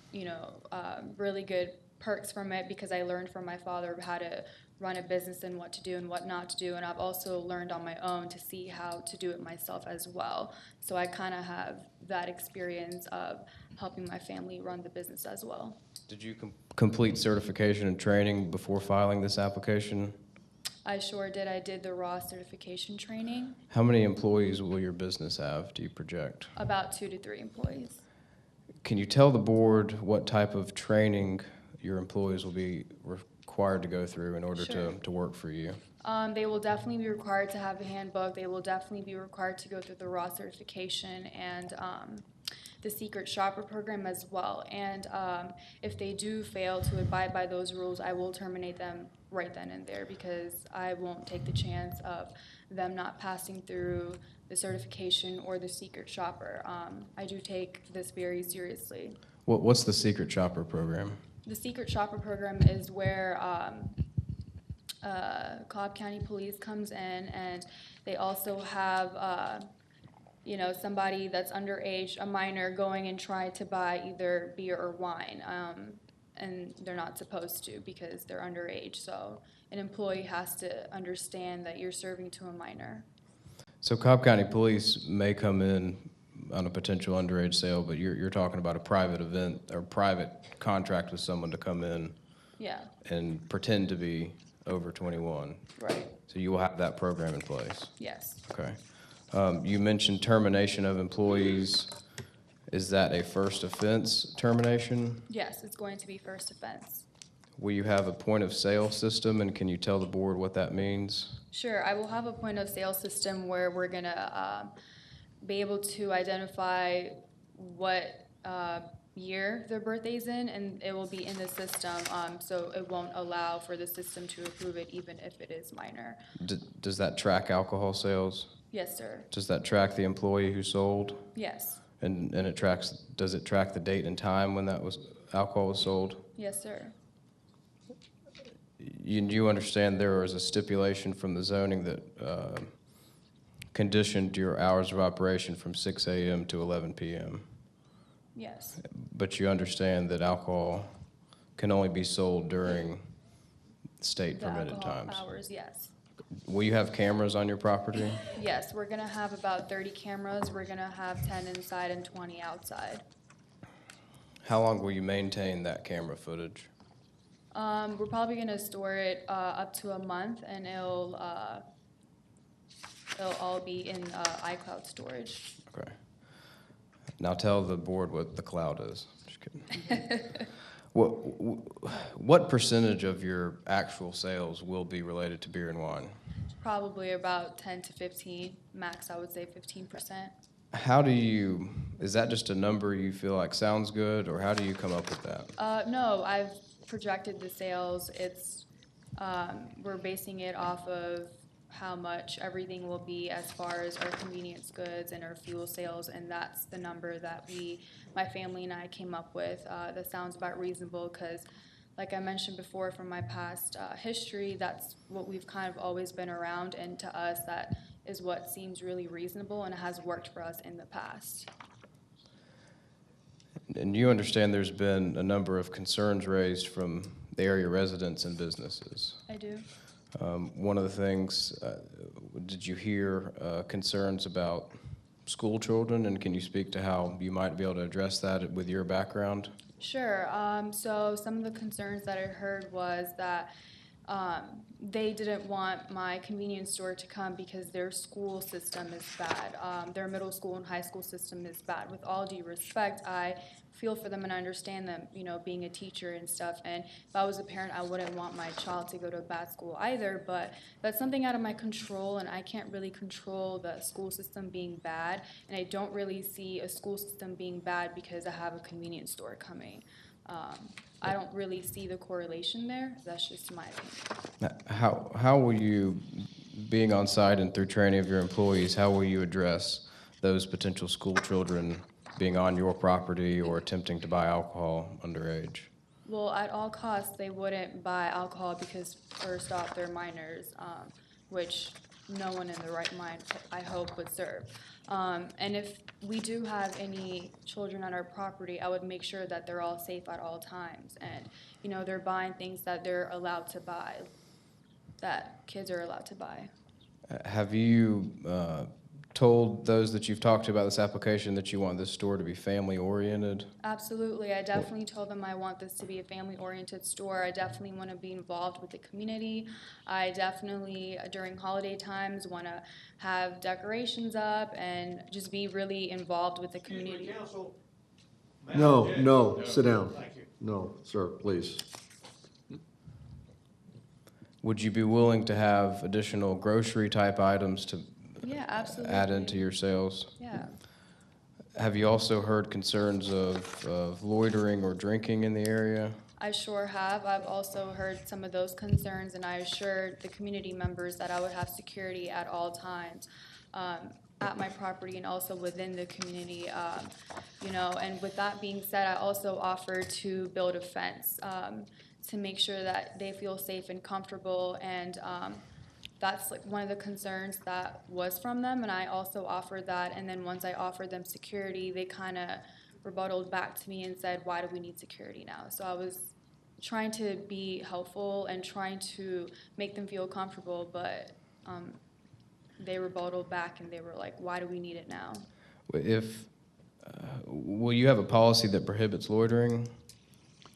really good perks from it because I learned from my father how to run a business and what to do and what not to do, and I've also learned on my own to see how to do it myself as well. So I kind of have that experience of helping my family run the business as well. Did you complete certification and training before filing this application? I sure did. I did the raw certification training. How many employees will your business have, do you project? About 2 to 3 employees. Can you tell the board what type of training your employees will be required to go through in order to work for you? They will definitely be required to have a handbook. They will definitely be required to go through the raw certification and the secret shopper program as well. And if they do fail to abide by those rules, I will terminate them right then and there because I won't take the chance of them not passing through the certification or the secret shopper. I do take this very seriously. What's the secret shopper program? The secret shopper program is where Cobb County Police comes in, and they also have, you know, somebody that's underage, a minor, going and try to buy either beer or wine. And they're not supposed to because they're underage. So an employee has to understand that you're serving to a minor. So Cobb County Police may come in on a potential underage sale, but you're talking about a private event or private contract with someone to come in Yeah, and pretend to be over 21. right, So you will have that program in place. yes. Okay. You mentioned termination of employees. Is that a first offense termination? Yes, it's going to be first offense. Will you have a point of sale system, and can you tell the board what that means? Sure, I will have a point of sale system where we're gonna be able to identify what year their birthday's in, and it will be in the system, so it won't allow for the system to approve it even if it is minor. Does that track alcohol sales? Yes, sir. Does that track the employee who sold? Yes. And does it track the date and time when alcohol was sold? Yes, sir. You understand there was a stipulation from the zoning that conditioned your hours of operation from 6 a.m. to 11 p.m.? Yes. But you understand that alcohol can only be sold during state The permitted alcohol times? hours, yes. Will you have cameras on your property? Yes, we're gonna have about 30 cameras. We're gonna have 10 inside and 20 outside. How long will you maintain that camera footage? We're probably gonna store it up to a month, and it'll all be in iCloud storage. Okay. Now tell the board what the cloud is. Just kidding. What percentage of your actual sales will be related to beer and wine? Probably about 10 to 15, max I would say 15%. Is that just a number you feel like sounds good, or how do you come up with that? No, I've projected the sales. We're basing it off of how much everything will be as far as our convenience goods and our fuel sales, and that's the number that my family and I came up with. That sounds about reasonable because, like I mentioned before, from my past history, that's what we've kind of always been around, and to us, that is what seems really reasonable and has worked for us in the past. And you understand there's been a number of concerns raised from the area residents and businesses. I do. One of the things, did you hear concerns about school children, and can you speak to how you might be able to address that with your background? Sure. So some of the concerns that I heard was that they didn't want my convenience store to come because their school system is bad. Their middle school and high school system is bad. With all due respect, I feel for them and I understand them, you know, being a teacher and stuff. And if I was a parent, I wouldn't want my child to go to a bad school either. But that's something out of my control, and I can't really control the school system being bad. And I don't really see a school system being bad because I have a convenience store coming. I don't really see the correlation there. That's just my opinion. How will you, being on site and through training of your employees, how will you address those potential school children being on your property or attempting to buy alcohol underage? Well, at all costs, they wouldn't buy alcohol because, first off, they're minors, which no one in their right mind, I hope, would serve. And if we do have any children on our property, I would make sure that they're all safe at all times. And, you know, they're buying things that they're allowed to buy, that kids are allowed to buy. Have you told those that you've talked to about this application that you want this store to be family-oriented? Absolutely. I definitely told them I want this to be a family-oriented store. I definitely want to be involved with the community. I definitely, during holiday times, want to have decorations up and just be really involved with the community. No, sit down. No, sir, please. Would you be willing to have additional grocery-type items to Yeah, absolutely. add into your sales? Yeah. Have you also heard concerns of loitering or drinking in the area? I sure have. I've also heard some of those concerns, and I assured the community members that I would have security at all times. at my property and also within the community, you know, and with that being said, I also offered to build a fence, to make sure that they feel safe and comfortable, and, that's like one of the concerns that was from them, and I also offered that, and then once I offered them security, they kind of rebutted back to me and said, why do we need security now? So I was trying to be helpful and trying to make them feel comfortable, but they rebutted back and they were like, why do we need it now? If, will you have a policy that prohibits loitering?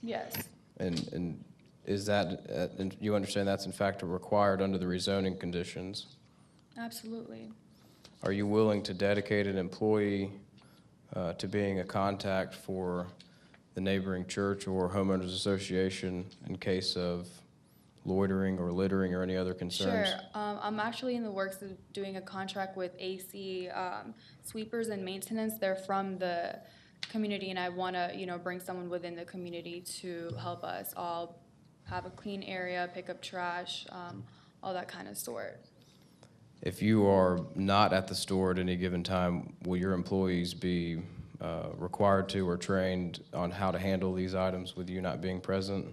Yes. And is that, and you understand that's in fact required under the rezoning conditions? Absolutely. Are you willing to dedicate an employee to being a contact for the neighboring church or homeowners association in case of loitering or littering or any other concerns? Sure. I'm actually in the works of doing a contract with AC Sweepers and Maintenance. They're from the community, and I want to, you know, bring someone within the community to help us all have a clean area, pick up trash, all that kind of sort. If you are not at the store at any given time, will your employees be required to or trained on how to handle these items with you not being present?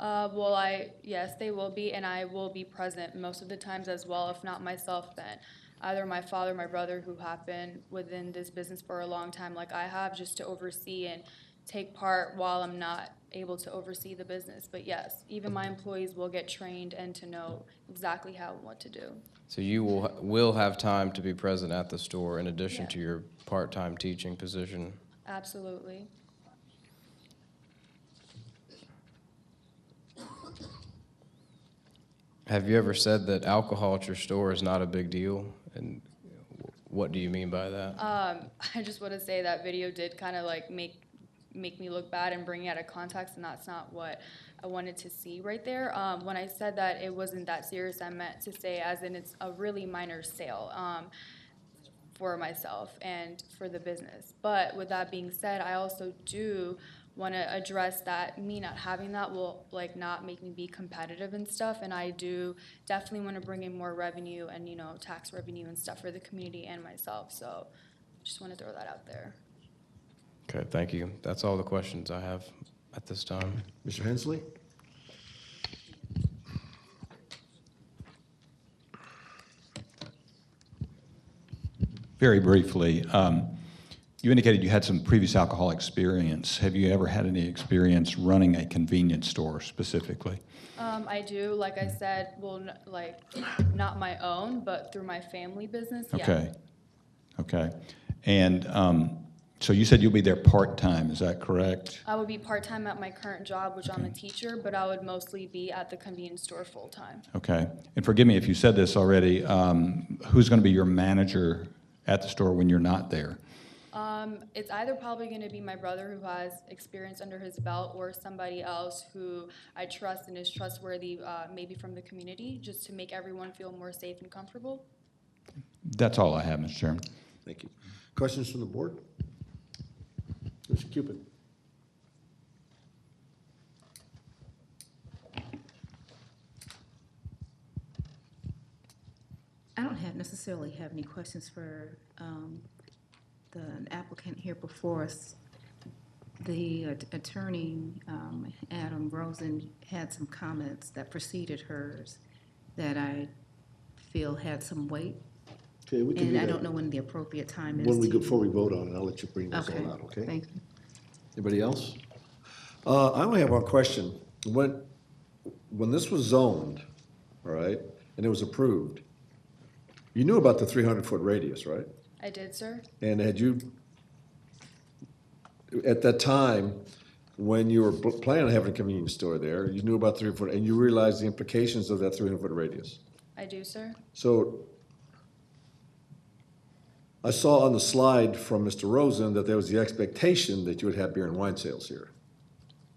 Well, yes, they will be, and I will be present most of the times as well. If not myself, then either my father, my brother, who have been within this business for a long time, like I have, just to oversee and take part while I'm not able to oversee the business. But yes, even my employees will get trained and to know exactly how and what to do. So you will have time to be present at the store in addition Yeah. to your part-time teaching position? Absolutely. Have you ever said that alcohol at your store is not a big deal? And what do you mean by that? I just want to say that video did kind of like make me look bad and bring it out of context, and that's not what I wanted to see right there. When I said that it wasn't that serious, I meant to say as in it's a really minor sale for myself and for the business. But with that being said, I also do want to address that me not having that will like not make me be competitive and stuff, and I do definitely want to bring in more revenue and, you know, tax revenue and stuff for the community and myself. So just want to throw that out there. Okay, thank you. That's all the questions I have at this time. Mr. Hensley? Very briefly, you indicated you had some previous alcohol experience. Have you ever had any experience running a convenience store specifically? I do, like I said, well, like not my own, but through my family business. Yeah. Okay. Okay. And so you said you'll be there part-time, is that correct? I would be part-time at my current job, which I'm a teacher, but I would mostly be at the convenience store full-time. Okay. And forgive me if you said this already, who's going to be your manager at the store when you're not there? It's either probably going to be my brother who has experience under his belt or somebody else who I trust and is trustworthy, maybe from the community, just to make everyone feel more safe and comfortable. That's all I have, Mr. Chairman. Thank you. Questions from the board? Mr. Cupid? I don't necessarily have any questions for the applicant here before us. The attorney, Adam Rosen, had some comments that preceded hers that I feel had some weight. Okay, we can do And I that. don't know when the appropriate time is. Before we vote on it, I'll let you bring those Okay, all out, okay? thank you. Anybody else? I only have one question. When this was zoned, all right, and it was approved, you knew about the 300-foot radius, right? I did, sir. And had you, at that time, when you were planning on having a convenience store there, you knew about 300 foot, and you realized the implications of that 300-foot radius? I do, sir. So I saw on the slide from Mr. Rosen that there was the expectation that you would have beer and wine sales here.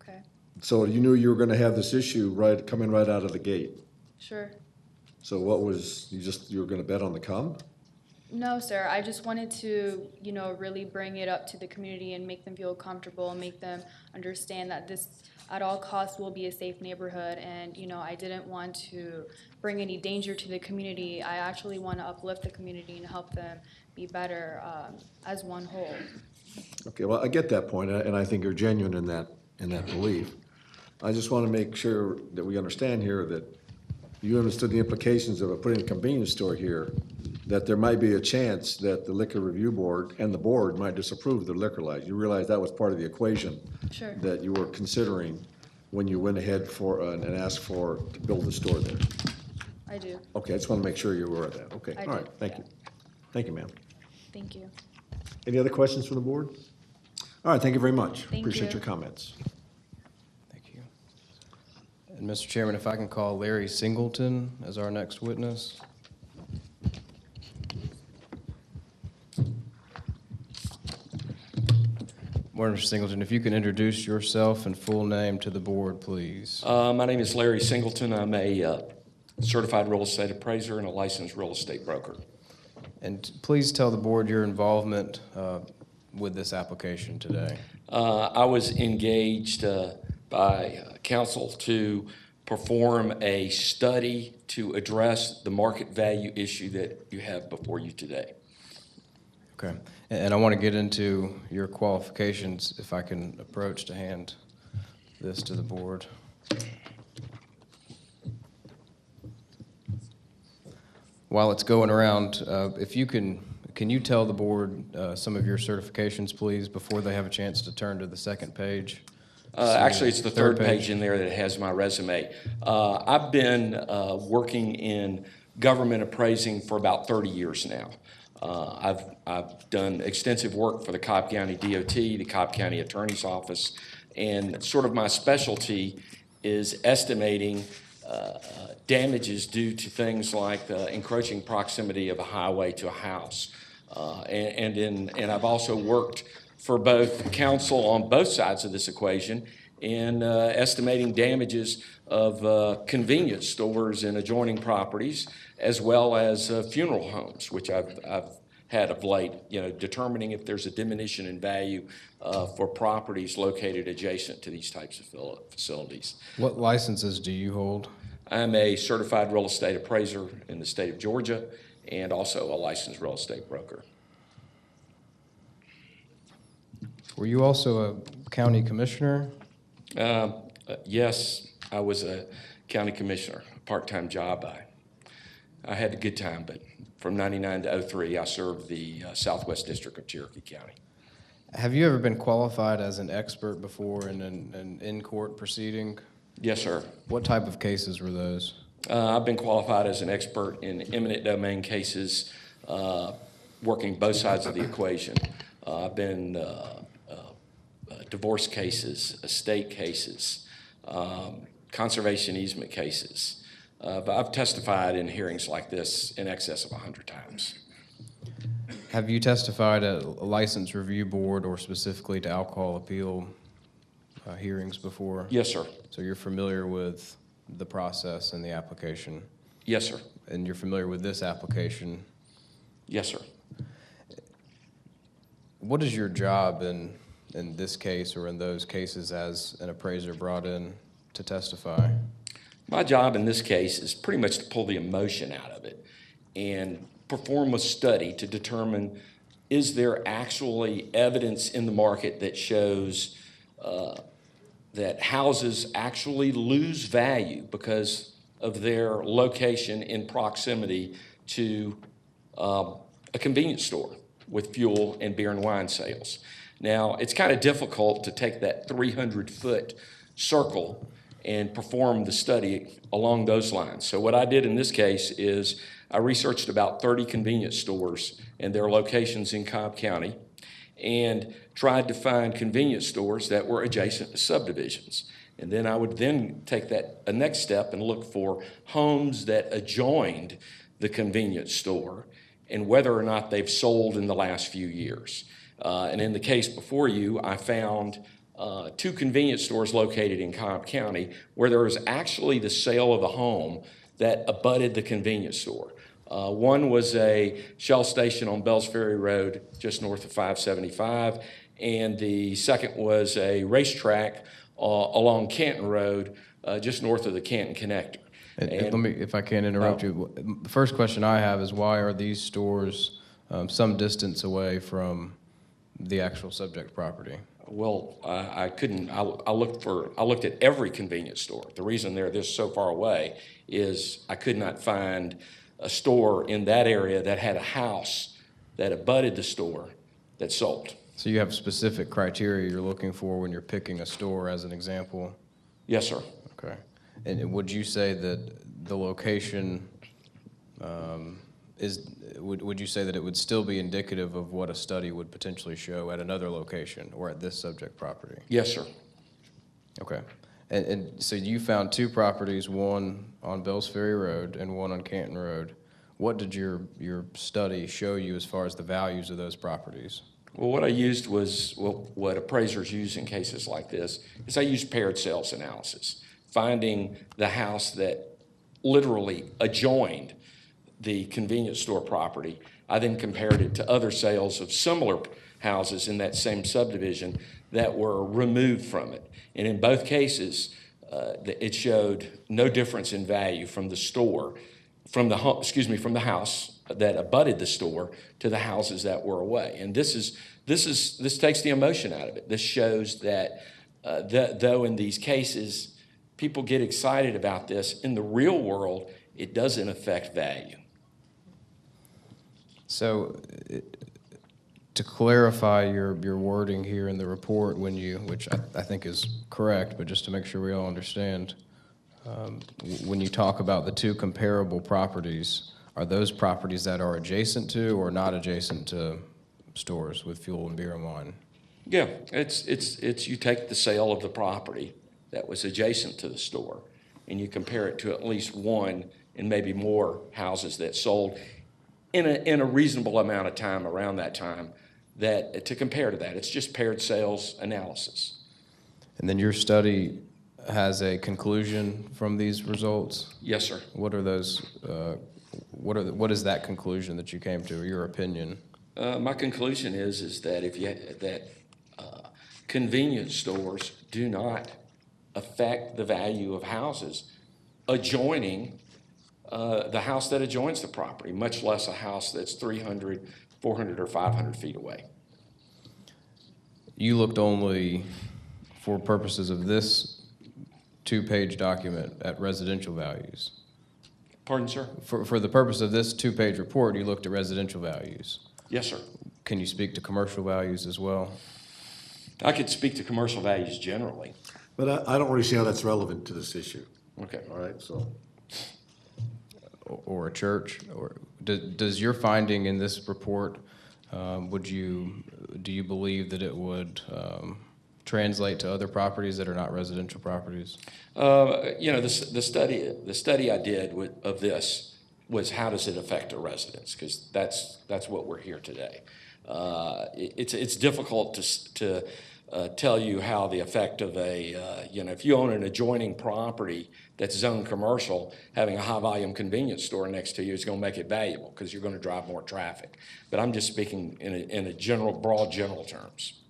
Okay. So you knew you were gonna have this issue coming right out of the gate. Sure. So what was, you were gonna bet on the come? No, sir. I just wanted to, you know, really bring it up to the community and make them feel comfortable and make them understand that this at all costs will be a safe neighborhood. And, I didn't want to bring any danger to the community. I actually want to uplift the community and help them be better as one whole. Okay, well, I get that point, and I think you're genuine in that belief. I just want to make sure that we understand here that you understood the implications of putting a convenience store here, that there might be a chance that the Liquor Review Board and the board might disapprove the liquor license. You realize that was part of the equation Sure. that you were considering when you went ahead and asked to build the store there. I do. Okay, I just want to make sure you're aware of that. Okay, I all right, do, thank you. Thank you, ma'am. Thank you. Any other questions from the board? All right, thank you very much. Thank Appreciate you. your comments. Thank you. And Mr. Chairman, if I can call Larry Singleton as our next witness. Morning, Mr. Singleton. If you can introduce yourself and full name to the board, please. My name is Larry Singleton. I'm a certified real estate appraiser and a licensed real estate broker. And please tell the board your involvement with this application today. I was engaged by council to perform a study to address the market value issue that you have before you today. Okay. And I want to get into your qualifications, if I can approach to hand this to the board. While it's going around, if you can you tell the board some of your certifications, please, before they have a chance to turn to the second page? Actually, it's the third page in there that has my resume. I've been working in government appraising for about 30 years now. I've done extensive work for the Cobb County DOT, the Cobb County Attorney's Office, and sort of my specialty is estimating damages due to things like the encroaching proximity of a highway to a house. And I've also worked for both council on both sides of this equation in estimating damages of convenience stores in adjoining properties, as well as funeral homes, which I've had of late, determining if there's a diminution in value for properties located adjacent to these types of facilities. What licenses do you hold? I'm a certified real estate appraiser in the state of Georgia and also a licensed real estate broker. Were you also a county commissioner? Yes, I was a county commissioner, a part-time job. I had a good time, but from 99 to 03, I served the Southwest District of Cherokee County. Have you ever been qualified as an expert before in an in-court proceeding? Yes, sir. What type of cases were those? I've been qualified as an expert in eminent domain cases, working both sides of the equation. I've been divorce cases, estate cases, conservation easement cases. I've testified in hearings like this in excess of 100 times. Have you testified at a license review board or specifically to alcohol appeal hearings before? Yes, sir. So you're familiar with the process and the application? Yes, sir. And you're familiar with this application? Yes, sir. What is your job in this case or in those cases as an appraiser brought in to testify? My job in this case is pretty much to pull the emotion out of it and perform a study to determine, is there actually evidence in the market that shows that houses actually lose value because of their location in proximity to a convenience store with fuel and beer and wine sales. Now, it's kind of difficult to take that 300-foot circle and perform the study along those lines. So what I did in this case is I researched about 30 convenience stores and their locations in Cobb County and tried to find convenience stores that were adjacent to subdivisions. And then I would then take that a next step and look for homes that adjoined the convenience store and whether or not they've sold in the last few years. And in the case before you, I found 2 convenience stores located in Cobb County where there was actually the sale of a home that abutted the convenience store. One was a Shell station on Bells Ferry Road, just north of 575, and the second was a racetrack along Canton Road, just north of the Canton Connector. And let me, if I can interrupt you, the first question I have is why are these stores some distance away from the actual subject property? Well, I couldn't, I looked at every convenience store. The reason they're so far away is I could not find a store in that area that had a house that abutted the store that sold. So you have specific criteria you're looking for when you're picking a store as an example? Yes, sir. Okay. And would you say that the location would you say that it would still be indicative of what a study would potentially show at another location or at this subject property? Yes, sir. Okay. And so you found two properties, one on Bells Ferry Road and one on Canton Road. What did your study show you as far as the values of those properties? Well, what I used was what appraisers use in cases like this, is I used paired sales analysis, finding the house that literally adjoined the convenience store property. I then compared it to other sales of similar houses in that same subdivision that were removed from it. And in both cases, it showed no difference in value from the store, from the house that abutted the store to the houses that were away. And this takes the emotion out of it. This shows that though in these cases people get excited about this, in the real world it doesn't affect value. So to clarify your wording here in the report, which I think is correct, but just to make sure we all understand, when you talk about the two comparable properties, are those properties that are adjacent to or not adjacent to stores with fuel and beer and wine? Yeah, it's you take the sale of the property that was adjacent to the store and you compare it to at least one and maybe more houses that sold in a reasonable amount of time around that time to compare to that. It's just paired sales analysis. And then your study has a conclusion from these results? Yes, sir. What are those? What is that conclusion that you came to, or your opinion? My conclusion is that convenience stores do not affect the value of houses adjoining the house that adjoins the property, much less a house that's 300, 400, or 500 feet away. You looked only, for purposes of this two-page document, at residential values? Pardon, sir? For the purpose of this two-page report, you looked at residential values? Yes, sir. Can you speak to commercial values as well? I could speak to commercial values generally. But I don't really see how that's relevant to this issue. Okay. All right, so. Or a church? Or does your finding in this report, do you believe that it would translate to other properties that are not residential properties? The study I did of this was how does it affect the residents, because that's what we're here today. It's difficult to tell you how the effect of if you own an adjoining property that's zoned commercial, having a high volume convenience store next to you is going to make it valuable because you're going to drive more traffic. But I'm just speaking in a broad general terms.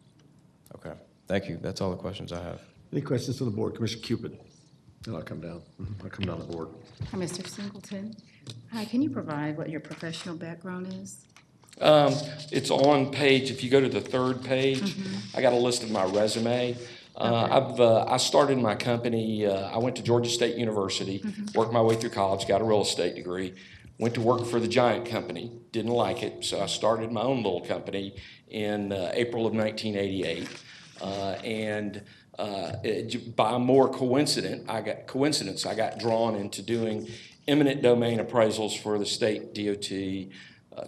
Okay, thank you. That's all the questions I have. Any questions from the board? Commissioner Cupid? And I'll come down. I'll come down the board. Hi, Mr. Singleton. Hi, can you provide what your professional background is? It's on page, if you go to the third page, I got a list of my resume. I started my company, I went to Georgia State University, worked my way through college, got a real estate degree, went to work for the giant company, didn't like it, so I started my own little company in April of 1988. By more coincidence, I got drawn into doing eminent domain appraisals for the state DOT,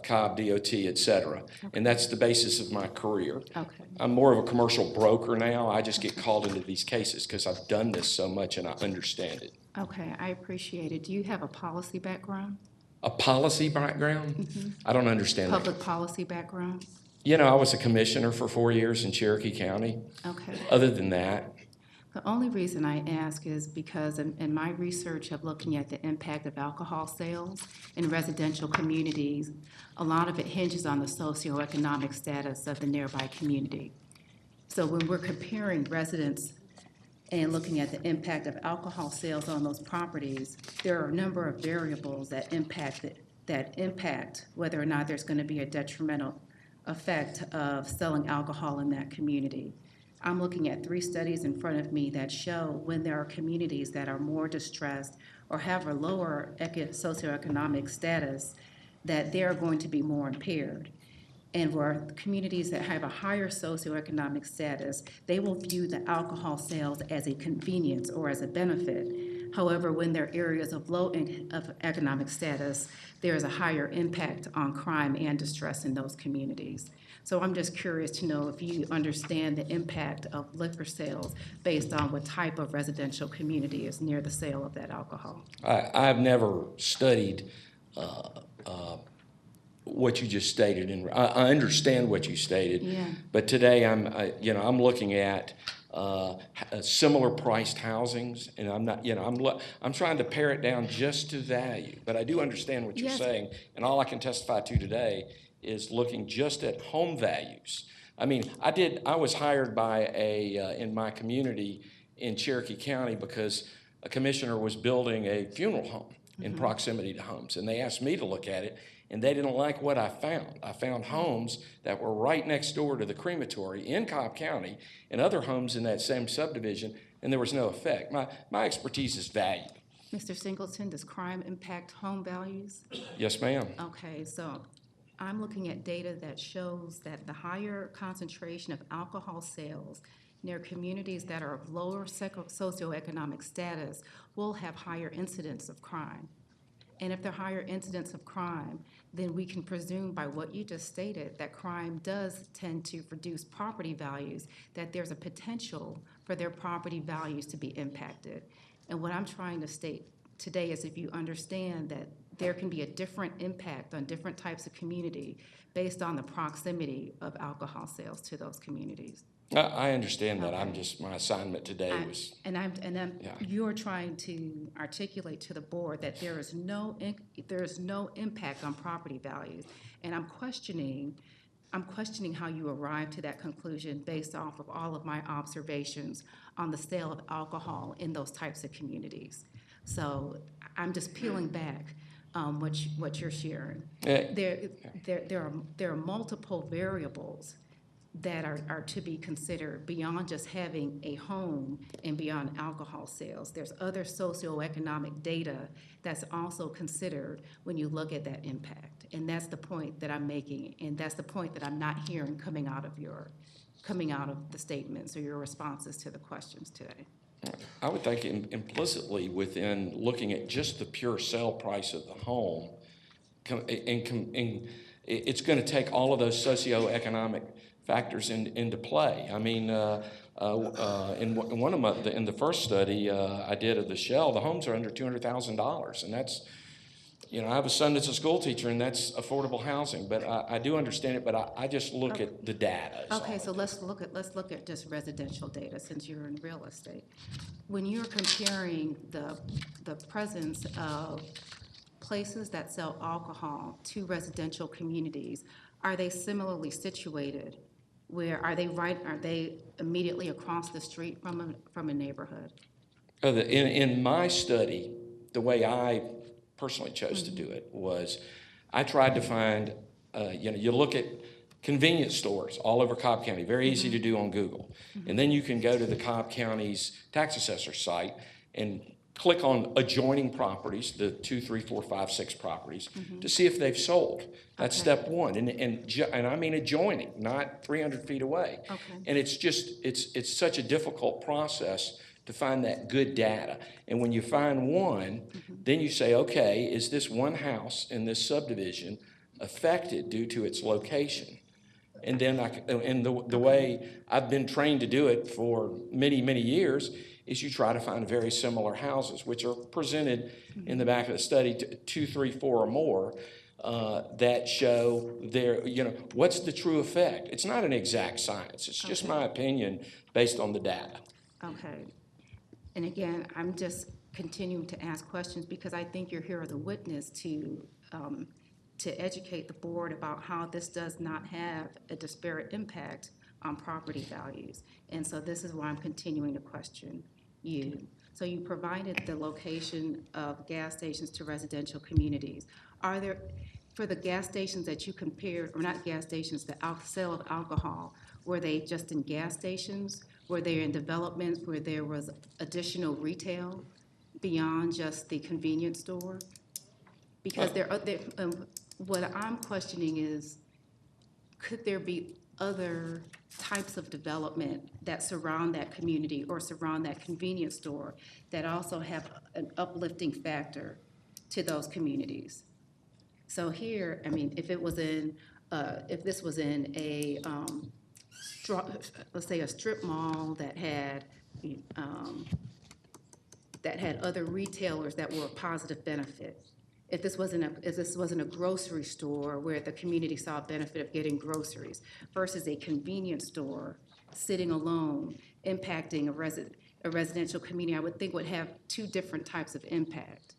Cobb, DOT, et cetera. Okay. And that's the basis of my career. Okay. I'm more of a commercial broker now. I just get called into these cases because I've done this so much and I understand it. Okay, I appreciate it. Do you have a policy background? A policy background? I don't understand that. Public policy background? I was a commissioner for 4 years in Cherokee County. Okay. Other than that. The only reason I ask is because in my research of looking at the impact of alcohol sales in residential communities, a lot of it hinges on the socioeconomic status of the nearby community. So when we're comparing residents and looking at the impact of alcohol sales on those properties, there are a number of variables that impact whether or not there's going to be a detrimental effect of selling alcohol in that community. I'm looking at 3 studies in front of me that show when there are communities that are more distressed or have a lower socioeconomic status, that they're going to be more impaired. And where communities that have a higher socioeconomic status, they will view the alcohol sales as a convenience or as a benefit. However, when they're areas of low economic status, there is a higher impact on crime and distress in those communities. So I'm just curious to know if you understand the impact of liquor sales based on what type of residential community is near the sale of that alcohol. I've never studied what you just stated, and I understand what you stated. Yeah. But today I'm looking at similar priced housings, and I'm trying to pare it down just to value. But I do understand what you're Yes. saying, and all I can testify to today is looking just at home values. I mean, I was hired by in my community in Cherokee County because a commissioner was building a funeral home in proximity to homes, and they asked me to look at it, and they didn't like what I found. I found homes that were right next door to the crematory in Cobb County and other homes in that same subdivision, and there was no effect. My expertise is value. Mr. Singleton, does crime impact home values? Yes, ma'am. Okay, so I'm looking at data that shows that the higher concentration of alcohol sales near communities that are of lower socioeconomic status will have higher incidence of crime. And if there are higher incidence of crime, then we can presume by what you just stated that crime does tend to reduce property values, that there's a potential for their property values to be impacted. And what I'm trying to state today is if you understand that there can be a different impact on different types of community based on the proximity of alcohol sales to those communities. I understand that. Okay. My assignment today was. You're trying to articulate to the board that there is no impact on property values, and I'm questioning how you arrived to that conclusion based off of all of my observations on the sale of alcohol in those types of communities. So I'm just peeling back what you're sharing. There are multiple variables that are to be considered beyond just having a home and beyond alcohol sales. There's other socioeconomic data that's also considered when you look at that impact. And that's the point that I'm making, and that's the point that I'm not hearing coming out of the statements or your responses to the questions today. I would think implicitly within looking at just the pure sale price of the home, it's going to take all of those socioeconomic factors into play. I mean, in the first study I did of the Shell, the homes are under $200,000, and that's, I have a son that's a school teacher, and that's affordable housing. But I do understand it, but I just look at the data. Okay, so let's look at just residential data since you're in real estate. When you're comparing the presence of places that sell alcohol to residential communities, are they similarly situated? Are they immediately across the street from a neighborhood? In my study, the way I personally chose to do it was I tried to find, you look at convenience stores all over Cobb County, very easy to do on Google. And then you can go to the Cobb County's tax assessor site and click on adjoining properties, the 2, 3, 4, 5, 6 properties, to see if they've sold. That's step one. And I mean adjoining, not 300 feet away. Okay. And it's such a difficult process to find that good data. And when you find one, then you say, okay, is this one house in this subdivision affected due to its location? And then the way I've been trained to do it for many, many years is you try to find very similar houses, which are presented in the back of the study, 2, 3, 4 or more, that show what's the true effect. It's not an exact science. It's just my opinion based on the data. Okay. And again, I'm just continuing to ask questions because I think you're here as a witness to educate the board about how this does not have a disparate impact on property values. And so this is why I'm continuing to question. you. So you provided the location of gas stations to residential communities. Are there, for the gas stations that you compared, or not gas stations, the sale of alcohol, were they just in gas stations? Were they in developments where there was additional retail beyond just the convenience store? Because what I'm questioning is, could there be other types of development that surround that community or surround that convenience store that also have an uplifting factor to those communities? So here, I mean, if it was in, if this was in a, let's say a strip mall that had other retailers that were a positive benefit. If this wasn't a grocery store where the community saw a benefit of getting groceries versus a convenience store sitting alone impacting a residential community, I would think would have two different types of impact.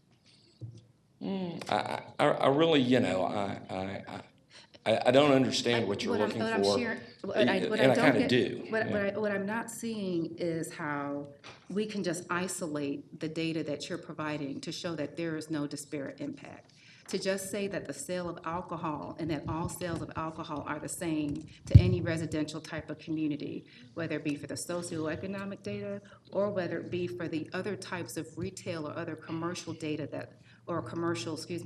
I really, I don't understand what you're looking for, and I kind of do. What I'm not seeing is how we can just isolate the data that you're providing to show that there is no disparate impact. To just say that the sale of alcohol and that all sales of alcohol are the same to any residential type of community, whether it be for the socioeconomic data or whether it be for the other types of retail or other commercial data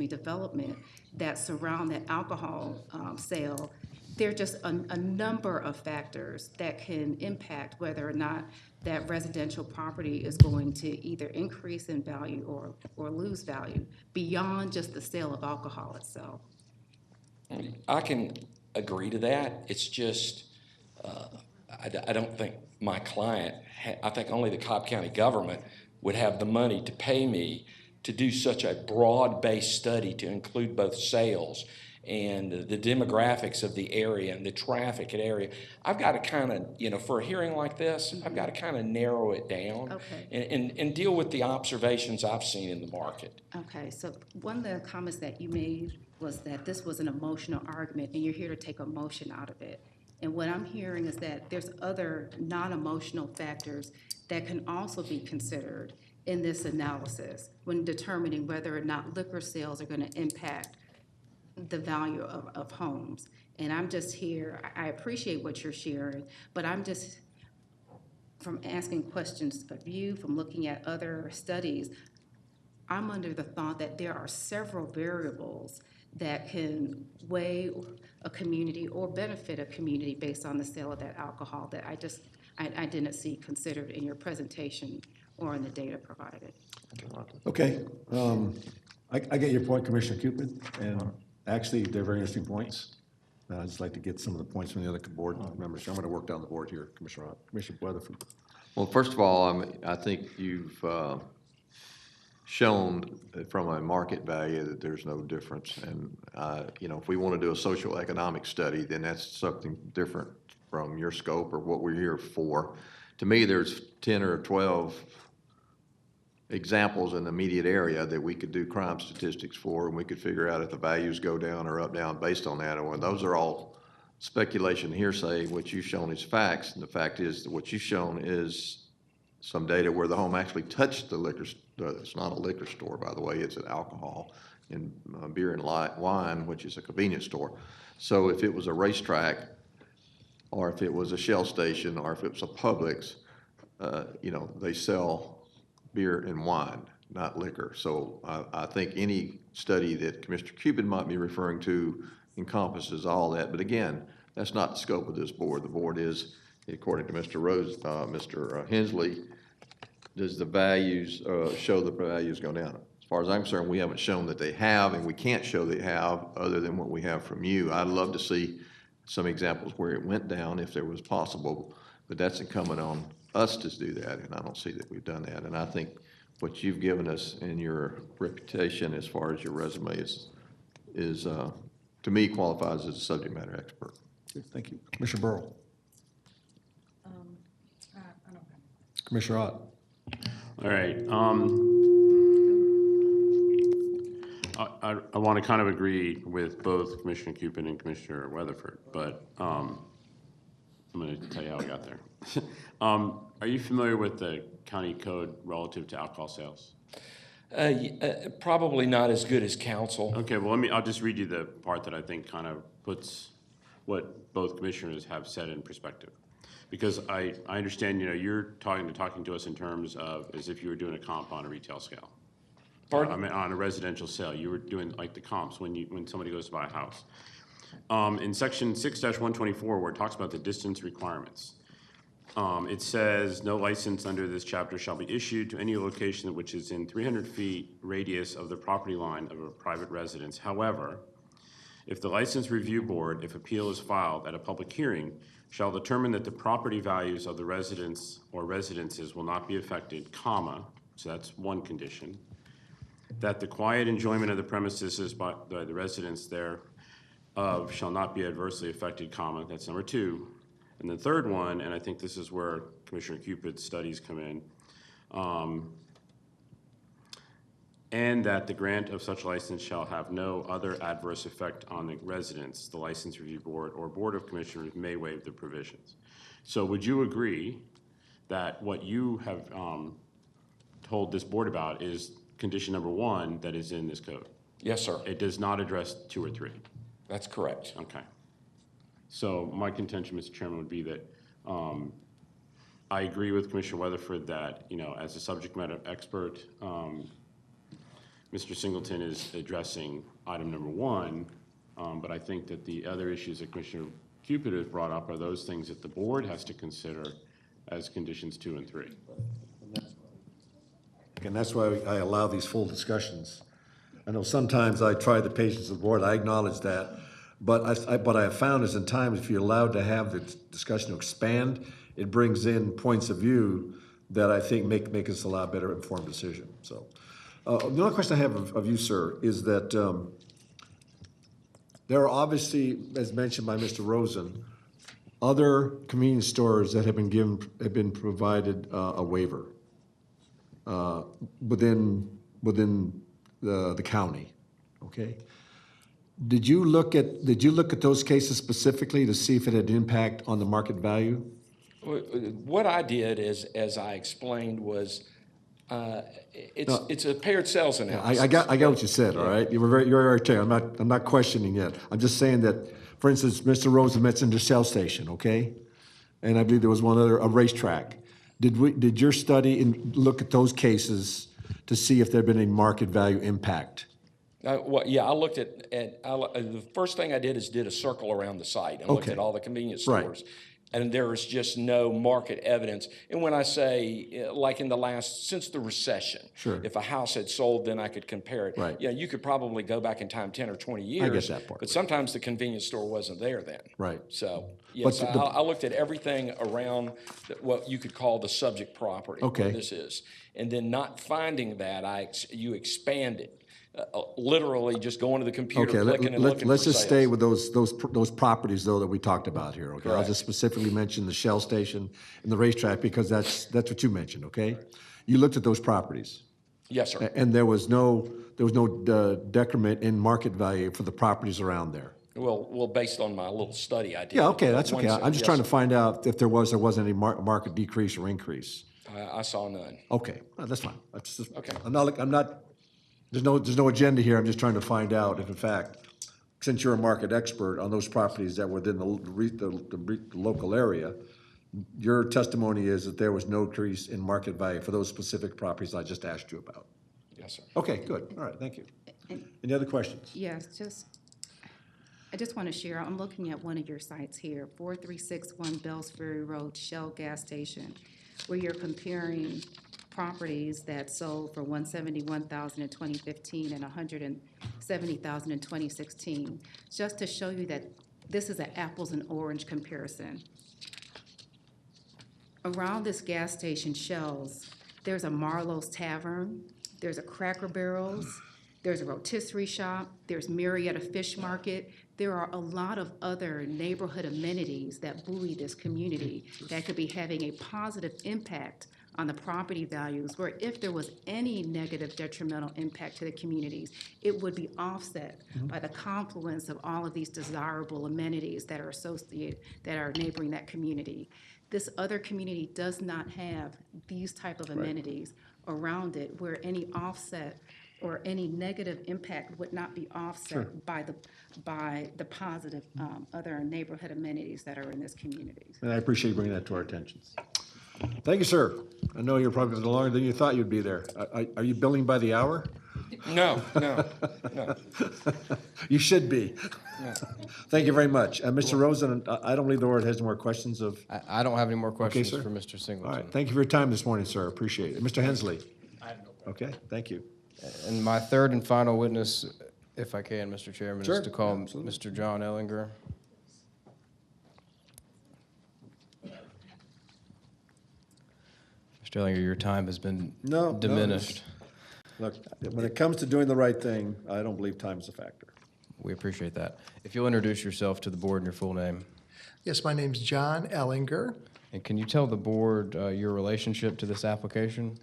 development that surround that alcohol sale, there are just a number of factors that can impact whether or not that residential property is going to either increase in value or lose value beyond just the sale of alcohol itself. I can agree to that. It's just, I don't think my client, I think only the Cobb County government would have the money to pay me to do such a broad-based study to include both sales and the demographics of the area and the traffic in area. I've got to kind of, for a hearing like this, I've got to kind of narrow it down and deal with the observations I've seen in the market. Okay, so one of the comments that you made was that this was an emotional argument and you're here to take emotion out of it. And what I'm hearing is that there's other non-emotional factors that can also be considered in this analysis when determining whether or not liquor sales are going to impact the value of homes. And I'm just here, I appreciate what you're sharing, but I'm just, from asking questions of you, from looking at other studies, I'm under the thought that there are several variables that can weigh a community or benefit a community based on the sale of that alcohol that I didn't see considered in your presentation or in the data provided. Okay, I get your point, Commissioner Cupid, and actually, they're very interesting points. I'd just like to get some of the points from the other board members. I'm going to work down the board here, Commissioner Weatherford. Well, first of all, I think you've shown from a market value that there's no difference. And, if we want to do a social economic study, then that's something different from your scope or what we're here for. To me, there's 10 or 12 examples in the immediate area that we could do crime statistics for, and we could figure out if the values go down or up, down based on that. And those are all speculation, hearsay. What you've shown is facts, and the fact is that what you've shown is some data where the home actually touched the liquor store. It's not a liquor store, by the way, it's an alcohol and beer and wine, which is a convenience store. So if it was a racetrack, or if it was a Shell station, or if it was a Publix, they sell beer and wine, not liquor. So I think any study that Commissioner Cupid might be referring to encompasses all that. But again, that's not the scope of this board. The board is, according to Mr. Hensley, does the values show the values go down? As far as I'm concerned, we haven't shown that they have, and we can't show they have other than what we have from you. I'd love to see some examples where it went down if there was possible, but that's incumbent on us to do that, and I don't see that we've done that. And I think what you've given us in your reputation as far as your resume is to me, qualifies as a subject matter expert. Good, thank you. Commissioner Burrow. I don't know. Commissioner Ott. All right. I want to kind of agree with both Commissioner Cupid and Commissioner Weatherford, but I'm going to tell you how I got there. Are you familiar with the county code relative to alcohol sales? Probably not as good as council. Okay, well, I'll just read you the part that I think kind of puts what both commissioners have said in perspective. Because I understand, you're talking to us in terms of as if you were doing a comp on a retail scale. Pardon? I mean, on a residential sale, you were doing like the comps when somebody goes to buy a house. In section 6-124, where it talks about the distance requirements, it says, no license under this chapter shall be issued to any location which is in 300 feet radius of the property line of a private residence. However, if the license review board, if appeal is filed at a public hearing, shall determine that the property values of the residence or residences will not be affected, comma, so that's one condition, that the quiet enjoyment of the premises is by the residents thereof shall not be adversely affected, comma, that's number two. And the third one, and I think this is where Commissioner Cupid's studies come in, and that the grant of such license shall have no other adverse effect on the residents, the license review board or board of commissioners may waive the provisions. So would you agree that what you have told this board about is condition number one that is in this code? Yes, sir. It does not address 2 or 3? That's correct. Okay. So my contention, Mr. Chairman, would be that I agree with Commissioner Weatherford that, as a subject matter expert, Mr. Singleton is addressing item number 1, but I think that the other issues that Commissioner Cupid has brought up are those things that the board has to consider as conditions 2 and 3. And that's why I allow these full discussions. I know sometimes I try the patience of the board, I acknowledge that, but what I have found is in times if you're allowed to have the discussion to expand, it brings in points of view that I think make us a lot better informed decision, so. The only question I have of you, sir, is that there are obviously, as mentioned by Mr. Rosen, other convenience stores that have been provided a waiver within the county. Okay. Did you look at those cases specifically to see if it had impact on the market value? What I did is, as I explained, was it's a paired sales analysis. I got what you said. All right, you're very clear. I'm not questioning yet. I'm just saying that, for instance, Mr. Rosen mentioned the Shell station, okay, and I believe there was one other, a racetrack. Did your study look at those cases to see if there had been a market value impact? Well, yeah, I looked at the first thing I did is did a circle around the site and looked at all the convenience stores. And there is just no market evidence. And when I say, like since the recession, if a house had sold, then I could compare it. Right. Yeah, you could probably go back in time 10 or 20 years. I get that part. But sometimes the convenience store wasn't there then. Right. So, yes, I looked at everything around what you could call the subject property. Okay. Where this is. And then not finding that, you expand it. Literally just going to the computer, clicking and looking let's for just sales. stay with those properties though that we talked about here. Okay, I'll just specifically mention the Shell station and the racetrack because that's what you mentioned. Okay, you looked at those properties. Yes, sir. And there was no decrement in market value for the properties around there. Well, based on my little study I did. Yeah, okay, that's okay. I'm just trying to sir. find out if there wasn't any market decrease or increase. I saw none. Okay, that's fine. That's just, Okay. I'm not. There's no agenda here. I'm just trying to find out if, in fact, since you're a market expert on those properties that were within the local area, your testimony is that there was no increase in market value for those specific properties I just asked you about. Yes, sir. Okay, good. All right, thank you. Any other questions? Yes, I just want to share, I'm looking at one of your sites here, 4361 Bellsbury Road, Shell Gas Station, where you're comparing properties that sold for $171,000 in 2015 and $170,000 in 2016, just to show you that this is an apples and orange comparison. Around this gas station, Shell's, there's a Marlowe's Tavern, there's a Cracker Barrels, there's a rotisserie shop, there's Marietta Fish Market. There are a lot of other neighborhood amenities that buoy this community that could be having a positive impact on the property values, where if there was any negative detrimental impact to the communities, it would be offset by the confluence of all of these desirable amenities that are associated, that are neighboring that community. This other community does not have these type of amenities around it where any offset or any negative impact would not be offset by the positive other neighborhood amenities that are in this community. And I appreciate you bringing that to our attention. Thank you, sir. I know you're probably longer than you thought you'd be there. Are you billing by the hour? No, no, no. You should be. No. Thank you very much. Mr. Rosen, I don't believe the board has any more questions of. I don't have any more questions sir. for Mr. Singleton. All right. Thank you for your time this morning, sir. Appreciate it. Mr. Hensley. I have no problem. Okay. Thank you. And my third and final witness, if I can, Mr. Chairman, Sure. is to call Absolutely. Mr. John Ellinger. Mr. Ellinger, your time has been diminished. Look, when it comes to doing the right thing, I don't believe time is a factor. We appreciate that. If you'll introduce yourself to the board and your full name. Yes, my name's John Ellinger. And can you tell the board your relationship to this application?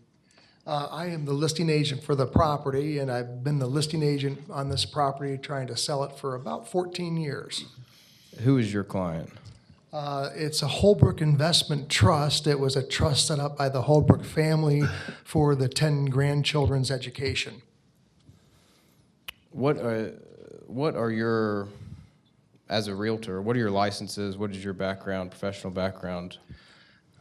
I am the listing agent for the property, and I've been the listing agent on this property trying to sell it for about 14 years. Who is your client? It's a Holbrook Investment Trust. It was a trust set up by the Holbrook family for the 10 grandchildren's education. What are your, as a realtor, what are your licenses? What is your background, professional background?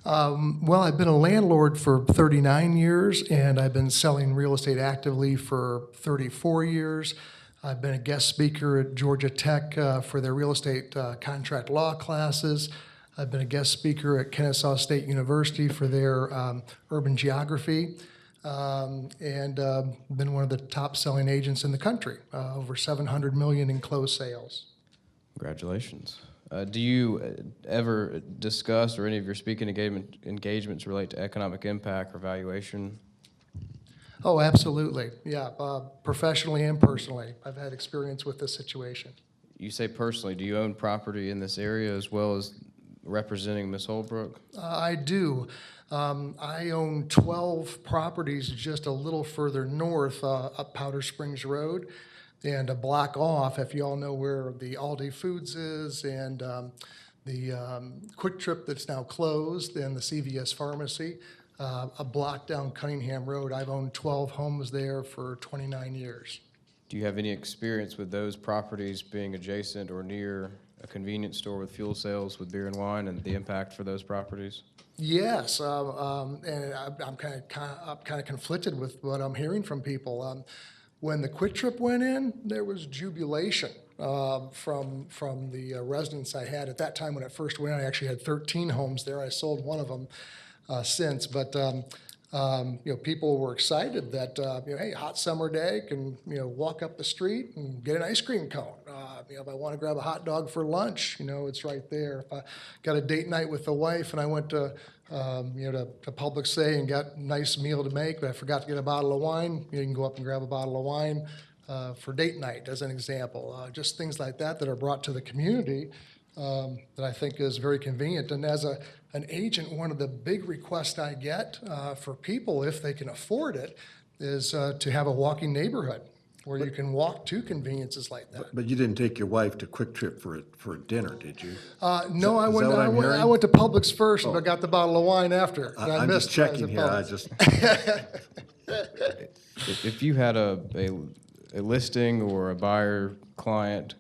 Well, I've been a landlord for 39 years, and I've been selling real estate actively for 34 years. I've been a guest speaker at Georgia Tech for their real estate contract law classes. I've been a guest speaker at Kennesaw State University for their urban geography, and been one of the top selling agents in the country, over $700 million in closed sales. Congratulations. Do you ever discuss, or any of your speaking engagements relate to economic impact or valuation? Oh, absolutely. Yeah, professionally and personally, I've had experience with this situation. You say personally, do you own property in this area as well as representing Ms. Holbrook? I do. I own 12 properties just a little further north up Powder Springs Road, and a block off, if you all know where the Aldi Foods is, and the Quick Trip that's now closed, and the CVS Pharmacy, a block down Cunningham Road. I've owned 12 homes there for 29 years. Do you have any experience with those properties being adjacent or near a convenience store with fuel sales with beer and wine, and the impact for those properties? Yes, and I'm kind of conflicted with what I'm hearing from people. When the Quick Trip went in, there was jubilation from the residents I had. At that time when it first went in, I actually had 13 homes there. I sold one of them since, but people were excited that hey, hot summer day, can walk up the street and get an ice cream cone. If I want to grab a hot dog for lunch, it's right there. If I got a date night with the wife and I went to Publix, say, and got a nice meal to make, but I forgot to get a bottle of wine, you can go up and grab a bottle of wine for date night, as an example. Just things like that are brought to the community that I think is very convenient. And as an agent, one of the big requests I get for people, if they can afford it, is to have a walking neighborhood where you can walk to conveniences like that. But you didn't take your wife to Quick Trip for dinner, did you? No, I went to Publix first, and I got the bottle of wine after. I'm just checking here. If you had a listing or a buyer client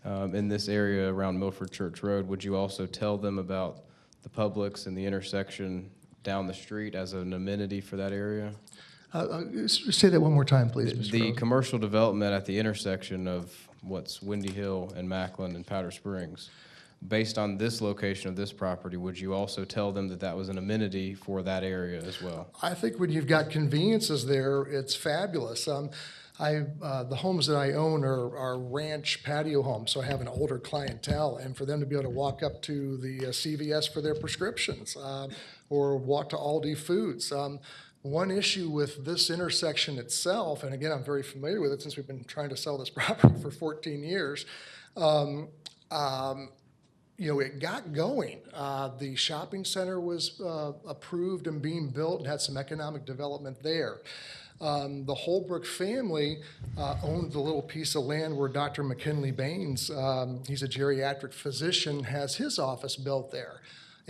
in this area around Milford Church Road, would you also tell them about the Publix and the intersection down the street as an amenity for that area? Say that one more time, please, Mr. The Rose. commercial development at the intersection of what's Windy Hill and Macklin and Powder Springs, based on this location of this property, would you also tell them that that was an amenity for that area as well? I think when you've got conveniences there, it's fabulous. The homes that I own are ranch patio homes, so I have an older clientele, and for them to be able to walk up to the CVS for their prescriptions or walk to Aldi Foods. One issue with this intersection itself, and again, I'm very familiar with it since we've been trying to sell this property for 14 years, it got going. The shopping center was approved and being built and had some economic development there. The Holbrook family owned the little piece of land where Dr. McKinley Baines, he's a geriatric physician, has his office built there.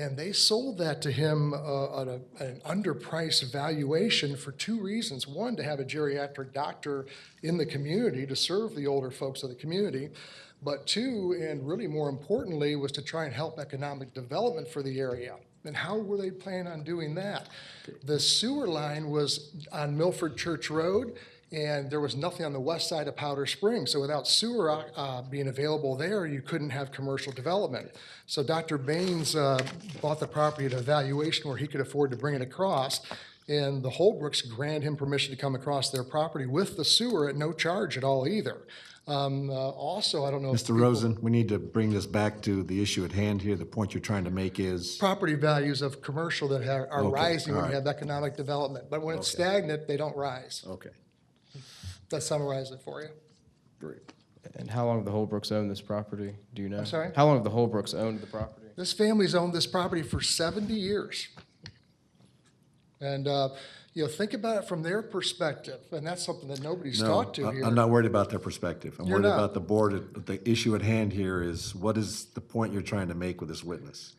And they sold that to him at an underpriced valuation for two reasons. One, to have a geriatric doctor in the community to serve the older folks of the community. But two, and really more importantly, was to try and help economic development for the area. And how were they planning on doing that? The sewer line was on Milford Church Road, and there was nothing on the west side of Powder Springs. So without sewer being available there, you couldn't have commercial development. So Dr. Baines bought the property at a valuation where he could afford to bring it across, and the Holbrooks granted him permission to come across their property with the sewer at no charge at all either. Also, I don't know if Mr. Rosen, we need to bring this back to the issue at hand here. The point you're trying to make is? Property values of commercial that are Okay, rising when all you right. have economic development. But when it's Okay. stagnant, they don't rise. Okay, That summarizes it for you. great. And how long have the Holbrooks owned this property? Do you know? I'm sorry? How long have the Holbrooks owned the property? This family's owned this property for 70 years. And, think about it from their perspective, and that's something that nobody's No, talked to here. I'm not worried about their perspective. I'm You're worried not. about the board. The issue at hand here is, what is the point you're trying to make with this witness?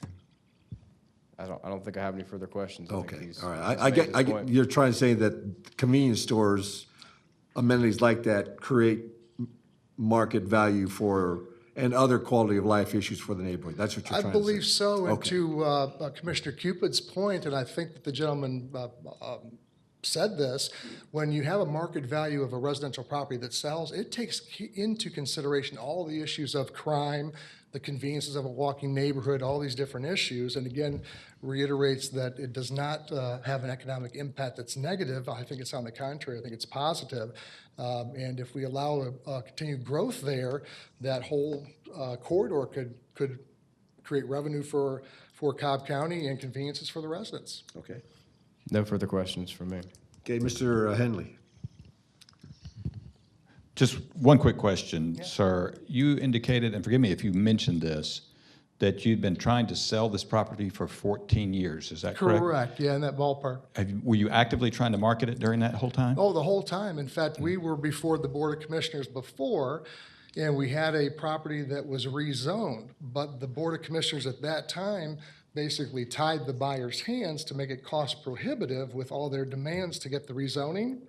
I don't think I have any further questions. I think Okay, he's- all right. he's I made get, his I get, point. you're trying to say that convenience stores, amenities like that create market value for, and other quality of life issues for the neighborhood. That's what you're I trying to say? believe so, and Okay. to Commissioner Cupid's point, and I think that the gentleman said this, when you have a market value of a residential property that sells, it takes into consideration all the issues of crime, the conveniences of a walking neighborhood, all these different issues, and again, reiterates that it does not have an economic impact that's negative. I think it's on the contrary. I think it's positive. And if we allow a continued growth there, that whole corridor could create revenue for Cobb County and conveniences for the residents. Okay. No further questions from me. Okay, Mr. Henley. Just one quick question, sir. You indicated, and forgive me if you mentioned this, that you'd been trying to sell this property for 14 years. Is that correct? Correct, yeah, in that ballpark. Were you actively trying to market it during that whole time? Oh, the whole time. In fact, we were before the Board of Commissioners before, and we had a property that was rezoned, but the Board of Commissioners at that time basically tied the buyer's hands to make it cost prohibitive with all their demands to get the rezoning,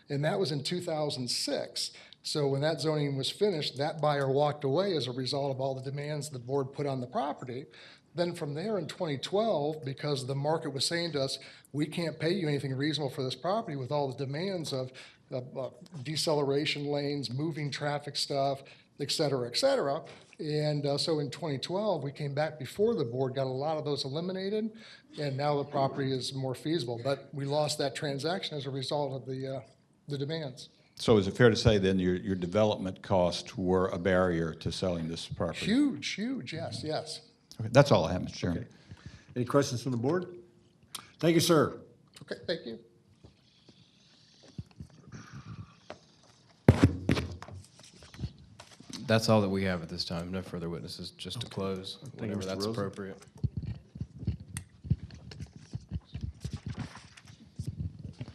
and that was in 2006. So when that zoning was finished, that buyer walked away as a result of all the demands the board put on the property. Then from there in 2012, because the market was saying to us, we can't pay you anything reasonable for this property with all the demands of deceleration lanes, moving traffic stuff, et cetera, et cetera. And so in 2012, we came back before the board, got a lot of those eliminated, and now the property is more feasible. But we lost that transaction as a result of the demands. So is it fair to say then your development costs were a barrier to selling this property? Huge, huge, yes, yes. Okay, that's all I have, Mr. Chairman. Any questions from the board? Thank you, sir. Okay, thank you. That's all that we have at this time. No further witnesses, just to close, Thank you, whenever Mr. that's Rosen. appropriate.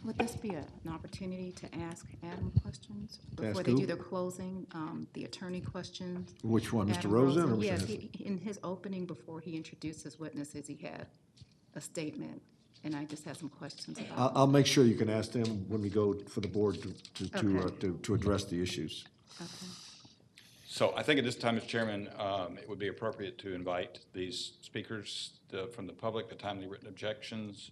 Would this be an opportunity to ask Adam questions? To ask Before they who? do their closing, the attorney questions? Which one, Mr. Adam Rosen or Mr. Yes, Henson? in his opening, before he introduced his witnesses, he had a statement, and I just had some questions about I'll make sure you can ask them when we go for the board Okay. to address the issues. Okay. So I think at this time, Mr. Chairman, it would be appropriate to invite these speakers from the public, the timely written objections,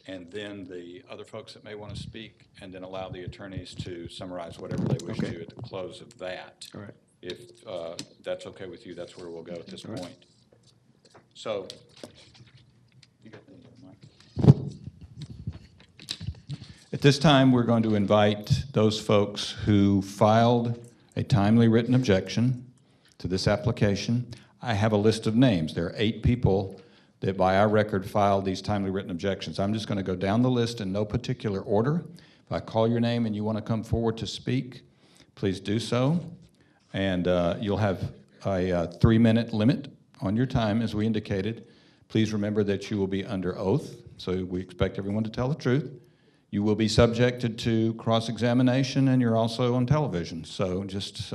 and then the other folks that may want to speak, and then allow the attorneys to summarize whatever they wish Okay. to at the close of that. All right. If that's okay with you, that's where we'll go at this All right. point. So, you got the mic? At this time, we're going to invite those folks who filed a timely written objection to this application. I have a list of names. There are 8 people that by our record filed these timely written objections. I'm just going to go down the list in no particular order. If I call your name and you want to come forward to speak, please do so. And you'll have a 3-minute limit on your time, as we indicated. Please remember that you will be under oath, so we expect everyone to tell the truth. You will be subjected to cross-examination, and you're also on television. So just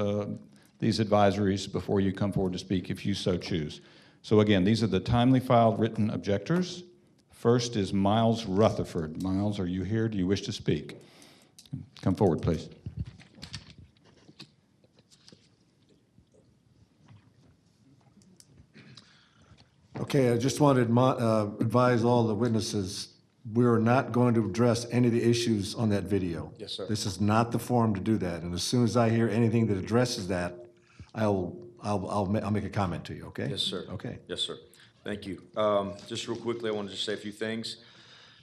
these advisories before you come forward to speak, if you so choose. So again, these are the timely filed written objectors. First is Miles Rutherford. Miles, are you here? Do you wish to speak? Come forward, please. Okay, I just wanted to advise all the witnesses, we are not going to address any of the issues on that video. Yes, sir. This is not the forum to do that, and as soon as I hear anything that addresses that, I'll make a comment to you, okay? Yes, sir. Okay. Yes, sir. Thank you. Just real quickly, I wanted to say a few things.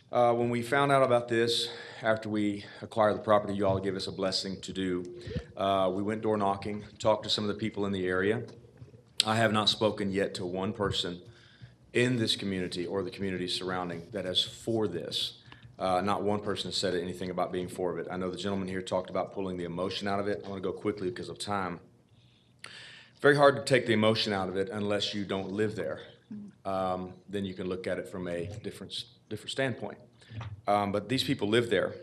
When we found out about this, after we acquired the property, you all gave us a blessing to do. We went door knocking, talked to some of the people in the area. I have not spoken yet to one person in this community or the community surrounding that is for this. Not one person has said anything about being for it. I know the gentleman here talked about pulling the emotion out of it. I want to go quickly because of time. Very hard to take the emotion out of it unless you don't live there. Then you can look at it from a different standpoint. But these people live there,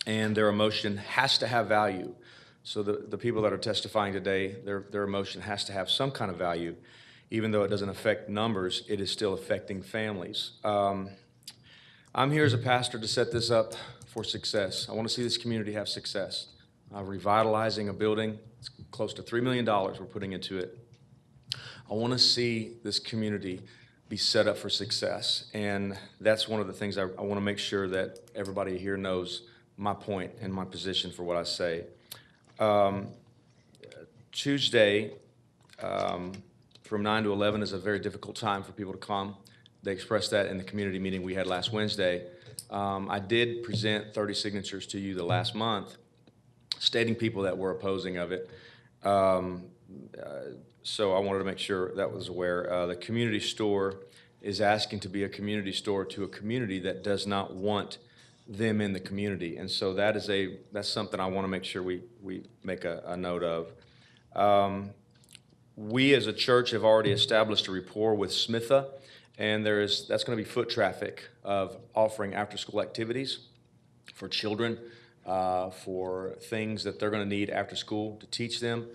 and their emotion has to have value. So the people that are testifying today, their emotion has to have some kind of value. Even though it doesn't affect numbers, it is still affecting families. I'm here as a pastor to set this up for success. I want to see this community have success. Revitalizing a building, it's close to $3 million we're putting into it. I want to see this community be set up for success. And that's one of the things I want to make sure that everybody here knows my point and my position for what I say. Tuesday, from 9 to 11 is a very difficult time for people to come. They expressed that in the community meeting we had last Wednesday. I did present 30 signatures to you the last month, stating people that were opposing of it. So I wanted to make sure that was aware. The community store is asking to be a community store to a community that does not want them in the community. And so that's something I want to make sure we make a note of. We as a church have already established a rapport with Smitha, and that's going to be foot traffic of offering after-school activities for children, for things that they're going to need after school to teach them.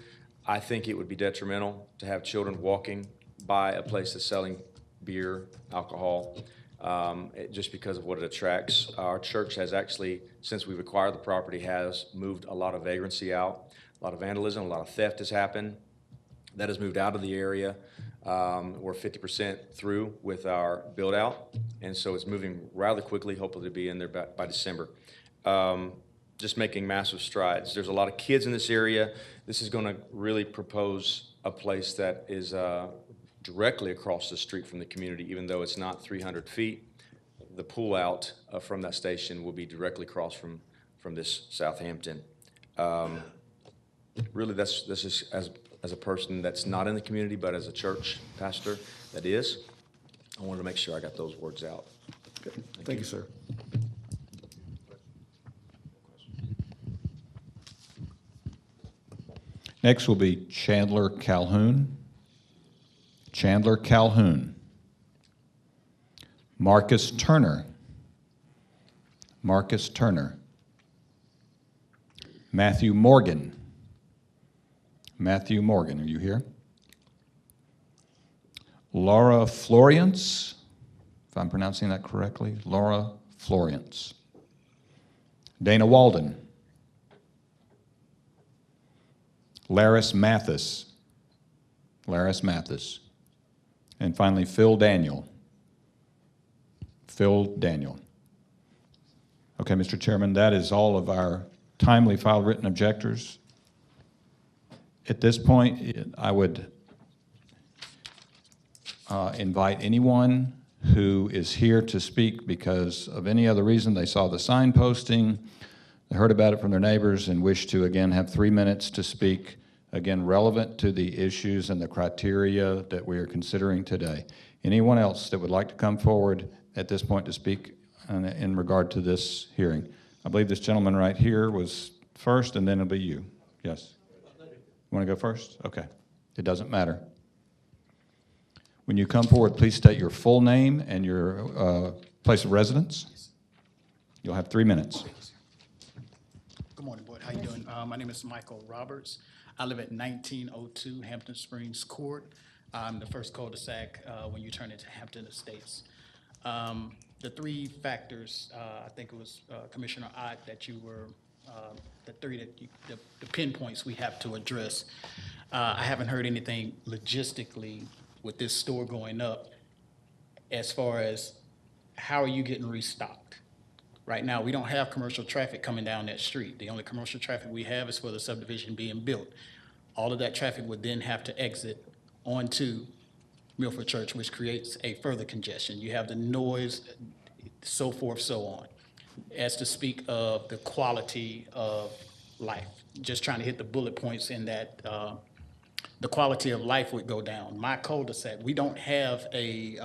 I think it would be detrimental to have children walking by a place that's selling beer, alcohol, just because of what it attracts. Our church has actually, since we've acquired the property, has moved a lot of vagrancy out, a lot of vandalism, a lot of theft has happened. That has moved out of the area. We're 50% through with our build out, and so it's moving rather quickly, hopefully to be in there by December. Just making massive strides. There's a lot of kids in this area. This is going to really propose a place that is directly across the street from the community, even though it's not 300 feet. The pull out from that station will be directly across from this Southampton. Really, this is as a person that's not in the community, but as a church pastor that is. I wanted to make sure I got those words out. Good. Thank you, sir. Next will be Chandler Calhoun. Chandler Calhoun. Marcus Turner. Marcus Turner. Matthew Morgan. Matthew Morgan, are you here? Laura Floriance, if I'm pronouncing that correctly, Laura Floriance. Dana Walden. Laris Mathis. Laris Mathis. And finally, Phil Daniel. Phil Daniel. Okay, Mr. Chairman, that is all of our timely filed written objectors. At this point, I would invite anyone who is here to speak because of any other reason. They saw the sign posting, they heard about it from their neighbors, and wish to, again, have 3 minutes to speak, again, relevant to the issues and the criteria that we are considering today. Anyone else that would like to come forward at this point to speak in regard to this hearing? I believe this gentleman right here was first, and then it'll be you. Yes? You want to go first? Okay. It doesn't matter. When you come forward, please state your full name and your place of residence. You'll have 3 minutes. Good morning, Board. How you doing? My name is Michael Roberts. I live at 1902 Hampton Springs Court. the first cul-de-sac when you turn into Hampton Estates. The three factors, I think it was Commissioner Ott that you were, the three that the pinpoints we have to address. I haven't heard anything logistically with this store going up as far as how are you getting restocked? Right now, we don't have commercial traffic coming down that street. The only commercial traffic we have is for the subdivision being built. All of that traffic would then have to exit onto Milford Church, which creates a further congestion. You have the noise, so forth, so on. As to speak of the quality of life, just trying to hit the bullet points in that the quality of life would go down. My cul-de-sac, we don't have a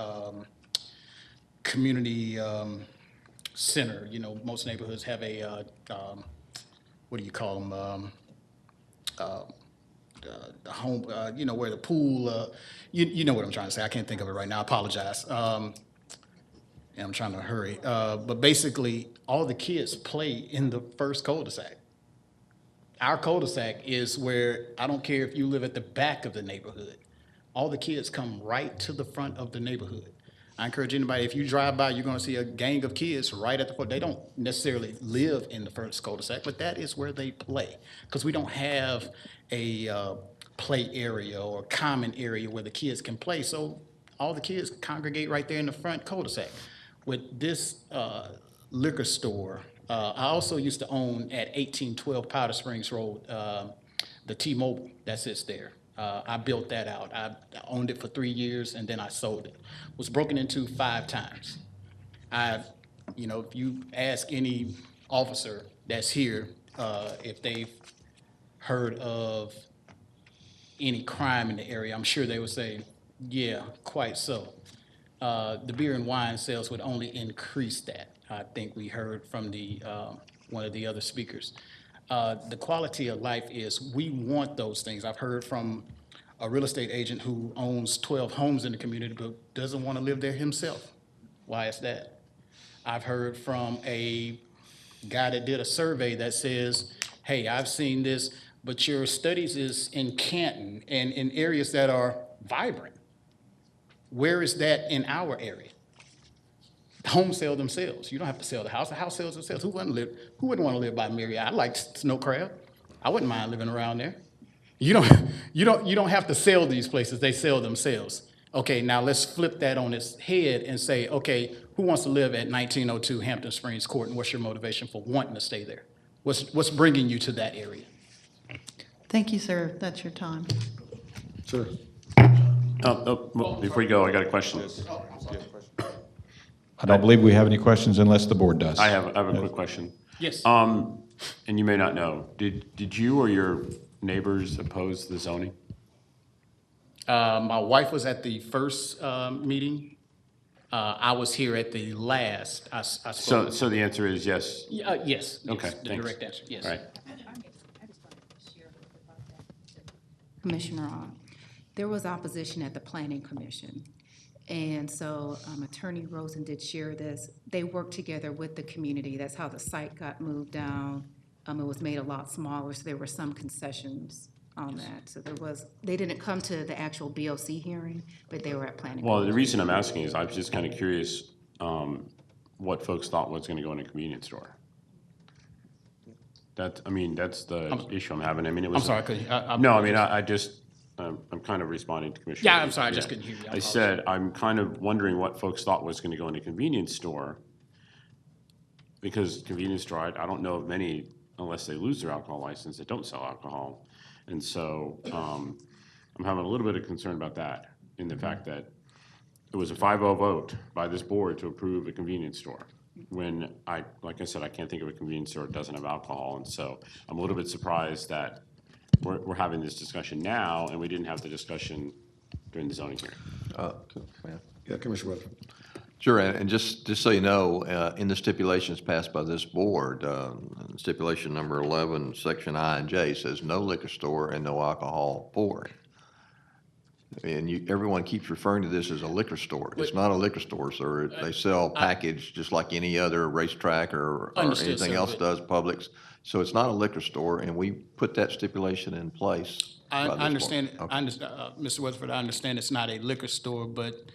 community center. You know, most neighborhoods have a, what do you call them? The home, you know, where the pool, you know what I'm trying to say. I can't think of it right now. I apologize. And I'm trying to hurry. But basically, all the kids play in the first cul-de-sac. Our cul-de-sac is where, I don't care if you live at the back of the neighborhood, all the kids come right to the front of the neighborhood. I encourage anybody, if you drive by, you're gonna see a gang of kids right at the front. They don't necessarily live in the first cul-de-sac, but that is where they play. Because we don't have a play area or common area where the kids can play. So all the kids congregate right there in the front cul-de-sac. With this liquor store, I also used to own at 1812 Powder Springs Road, the T-Mobile that sits there. I built that out. I owned it for 3 years and then I sold it. Was broken into 5 times. You know, if you ask any officer that's here if they've heard of any crime in the area, I'm sure they would say, yeah, quite so. The beer and wine sales would only increase that. I think we heard from the one of the other speakers. The quality of life is, we want those things. I've heard from a real estate agent who owns 12 homes in the community but doesn't want to live there himself. Why is that? I've heard from a guy that did a survey that says, hey, I've seen this, but your studies is in Canton and in areas that are vibrant. Where is that in our area? Homes sell themselves. You don't have to sell the house. The house sells themselves. Who wouldn't want to live by Marriott? I like Snow Crab. I wouldn't mind living around there. You don't have to sell these places. They sell themselves. Okay, now let's flip that on its head and say, okay, who wants to live at 1902 Hampton Springs Court, and what's your motivation for wanting to stay there? What's bringing you to that area? Thank you, sir. That's your time. Sir. Before you go, I got a question. I don't believe we have any questions unless the board does. I have a quick question. Yes. And you may not know, did you or your neighbors oppose the zoning? My wife was at the first meeting. I was here at the last. I spoke. So the answer is yes? Yes. Okay, The thanks. direct answer, yes. All right. Commissioner Ott, there was opposition at the Planning Commission. And so Attorney Rosen did share this. They worked together with the community. That's how the site got moved down. It was made a lot smaller, so there were some concessions on that. So they didn't come to the actual BOC hearing, but they were at Planning Well, Commission. the reason I'm asking is I'm just kind of curious what folks thought was going to go in a convenience store. That's the issue I'm having. I mean, it was. I'm sorry, I'm kind of responding to Commissioner. Yeah, I'm sorry, I just couldn't hear you. I said, I'm kind of wondering what folks thought was going to go in a convenience store. Because convenience store, I don't know of many, unless they lose their alcohol license, that don't sell alcohol. And so I'm having a little bit of concern about that, in the fact that it was a 5-0 vote by this board to approve a convenience store. When like I said, I can't think of a convenience store that doesn't have alcohol. And so I'm a little bit surprised that we're having this discussion now, and we didn't have the discussion during the zoning hearing. Yeah, Commissioner Webb. Sure, and just so you know, in the stipulations passed by this board, stipulation number 11, section I and J says no liquor store and no alcohol pouring. And everyone keeps referring to this as a liquor store. It's not a liquor store, sir. They sell packaged just like any other racetrack or anything else does, Publix. So it's not a liquor store, and we put that stipulation in place. I by this board. understand, Okay. Mr. Weatherford, I understand it's not a liquor store, but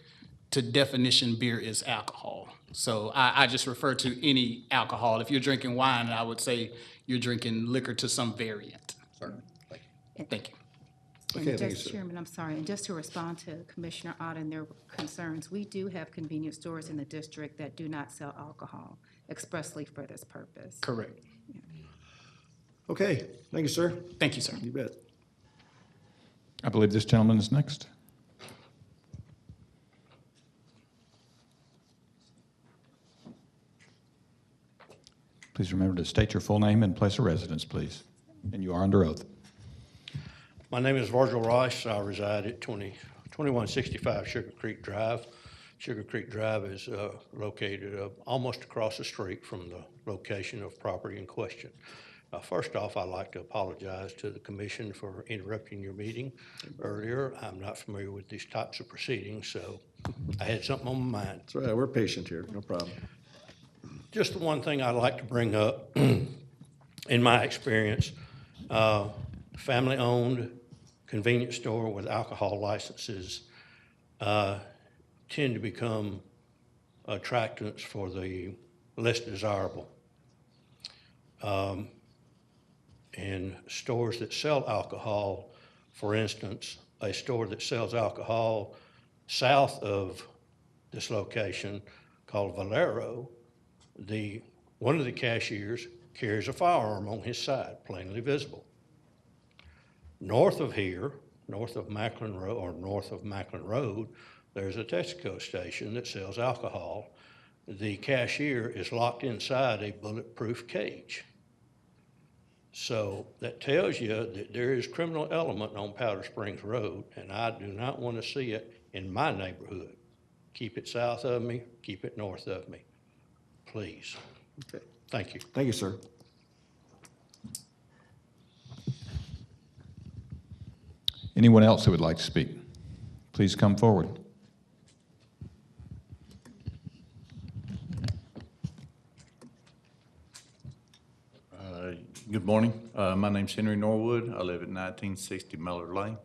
to definition, beer is alcohol. So I just refer to any alcohol. If you're drinking wine, I would say you're drinking liquor to some variant. Thank you. And Okay, thank you, just, sir. Chairman, I'm sorry, and just to respond to Commissioner Ott and their concerns, we do have convenience stores in the district that do not sell alcohol expressly for this purpose. Correct. Okay, thank you, sir. Thank you, sir. You bet. I believe this gentleman is next. Please remember to state your full name and place of residence, please. And you are under oath. My name is Virgil Rice. I reside at 2165 Sugar Creek Drive. Sugar Creek Drive is located almost across the street from the location of property in question. First off, I'd like to apologize to the commission for interrupting your meeting earlier. I'm not familiar with these types of proceedings, so I had something on my mind. That's all right, we're patient here, no problem. Just one thing I'd like to bring up, in my experience, family-owned convenience store with alcohol licenses tend to become attractants for the less desirable. And stores that sell alcohol, for instance, a store that sells alcohol south of this location called Valero, one of the cashiers carries a firearm on his side, plainly visible. North of here, north of Macklin Road, there's a Texaco station that sells alcohol. The cashier is locked inside a bulletproof cage. So that tells you that there is criminal element on Powder Springs Road, and I do not want to see it in my neighborhood. Keep it south of me, keep it north of me, please. Okay. Thank you. Thank you, sir. Anyone else who would like to speak? Please come forward. Good morning. My name's Henry Norwood. I live at 1960 Miller Lane,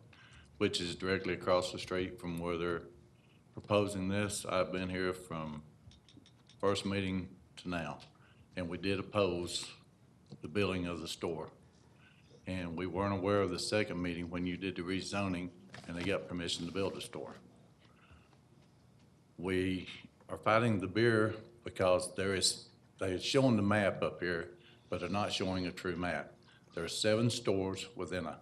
which is directly across the street from where they're proposing this. I've been here from first meeting to now, and we did oppose the building of the store. And we weren't aware of the second meeting when you did the rezoning and they got permission to build a store. We are fighting the beer because they're showing the map up here, but they're not showing a true map. There are 7 stores within a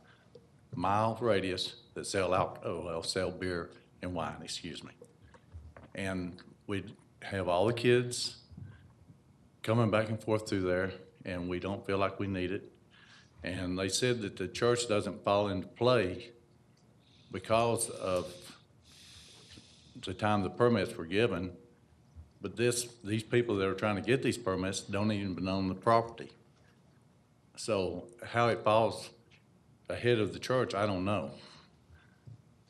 mile radius that sell beer and wine, excuse me. And we have all the kids coming back and forth through there, and we don't feel like we need it. And they said that the church doesn't fall into play because of the time the permits were given. But these people that are trying to get these permits don't even own the property. So how it falls ahead of the church, I don't know.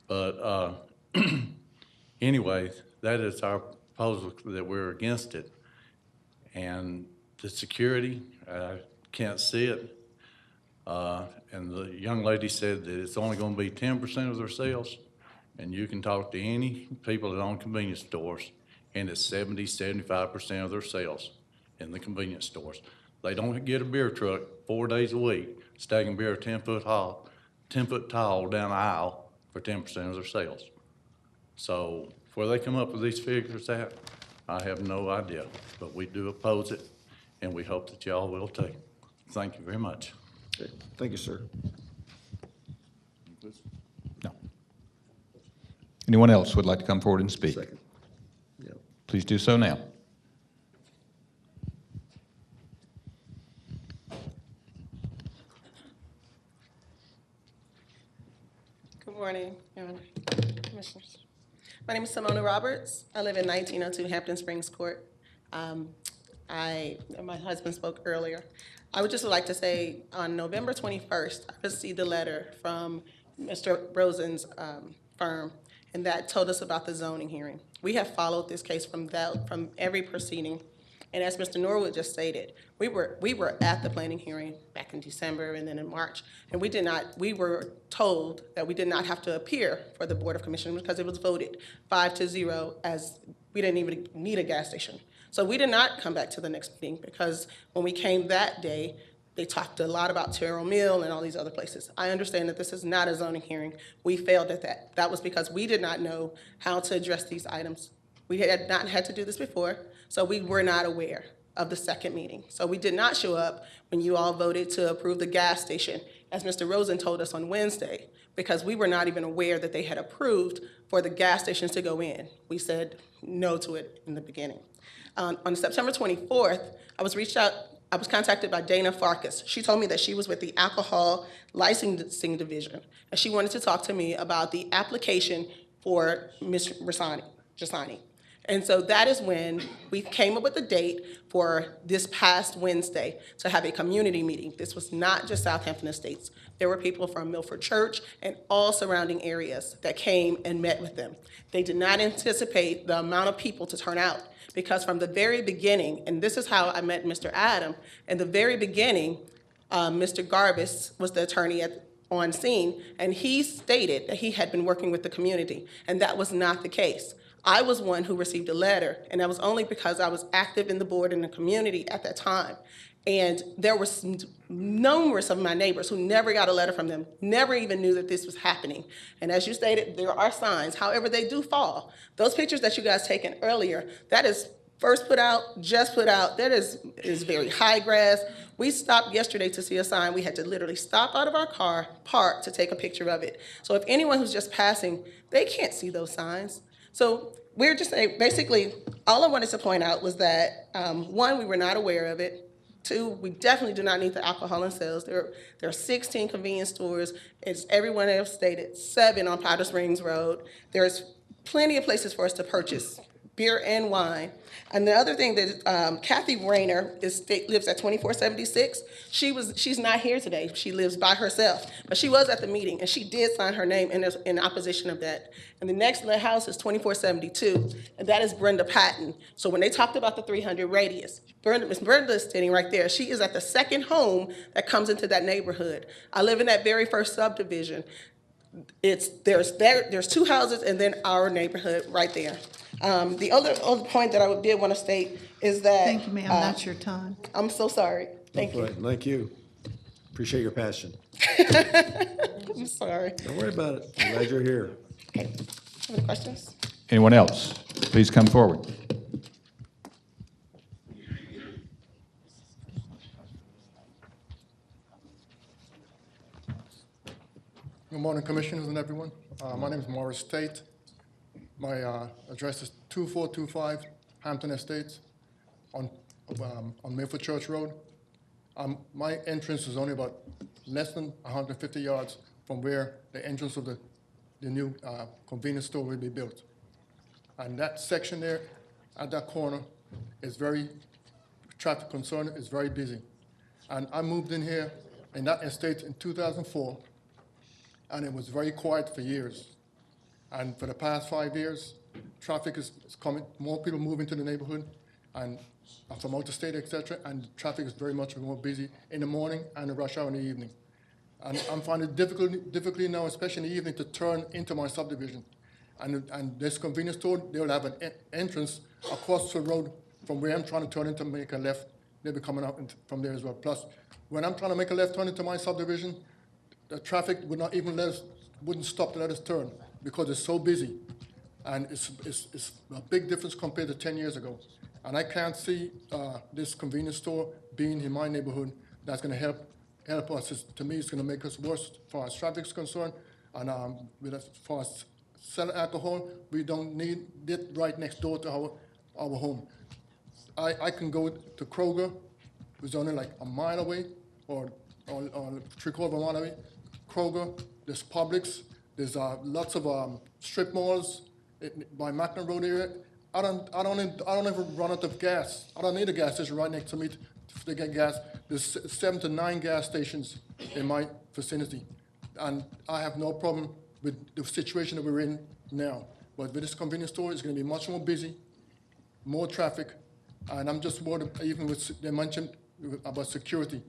But anyway, that is our proposal, that we're against it. And the security, I can't see it. And the young lady said that it's only going to be 10% of their sales. And you can talk to any people that own convenience stores, and it's 75% of their sales in the convenience stores. They don't get a beer truck 4 days a week, stacking beer 10-foot tall down the aisle for 10% of their sales. So where they come up with these figures at, I have no idea, but we do oppose it, and we hope that y'all will too. Thank you very much. Okay. Thank you, sir. No. Anyone else who would like to come forward and speak? Second. Yep. Please do so now. Good morning, Your Honor, Commissioners. My name is Simona Roberts. I live in 1902 Hampton Springs Court. My husband spoke earlier. I would just like to say on November 21st, I received a letter from Mr. Rosen's firm, and that told us about the zoning hearing. We have followed this case from every proceeding, And as Mr. Norwood just stated, we were at the planning hearing back in December and then in March, and we were told that we did not have to appear for the Board of Commissioners because it was voted 5-0 as we didn't even need a gas station. So we did not come back to the next meeting because when we came that day, they talked a lot about Terrell Mill and all these other places. I understand that this is not a zoning hearing. We failed at that. That was because we did not know how to address these items. We had not had to do this before, so we were not aware of the second meeting. So we did not show up when you all voted to approve the gas station, as Mr. Rosen told us on Wednesday, because we were not even aware that they had approved for the gas stations to go in. We said no to it in the beginning. On September 24th, I was contacted by Dana Farkas. She told me that she was with the Alcohol Licensing Division, and she wanted to talk to me about the application for Ms. Jasani. And so that is when we came up with a date for this past Wednesday to have a community meeting. This was not just Southampton Estates. There were people from Milford Church and all surrounding areas that came and met with them. They did not anticipate the amount of people to turn out because from the very beginning, and this is how I met Mr. Adam, in the very beginning, Mr. Garbus was the attorney on scene, and he stated that he had been working with the community, and that was not the case. I was one who received a letter, and that was only because I was active in the board and the community at that time. And there were numerous of my neighbors who never got a letter from them, never even knew that this was happening. And as you stated, there are signs. However, they do fall. Those pictures that you guys taken earlier, that is first put out, just put out. That is very high grass. We stopped yesterday to see a sign. We had to literally stop out of our car, park to take a picture of it. So if anyone who's just passing, they can't see those signs. So we're just saying, basically, all I wanted to point out was that, one, we were not aware of it. Two, we definitely do not need the alcohol in sales. There are 16 convenience stores, as everyone else stated, 7 on Powder Springs Road. There's plenty of places for us to purchase beer and wine. And the other thing that Kathy Rayner lives at 2476. She's not here today. She lives by herself, but she was at the meeting and she did sign her name in opposition of that. And the next house is 2472, and that is Brenda Patton. So when they talked about the 300 radius, Miss Brenda is sitting right there. She is at the second home that comes into that neighborhood. I live in that very first subdivision. There's 2 houses and then our neighborhood right there. The other point that I did want to state is that. Thank you, ma'am. That's your time. I'm so sorry. Thank you. Thank you. Appreciate your passion. I'm sorry. Don't worry about it. I'm glad you're here. Okay. Any questions? Anyone else? Please come forward. Good morning, Commissioners and everyone. My name is Morris Tate. My address is 2425 Hampton Estates on Milford Church Road. My entrance is only about less than 150 yards from where the entrance of the new convenience store will be built. And that section there, at that corner, is very, traffic concern is very busy. And I moved in here in that estate in 2004, and it was very quiet for years. And for the past 5 years, traffic is coming, more people move into the neighborhood, and from out of state, etc., and traffic is very much more busy in the morning and the rush hour in the evening. And I'm finding it difficulty now, especially in the evening, to turn into my subdivision. And this convenience store, they'll have an entrance across the road from where I'm trying to turn into make a left. They'll be coming out from there as well. Plus, when I'm trying to make a left turn into my subdivision, the traffic would not even wouldn't stop to let us turn because it's so busy. And it's a big difference compared to 10 years ago. And I can't see this convenience store being in my neighborhood that's going to help us. To me, it's going to make us worse as far as traffic is concerned. And as far as selling alcohol, we don't need it right next door to our home. I can go to Kroger, who's only like a mile away, or 3/4 of a mile away. Kroger, there's Publix, there's lots of strip malls by Macklin Road area. I don't ever run out of gas. I don't need a gas station right next to me to get gas. There's 7 to 9 gas stations in my vicinity, and I have no problem with the situation that we're in now. But with this convenience store, it's going to be much more busy, more traffic, And I'm just worried, even with, they mentioned about security.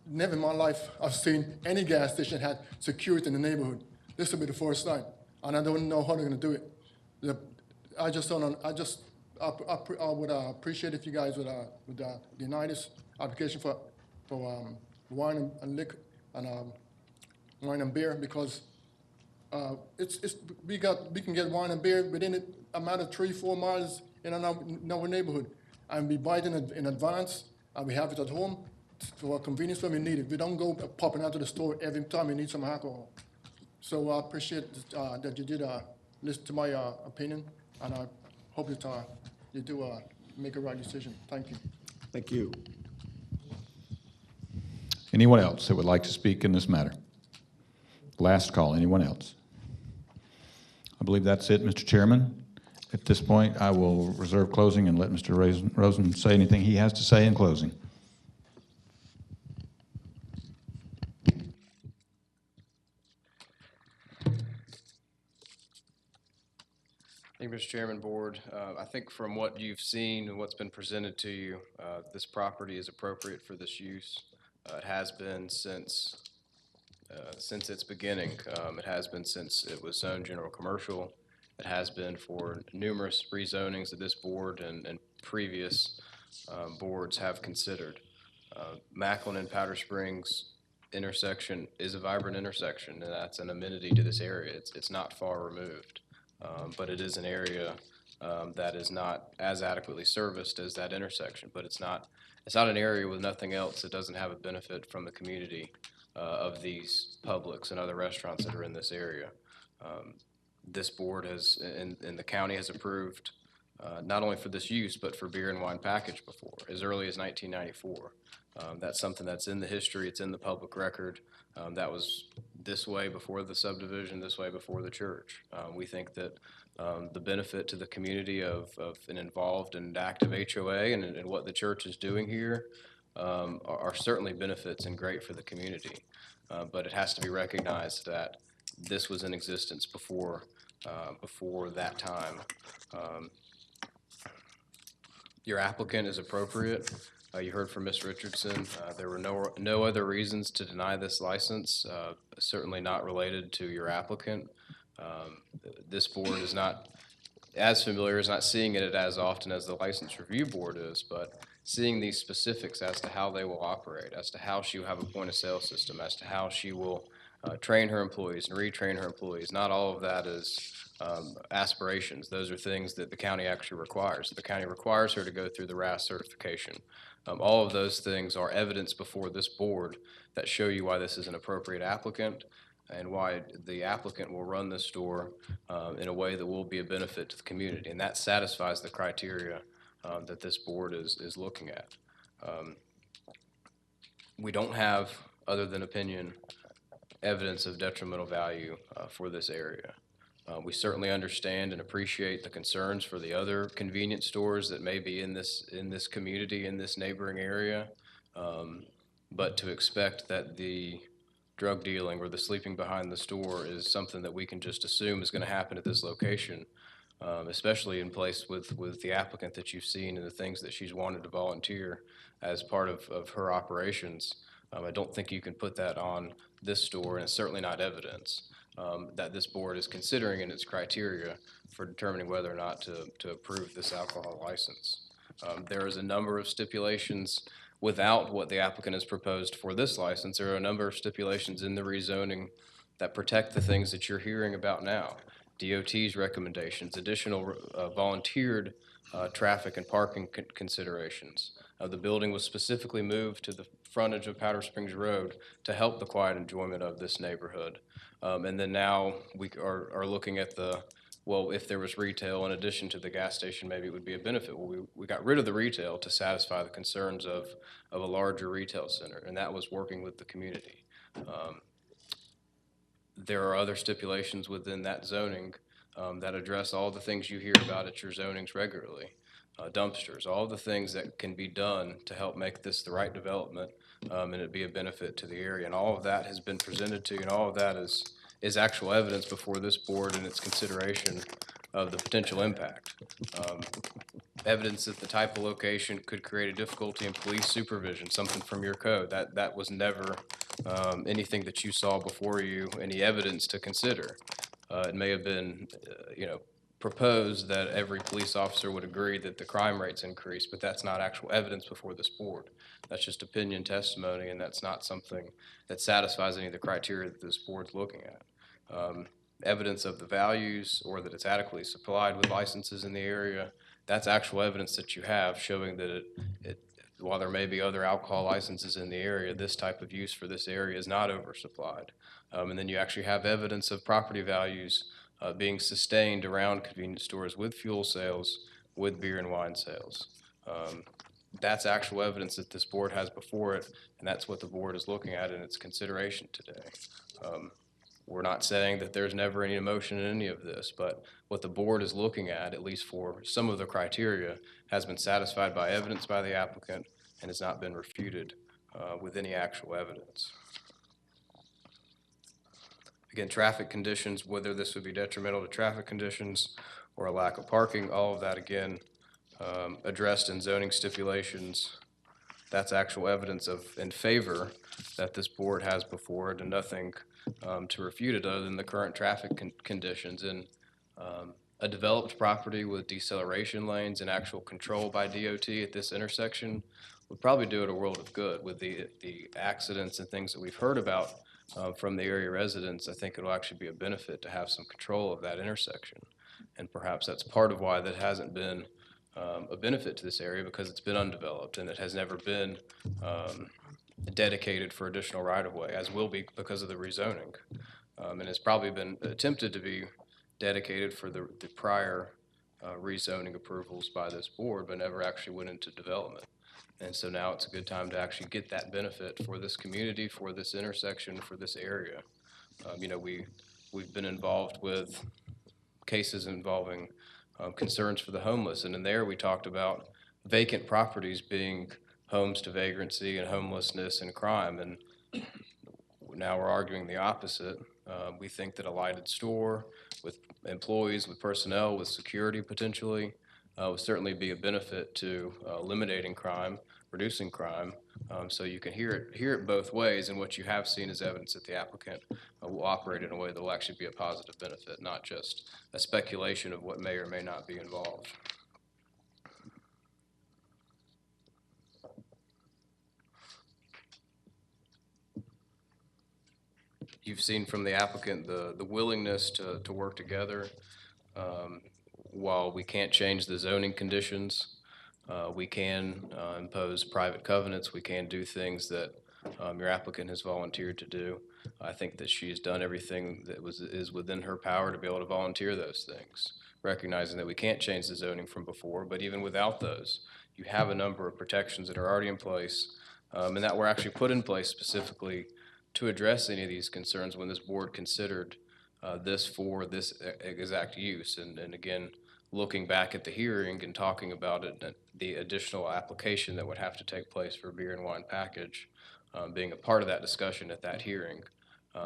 Never in my life I've seen any gas station had security in the neighborhood. This will be the first time, and I don't know how they're gonna do it. I just don't, I would appreciate if you guys would deny this application for wine and liquor, and wine and beer, because we can get wine and beer within a matter of 3-4 miles in our neighborhood, and we buy it in advance, and we have it at home for convenience when we need it. We don't go popping out to the store every time we need some alcohol. So I appreciate that you did listen to my opinion, and I hope that you do make a right decision. Thank you. Thank you. Anyone else that would like to speak in this matter? Last call, anyone else? I believe that's it, Mr. Chairman. At this point, I will reserve closing and let Mr. Rosen say anything he has to say in closing. Thank you, Mr. Chairman, Board. I think from what you've seen and what's been presented to you, this property is appropriate for this use. It has been since its beginning. It has been since it was zoned general commercial. It has been for numerous rezonings that this board and previous boards have considered. Macklin and Powder Springs intersection is a vibrant intersection, and that's an amenity to this area. It's not far removed. But it is an area that is not as adequately serviced as that intersection. But it's not an area with nothing else that doesn't have a benefit from the community of these Publix and other restaurants that are in this area. This board has, and the county has approved not only for this use, but for beer and wine package before, as early as 1994. That's something that's in the history, it's in the public record. That was this way before the subdivision, this way before the church. We think that the benefit to the community of an involved and active HOA and what the church is doing here are certainly benefits and great for the community. But it has to be recognized that this was in existence before that time. Your applicant is appropriate. You heard from Ms. Richardson. There were no other reasons to deny this license, certainly not related to your applicant. This board is not as familiar, is not seeing it as often as the License Review Board is, but seeing these specifics as to how they will operate, as to how she will have a point of sale system, as to how she will train her employees and retrain her employees. Not all of that is aspirations. Those are things that the county actually requires. The county requires her to go through the RAS certification. All of those things are evidence before this board that show you why this is an appropriate applicant and why the applicant will run this store in a way that will be a benefit to the community. And that satisfies the criteria that this board is looking at. We don't have, other than opinion, evidence of detrimental value for this area. We certainly understand and appreciate the concerns for the other convenience stores that may be in this community, in this neighboring area. But to expect that the drug dealing or the sleeping behind the store is something that we can just assume is going to happen at this location, especially in place with the applicant that you've seen and the things that she's wanted to volunteer as part of her operations, I don't think you can put that on this store, and it's certainly not evidence that this board is considering in its criteria for determining whether or not to approve this alcohol license. There is a number of stipulations without what the applicant has proposed for this license. There are a number of stipulations in the rezoning that protect the things that you're hearing about now. DOT's recommendations, additional volunteered traffic and parking considerations. The building was specifically moved to the frontage of Powder Springs Road to help the quiet enjoyment of this neighborhood. And then now we are looking at well, if there was retail in addition to the gas station, maybe it would be a benefit. Well, we got rid of the retail to satisfy the concerns of a larger retail center, and that was working with the community. There are other stipulations within that zoning that address all the things you hear about at your zonings regularly. Dumpsters, all the things that can be done to help make this the right development and it be a benefit to the area. And all of that has been presented to you, and all of that is actual evidence before this board and its consideration of the potential impact. Evidence that the type of location could create a difficulty in police supervision, something from your code. That was never anything that you saw before you, any evidence to consider. It may have been, proposed that every police officer would agree that the crime rates increased, but that's not actual evidence before this board. That's just opinion testimony, and that's not something that satisfies any of the criteria that this board's looking at. Evidence of the values or that it's adequately supplied with licenses in the area, that's actual evidence that you have showing that while there may be other alcohol licenses in the area, this type of use for this area is not oversupplied. And then you actually have evidence of property values being sustained around convenience stores with fuel sales, with beer and wine sales. That's actual evidence that this board has before it, and that's what the board is looking at in its consideration today. We're not saying that there's never any emotion in any of this, but what the board is looking at least for some of the criteria, has been satisfied by evidence by the applicant and has not been refuted with any actual evidence. Again, traffic conditions, whether this would be detrimental to traffic conditions or a lack of parking, all of that, again, addressed in zoning stipulations. That's actual evidence in favor that this board has before it, and nothing to refute it other than the current traffic conditions. And a developed property with deceleration lanes and actual control by DOT at this intersection would probably do it a world of good. With the accidents and things that we've heard about from the area residents, I think it'll actually be a benefit to have some control of that intersection. And perhaps that's part of why that hasn't been a benefit to this area, because it's been undeveloped and it has never been dedicated for additional right-of-way, as will be because of the rezoning. And it's probably been attempted to be dedicated for the prior rezoning approvals by this board, but never actually went into development. And so now it's a good time to actually get that benefit for this community, for this intersection, for this area. We've been involved with cases involving concerns for the homeless, and in there we talked about vacant properties being homes to vagrancy and homelessness and crime, and now we're arguing the opposite. We think that a lighted store with employees, with personnel, with security potentially would certainly be a benefit to eliminating crime, reducing crime. So you can hear it both ways, and what you have seen is evidence that the applicant will operate in a way that will actually be a positive benefit, not just a speculation of what may or may not be involved. You've seen from the applicant the willingness to work together. While we can't change the zoning conditions, we can impose private covenants. We can do things that your applicant has volunteered to do. I think that she has done everything that is within her power to be able to volunteer those things, recognizing that we can't change the zoning from before, but even without those, you have a number of protections that are already in place and that were actually put in place specifically to address any of these concerns when this board considered this for this exact use. And again, looking back at the hearing and talking about it, the additional application that would have to take place for beer and wine package, being a part of that discussion at that hearing.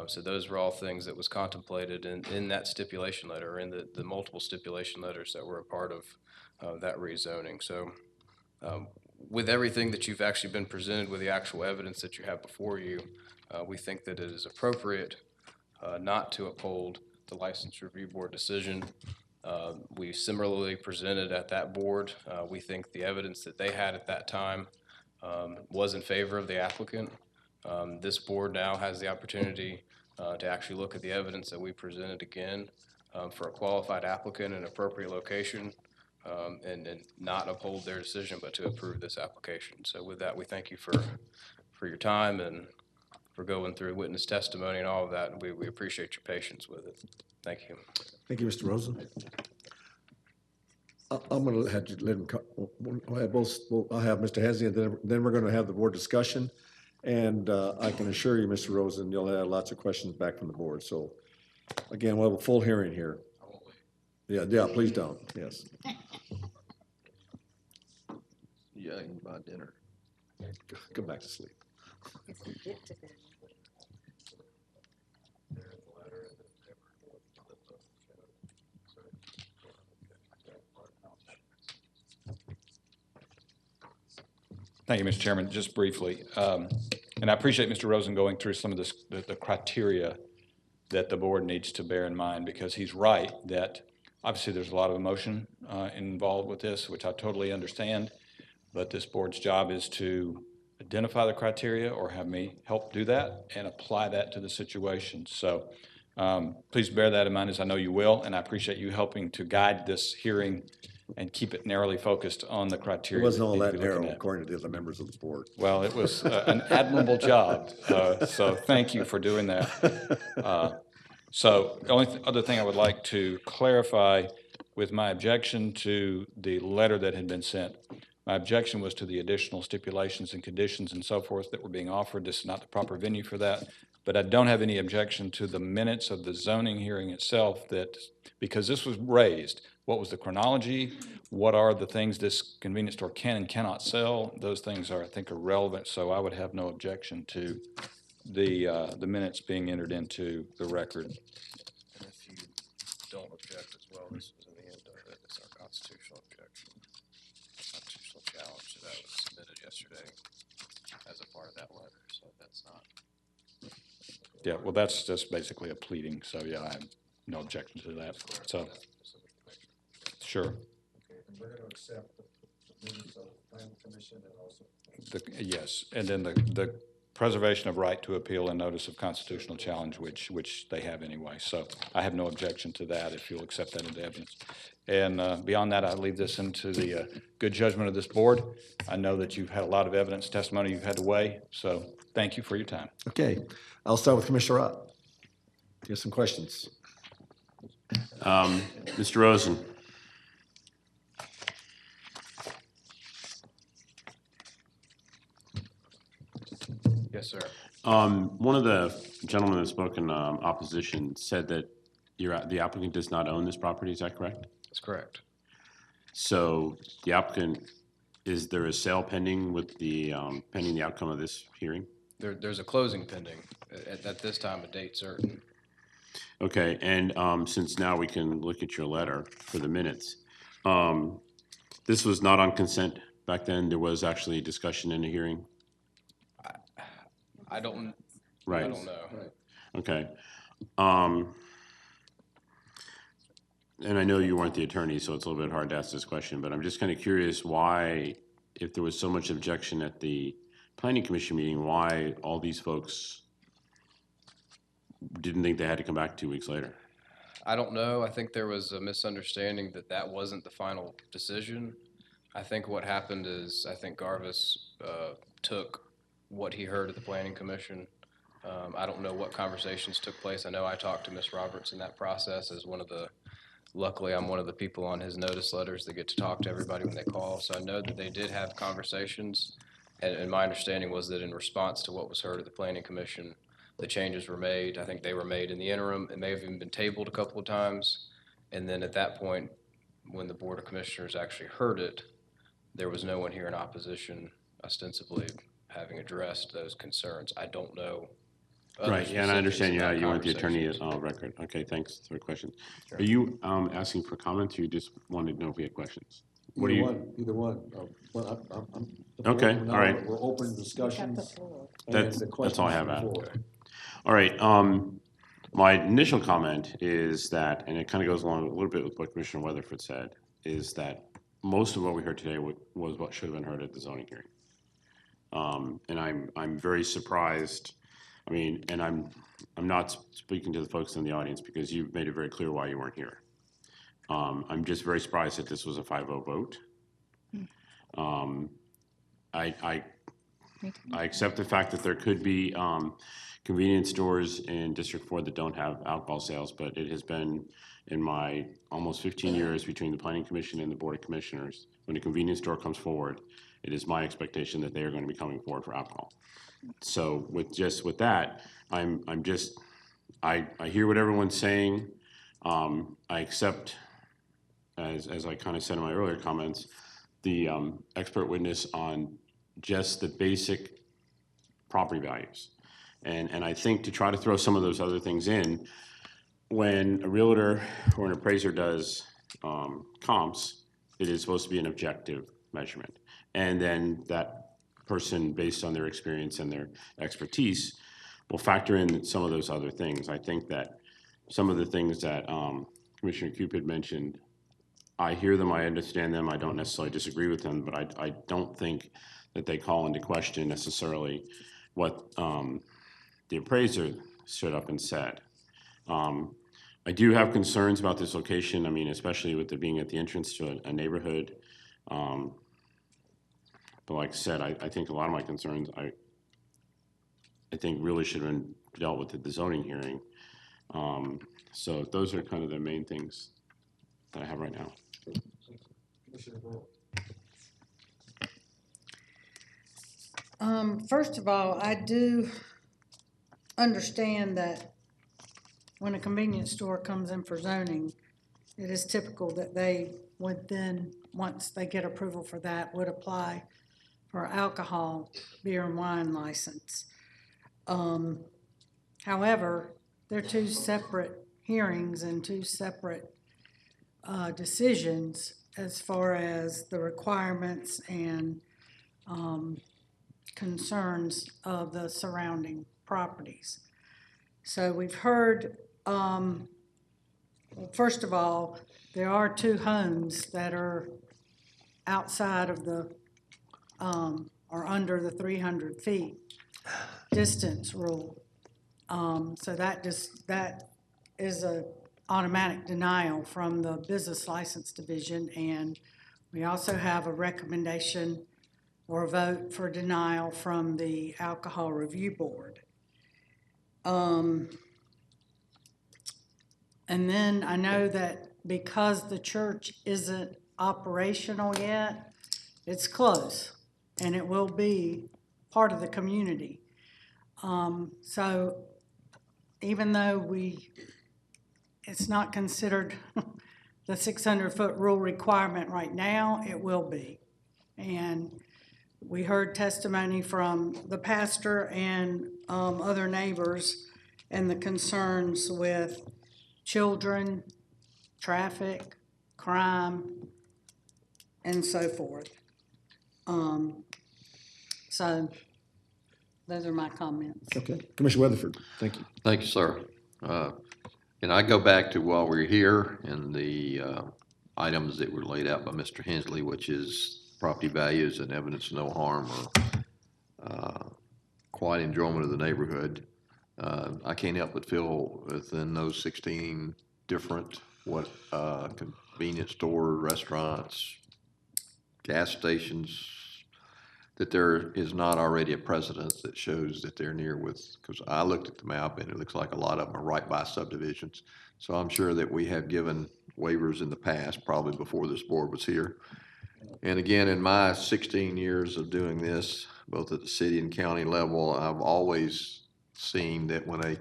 So those were all things that was contemplated in that stipulation letter, or in the multiple stipulation letters that were a part of that rezoning. So with everything that you've actually been presented with, the actual evidence that you have before you, we think that it is appropriate not to uphold the License Review Board decision. We similarly presented at that board. We think the evidence that they had at that time was in favor of the applicant. This board now has the opportunity to actually look at the evidence that we presented again for a qualified applicant in an appropriate location and not uphold their decision, but to approve this application. So with that, we thank you for your time and for going through witness testimony and all of that. And we appreciate your patience with it. Thank you. Thank you, Mr. Rosen. I'm going to have to let him, I'll have Mr. Hensey, and then we're going to have the board discussion. And I can assure you, Mr. Rosen, you'll have lots of questions back from the board. So again, we'll have a full hearing here. Yeah, please don't, yes. Yeah, I can buy dinner. Go back to sleep. Thank you, Mr. Chairman. Just briefly, and I appreciate Mr. Rosen going through some of this, the criteria that the board needs to bear in mind, because he's right that obviously there's a lot of emotion involved with this, which I totally understand, but this board's job is to identify the criteria or have me help do that and apply that to the situation. So please bear that in mind, as I know you will, and I appreciate you helping to guide this hearing and keep it narrowly focused on the criteria. It wasn't all we need that to be looking narrow, at. according to the other members of the board. Well, it was an admirable job, so thank you for doing that. So the only other thing I would like to clarify with my objection to the letter that had been sent, my objection was to the additional stipulations and conditions and so forth that were being offered. This is not the proper venue for that. But I don't have any objection to the minutes of the zoning hearing itself, that, because this was raised, what was the chronology? What are the things this convenience store can and cannot sell? Those things are, I think, are relevant, so I would have no objection to the minutes being entered into the record. And if you don't object as well, this was in the end of it. It's our constitutional objection, constitutional challenge that was submitted yesterday as a part of that letter, so that's not. Yeah, well, that's just basically a pleading, so yeah, I have no objection to that, so. Sure. Okay, and we're gonna accept the minutes of the planning commission and also. Yes, and then the preservation of right to appeal and notice of constitutional challenge, which they have anyway. So I have no objection to that if you'll accept that into evidence. And beyond that, I leave this into the good judgment of this board. I know that you've had a lot of evidence, testimony you've had to weigh, so thank you for your time. Okay, I'll start with Commissioner Ott. You have some questions? Mr. Rosen. Yes, sir. One of the gentlemen that spoke in opposition said that the applicant does not own this property. Is that correct? That's correct. So the applicant, is there a sale pending with the pending the outcome of this hearing? There's a closing pending at this time, a date certain. Okay, and since now we can look at your letter for the minutes, this was not on consent back then. There was actually a discussion in the hearing. I don't. Right. I don't know. Okay. And I know you weren't the attorney, so it's a little bit hard to ask this question, but I'm just kind of curious why, if there was so much objection at the planning commission meeting, why all these folks didn't think they had to come back 2 weeks later? I don't know. I think there was a misunderstanding that wasn't the final decision. I think what happened is, I think Garvis took what he heard at the planning commission. I don't know what conversations took place. I know I talked to Ms. Roberts in that process as luckily I'm one of the people on his notice letters that get to talk to everybody when they call. So I know that they did have conversations, and my understanding was that in response to what was heard at the planning commission, the changes were made. I think they were made in the interim. It may have even been tabled a couple of times. And then at that point, when the Board of Commissioners actually heard it, there was no one here in opposition, ostensibly having addressed those concerns. I don't know. Right, yeah, and I understand you weren't the attorney conversations. at record. Okay, thanks for the question. Sure. Are you asking for comments, or you just wanted to know if we had questions? What do you? Either one. Well, Okay, now all right. We're open discussions. That's all I have. All right, my initial comment is that, and it kind of goes along a little bit with what Commissioner Weatherford said, is that most of what we heard today was what should have been heard at the zoning hearing. And I'm very surprised. I mean, and I'm not speaking to the folks in the audience because you've made it very clear why you weren't here. I'm just very surprised that this was a 5-0 vote. I accept the fact that there could be convenience stores in District 4 that don't have alcohol sales, but it has been in my almost 15 years between the Planning Commission and the Board of Commissioners, when a convenience store comes forward, it is my expectation that they are going to be coming forward for alcohol. So with that, I hear what everyone's saying. I accept, as I kind of said in my earlier comments, the expert witness on just the basic property values. And I think to try to throw some of those other things in, when a realtor or an appraiser does comps, it is supposed to be an objective measurement. And then that person, based on their experience and their expertise, will factor in some of those other things. I think that some of the things that Commissioner Cupid mentioned, I hear them, I understand them, I don't necessarily disagree with them, but I don't think that they call into question necessarily what the appraiser stood up and said. I do have concerns about this location, I mean, especially with it being at the entrance to a neighborhood. But like I said, I think a lot of my concerns, I think really should have been dealt with at the zoning hearing. So those are kind of the main things that I have right now. First of all, I do understand that when a convenience store comes in for zoning, it is typical that they would then, once they get approval for that, would apply for alcohol, beer and wine license. However, they're two separate hearings and two separate decisions as far as the requirements and concerns of the surrounding properties. So we've heard, well, first of all, there are two homes that are outside of the, or under the 300 feet distance rule. So that is a automatic denial from the business license division, and we also have a recommendation or a vote for denial from the Alcohol Review Board. And then I know that because the church isn't operational yet, it's close, and it will be part of the community. So even though it's not considered the 600-foot rule requirement right now, it will be. And we heard testimony from the pastor and other neighbors and the concerns with children, traffic, crime, and so forth. So those are my comments. Okay, Commissioner Weatherford, thank you. Thank you, sir. And I go back to while we're here and the items that were laid out by Mr. Hensley, which is property values and evidence of no harm or quiet enjoyment of the neighborhood. I can't help but feel within those 16 different convenience store, restaurants, gas stations, that there is not already a precedent that shows that they're near with, because I looked at the map and it looks like a lot of them are right by subdivisions. So I'm sure that we have given waivers in the past, probably before this board was here. And again, in my 16 years of doing this, both at the city and county level, I've always seen that when a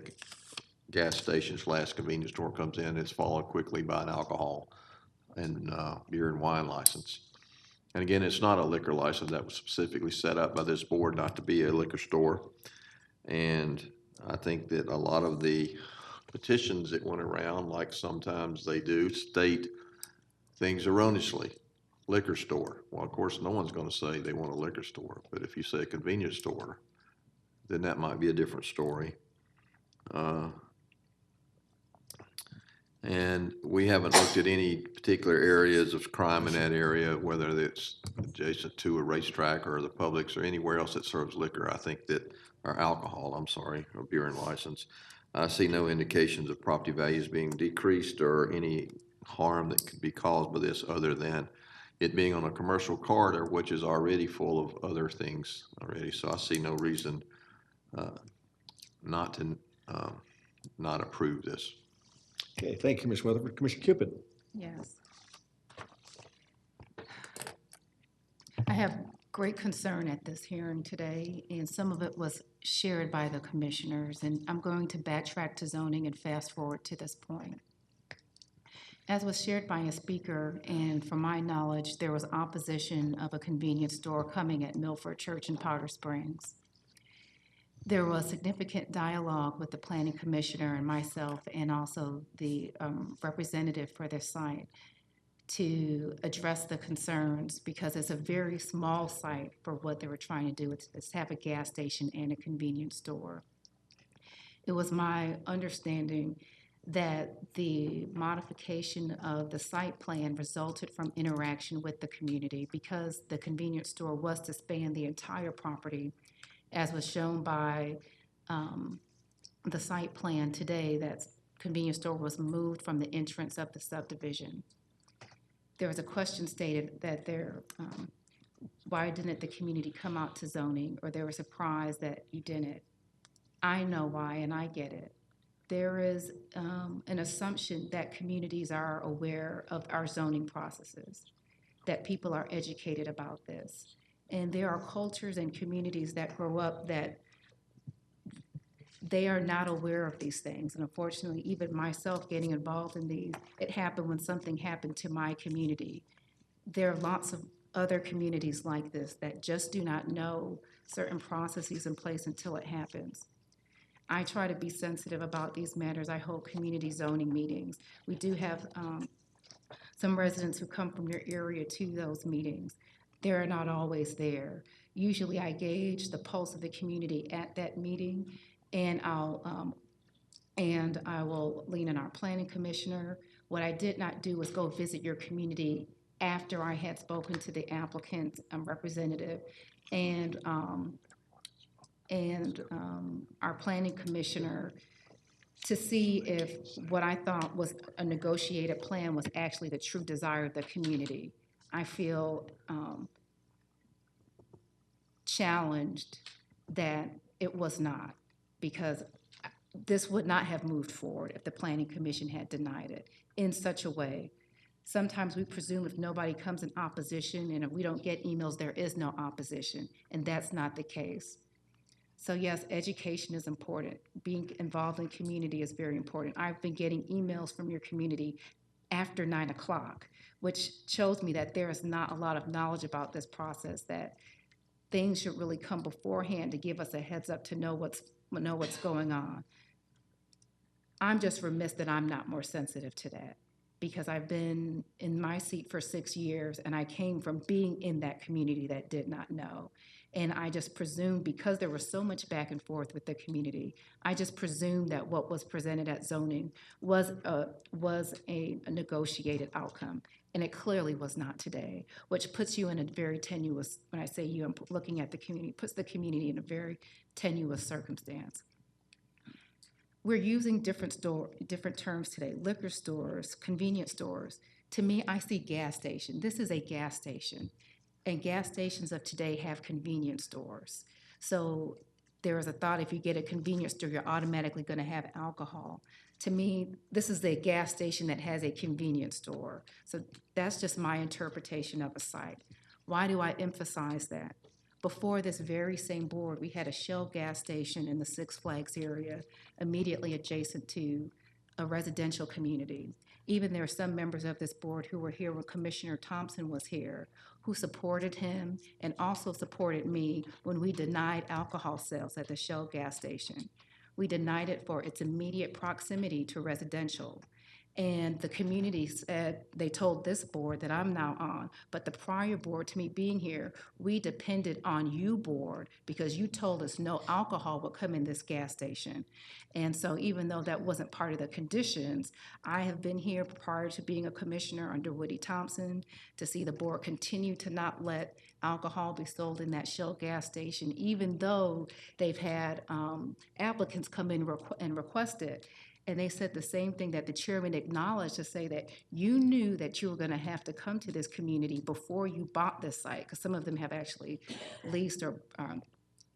gas station / convenience store comes in, it's followed quickly by an alcohol and beer and wine license. And again, it's not a liquor license that was specifically set up by this board not to be a liquor store. And I think that a lot of the petitions that went around, like sometimes they do, state things erroneously. Liquor store. Well, of course, no one's going to say they want a liquor store, but if you say a convenience store, then that might be a different story. And we haven't looked at any particular areas of crime in that area, whether it's adjacent to a racetrack or the Publix or anywhere else that serves liquor. I think that, or alcohol, I'm sorry, or beer and license. I see no indications of property values being decreased or any harm that could be caused by this other than it being on a commercial corridor, which is already full of other things already. So I see no reason not to not approve this. Okay, thank you, Commissioner Weatherford. Commissioner Cupid. Yes. I have great concern at this hearing today, and some of it was shared by the commissioners, and I'm going to backtrack to zoning and fast forward to this point. As was shared by a speaker, and from my knowledge, there was opposition of a convenience store coming at Milford Church in Powder Springs. There was significant dialogue with the planning commissioner and myself, and also the representative for their site. to address the concerns because it's a very small site for what they were trying to do. It's have a gas station and a convenience store. It was my understanding that the modification of the site plan resulted from interaction with the community because the convenience store was to span the entire property, as was shown by the site plan today. That convenience store was moved from the entrance of the subdivision. There was a question stated that why didn't the community come out to zoning, or they were surprised that you didn't. I know why, and I get it. There is an assumption that communities are aware of our zoning processes, that people are educated about this. And there are cultures and communities that grow up that they are not aware of these things. And unfortunately, even myself getting involved in these, it happened when something happened to my community. There are lots of other communities like this that just do not know certain processes in place until it happens. I try to be sensitive about these matters. I hold community zoning meetings. We do have some residents who come from your area to those meetings. They're not always there. Usually I gauge the pulse of the community at that meeting, and I will lean on our planning commissioner. What I did not do was go visit your community after I had spoken to the applicant representative and our planning commissioner to see if what I thought was a negotiated plan was actually the true desire of the community. I feel challenged that it was not, because this would not have moved forward if the Planning Commission had denied it in such a way. Sometimes we presume if nobody comes in opposition and if we don't get emails, there is no opposition, and that's not the case. So yes, education is important. Being involved in community is very important. I've been getting emails from your community after 9 o'clock, which shows me that there is not a lot of knowledge about this process, that things should really come beforehand to give us a heads up to know what's going on. I'm just remiss that I'm not more sensitive to that, because I've been in my seat for 6 years and I came from being in that community that did not know. And I just presumed, because there was so much back and forth with the community, I just presumed that what was presented at zoning was a negotiated outcome. And it clearly was not today, which puts you in a very tenuous, when I say you, I'm looking at the community, puts the community in a very tenuous circumstance. We're using different terms today: liquor stores, convenience stores. To me, I see gas station. This is a gas station, and gas stations of today have convenience stores. So there is a thought if you get a convenience store, you're automatically going to have alcohol. To me, this is a gas station that has a convenience store. So that's just my interpretation of a site. Why do I emphasize that? Before this very same board, we had a Shell gas station in the Six Flags area, immediately adjacent to a residential community. Even there are some members of this board who were here when Commissioner Thompson was here, who supported him and also supported me when we denied alcohol sales at the Shell gas station. We denied it for its immediate proximity to residential. And the community said, they told this board that I'm now on, but the prior board, to me being here, we depended on you, board, because you told us no alcohol would come in this gas station. And so even though that wasn't part of the conditions, I have been here prior to being a commissioner under Woody Thompson to see the board continue to not let alcohol be sold in that Shell gas station, even though they've had applicants come in and request it. And they said the same thing that the chairman acknowledged, to say that you knew that you were going to have to come to this community before you bought this site, because some of them have actually leased or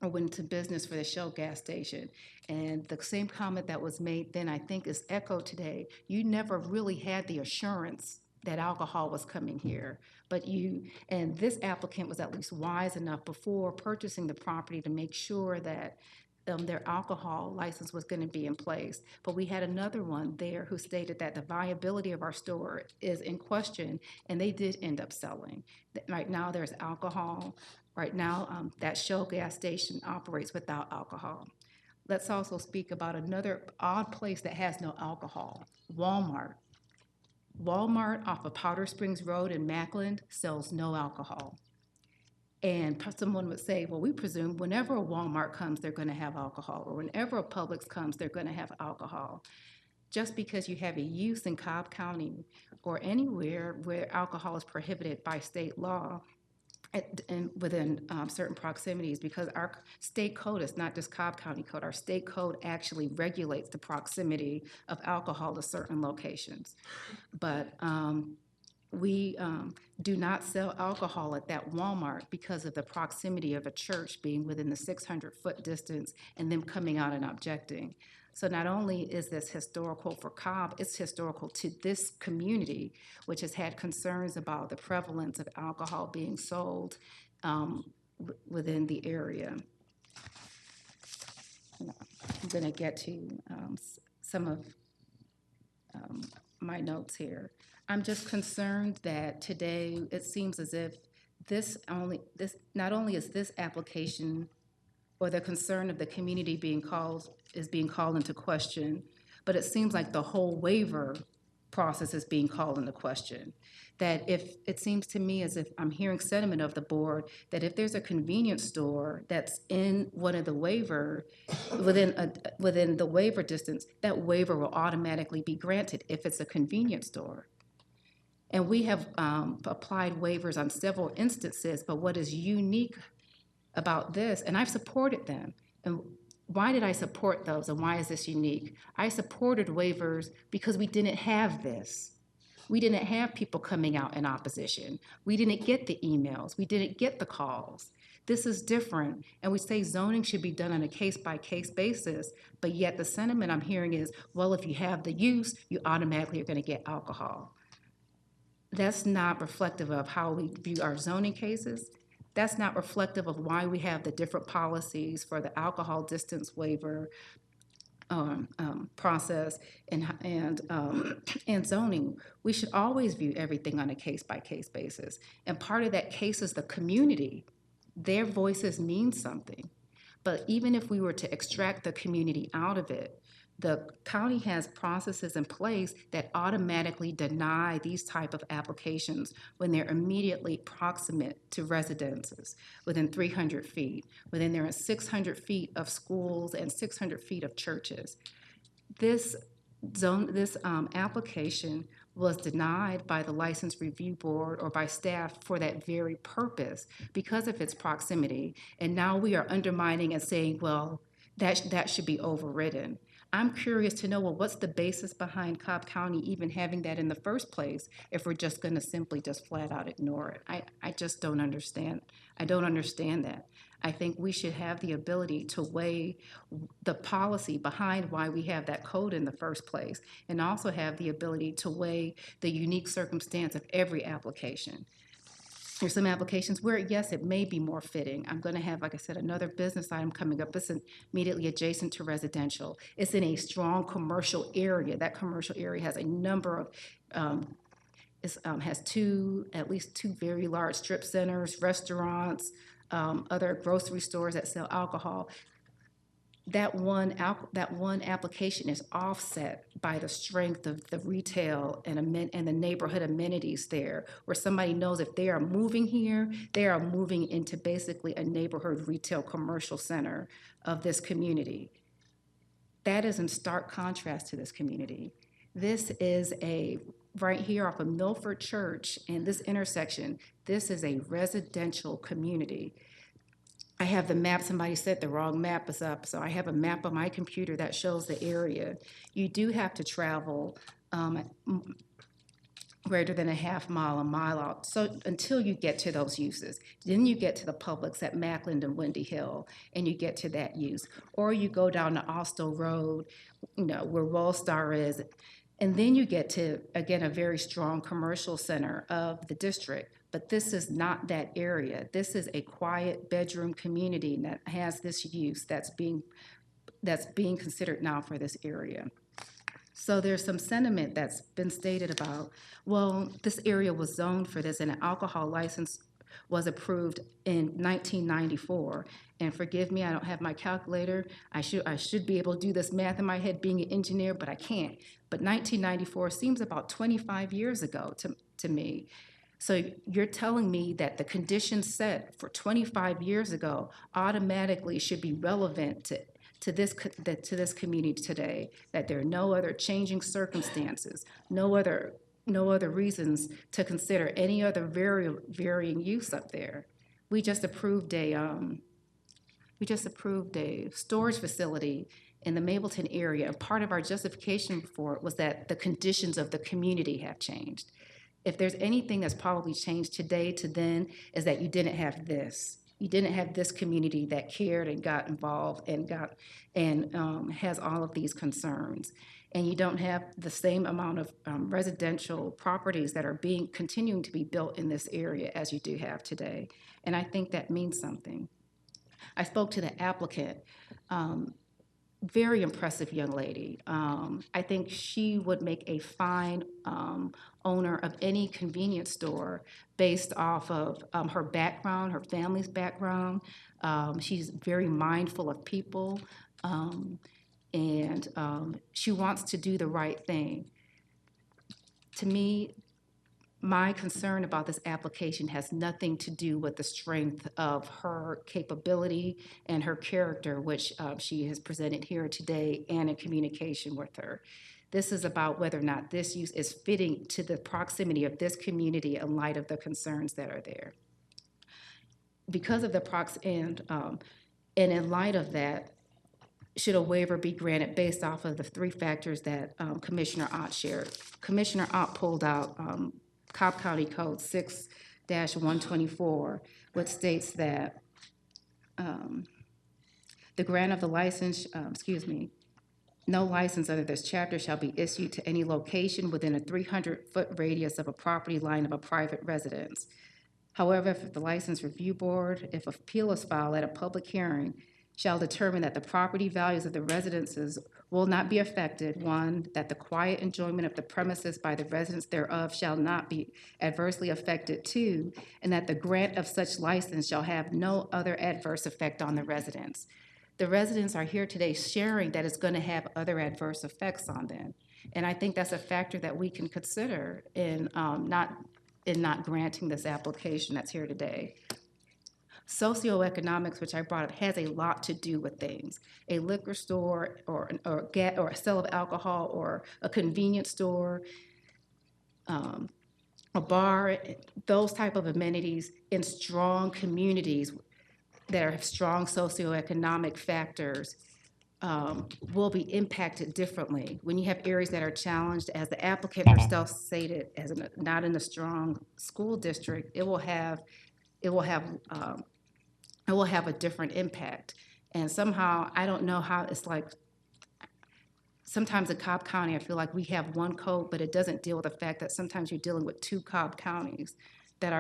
went into business for the Shell gas station. And the same comment that was made then, I think, is echoed today. You never really had the assurance that alcohol was coming here, but and this applicant was at least wise enough before purchasing the property to make sure that their alcohol license was going to be in place. But we had another one there who stated that the viability of our store is in question, and they did end up selling. Right now there's alcohol. Right now that Shell gas station operates without alcohol. Let's also speak about another odd place that has no alcohol, Walmart. Walmart off of Powder Springs Road in Mackland sells no alcohol. And someone would say, well, we presume whenever a Walmart comes, they're going to have alcohol, or whenever a Publix comes, they're going to have alcohol. Just because you have a use in Cobb County or anywhere where alcohol is prohibited by state law and within certain proximities, because our state code is not just Cobb County code. Our state code actually regulates the proximity of alcohol to certain locations. But we do not sell alcohol at that Walmart because of the proximity of a church being within the 600-foot distance and them coming out and objecting. So not only is this historical for Cobb, it's historical to this community, which has had concerns about the prevalence of alcohol being sold within the area. I'm going to get to some of my notes here. I'm just concerned that today it seems as if not only is this application or the concern of the community being called into question, but it seems like the whole waiver process is being called into question. That if it seems to me as if I'm hearing sentiment of the board that if there's a convenience store that's in one of the waiver within the waiver distance, that waiver will automatically be granted if it's a convenience store. And we have applied waivers on several instances, but what is unique about this, and I've supported them, and why did I support those and why is this unique? I supported waivers because we didn't have this. We didn't have people coming out in opposition. We didn't get the emails. We didn't get the calls. This is different, and we say zoning should be done on a case-by-case basis, but yet the sentiment I'm hearing is, well, if you have the use, you automatically are going to get alcohol. That's not reflective of how we view our zoning cases. That's not reflective of why we have the different policies for the alcohol distance waiver process and zoning. We should always view everything on a case-by-case basis. And part of that case is the community. Their voices mean something. But even if we were to extract the community out of it, the county has processes in place that automatically deny these type of applications when they're immediately proximate to residences within 300 feet, within there are 600 feet of schools and 600 feet of churches. This application was denied by the License Review Board or by staff for that very purpose because of its proximity. And now we are undermining and saying, well, that should be overridden. I'm curious to know, well, what's the basis behind Cobb County even having that in the first place if we're just going to simply just flat out ignore it? I just don't understand. I don't understand that. I think we should have the ability to weigh the policy behind why we have that code in the first place and also have the ability to weigh the unique circumstance of every application. There's some applications where, yes, it may be more fitting. I'm going to have, like I said, another business item coming up. It's immediately adjacent to residential. It's in a strong commercial area. That commercial area has a number of, has at least two very large strip centers, restaurants, other grocery stores that sell alcohol. That one application is offset by the strength of the retail and the neighborhood amenities there, where somebody knows if they are moving here, they are moving into basically a neighborhood retail commercial center of this community. That is in stark contrast to this community. This is right here off of Milford Church and this intersection, this is a residential community. I have the map, somebody said the wrong map is up, so I have a map on my computer that shows the area. You do have to travel greater than a half mile, a mile out, so until you get to those uses. Then you get to the Publix at Mackland and Windy Hill, and you get to that use. Or you go down to Austell Road, where Wallstar is, and then you get to, again, a very strong commercial center of the district. But this is not that area. This is a quiet bedroom community that has this use that's being considered now for this area. So there's some sentiment that's been stated about, well, this area was zoned for this and an alcohol license was approved in 1994. And forgive me, I don't have my calculator. I should be able to do this math in my head being an engineer, but I can't. But 1994 seems about 25 years ago to me. So you're telling me that the conditions set for 25 years ago automatically should be relevant to this community today, that there are no other changing circumstances, no other reasons to consider any other varying use up there. We just approved a storage facility in the Mableton area, and part of our justification for it was that the conditions of the community have changed. If there's anything that's probably changed today to then, is that you didn't have this. You didn't have this community that cared and got involved and has all of these concerns. And you don't have the same amount of residential properties that are continuing to be built in this area as you do have today. And I think that means something. I spoke to the applicant. Very impressive young lady. I think she would make a fine owner of any convenience store based off of her background, her family's background. She's very mindful of people, and she wants to do the right thing. To me, my concern about this application has nothing to do with the strength of her capability and her character, which she has presented here today and in communication with her. This is about whether or not this use is fitting to the proximity of this community in light of the concerns that are there. Because of the and in light of that, should a waiver be granted based off of the three factors that Commissioner Ott shared? Commissioner Ott pulled out Cobb County Code 6-124, which states that the grant of the license, no license under this chapter shall be issued to any location within a 300-foot radius of a property line of a private residence. However, if the license review board, if appeal is filed at a public hearing, shall determine that the property values of the residences will not be affected. One, that the quiet enjoyment of the premises by the residents thereof shall not be adversely affected. Two, and that the grant of such license shall have no other adverse effect on the residents. The residents are here today sharing that it's going to have other adverse effects on them. And I think that's a factor that we can consider in not granting this application that's here today. Socioeconomics, which I brought up, has a lot to do with things. A liquor store or a sale of alcohol or a convenience store, a bar, those type of amenities in strong communities that have strong socioeconomic factors will be impacted differently. When you have areas that are challenged, as the applicant herself stated, as not in a strong school district, it will have a different impact. And somehow, I don't know how it's like, sometimes in Cobb County, I feel like we have one code, but it doesn't deal with the fact that sometimes you're dealing with two Cobb counties, that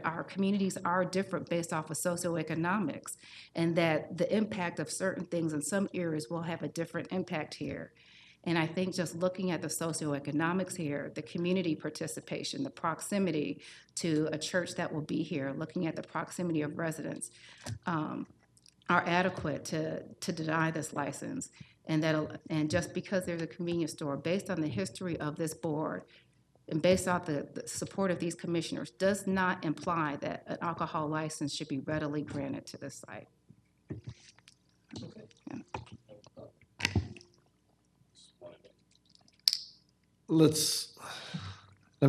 our communities are different based off of socioeconomics, and that the impact of certain things in some areas will have a different impact here. And I think just looking at the socioeconomics here, the community participation, the proximity to a church that will be here, looking at the proximity of residents, are adequate to deny this license. And just because there's a convenience store, based on the history of this board, and based off the support of these commissioners, does not imply that an alcohol license should be readily granted to this site. Yeah. Let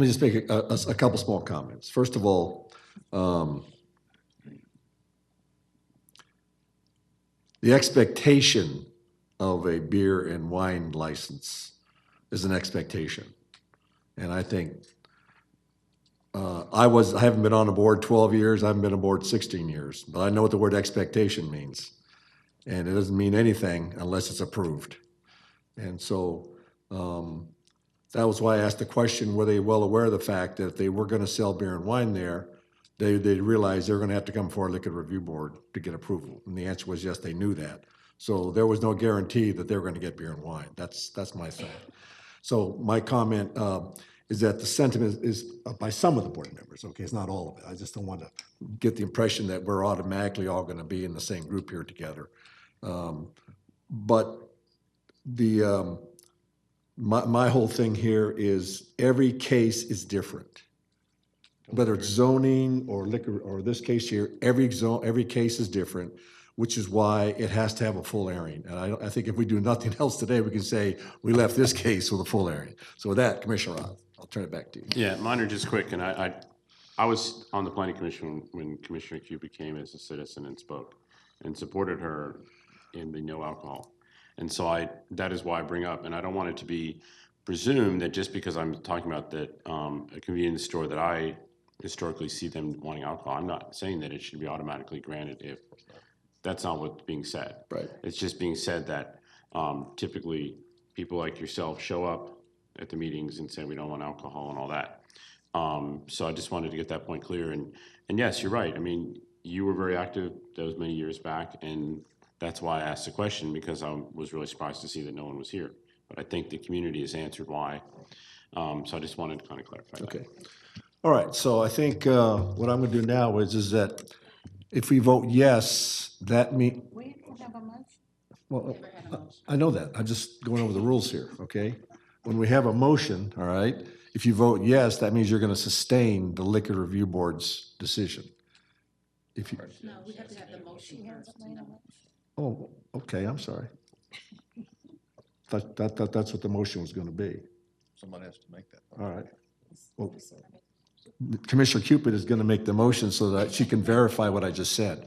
me just make a couple small comments. First of all, the expectation of a beer and wine license is an expectation. And I think I haven't been on the board 12 years, I haven't been on board 16 years, but I know what the word expectation means. And it doesn't mean anything unless it's approved. And so that was why I asked the question, were they well aware of the fact that if they were gonna sell beer and wine there, they realized they were gonna have to come before a liquor review board to get approval? And the answer was yes, they knew that. So there was no guarantee that they were gonna get beer and wine. That's my thing. So my comment, is that the sentiment is by some of the board members, okay, it's not all of it. I just don't want to get the impression that we're automatically all going to be in the same group here together. But the, my whole thing here is every case is different. Whether it's zoning or liquor, or this case here, every case is different, which is why it has to have a full airing. And I think if we do nothing else today, we can say we left this case with a full airing. So with that, Commissioner Roth, I'll turn it back to you. Yeah, mine are just quick, and I was on the planning commission when Commissioner Cupid came as a citizen and spoke and supported her in the no alcohol. And so that is why I bring up, and I don't want it to be presumed that just because I'm talking about that a convenience store that I historically see them wanting alcohol, I'm not saying that it should be automatically granted if that's not what's being said. Right. It's just being said that typically people like yourself show up at the meetings and say we don't want alcohol and all that. So I just wanted to get that point clear. And yes, you're right. I mean, you were very active those many years back, and that's why I asked the question, because I was really surprised to see that no one was here. But I think the community has answered why. So I just wanted to kind of clarify that. Okay. All right, so I think what I'm going to do now is that if we vote yes, that means. We have a motion. Well, I know that. I'm just going over the rules here, okay? When we have a motion, all right, if you vote yes, that means you're going to sustain the Liquor Review Board's decision. If you. No, we have to have the motion first. Oh, okay, I'm sorry. That's what the motion was going to be. Somebody has to make that. All right. Well, Commissioner Cupid is going to make the motion so that she can verify what I just said.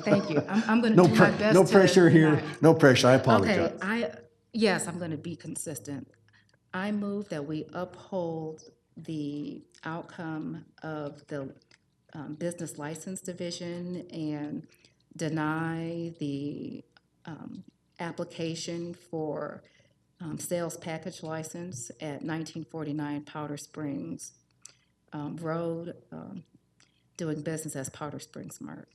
Thank you. I'm going to do my best. No pressure here. No pressure. I apologize. Okay, yes, I'm going to be consistent. I move that we uphold the outcome of the business license division and deny the application for sales package license at 1949 Powder Springs Road, doing business as Powder Springs Mart.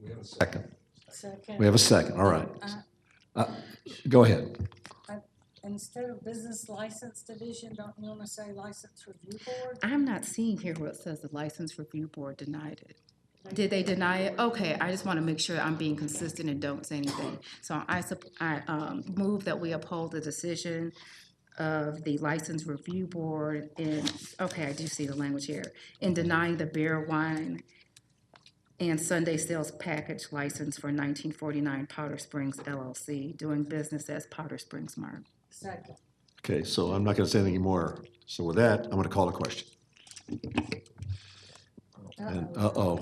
We have a second. Second. We have a second, all right. Go ahead. Instead of business license division, don't you want to say license review board? I'm not seeing here where it says the license review board denied it. Did they deny it? Okay, I just want to make sure I'm being consistent and don't say anything. So I move that we uphold the decision of the license review board in, okay, I do see the language here, in denying the beer, wine, and Sunday sales package license for 1949 Powder Springs LLC, doing business as Powder Springs Mart. Second. Okay, so I'm not going to say anything more. So with that, I'm going to call a question. And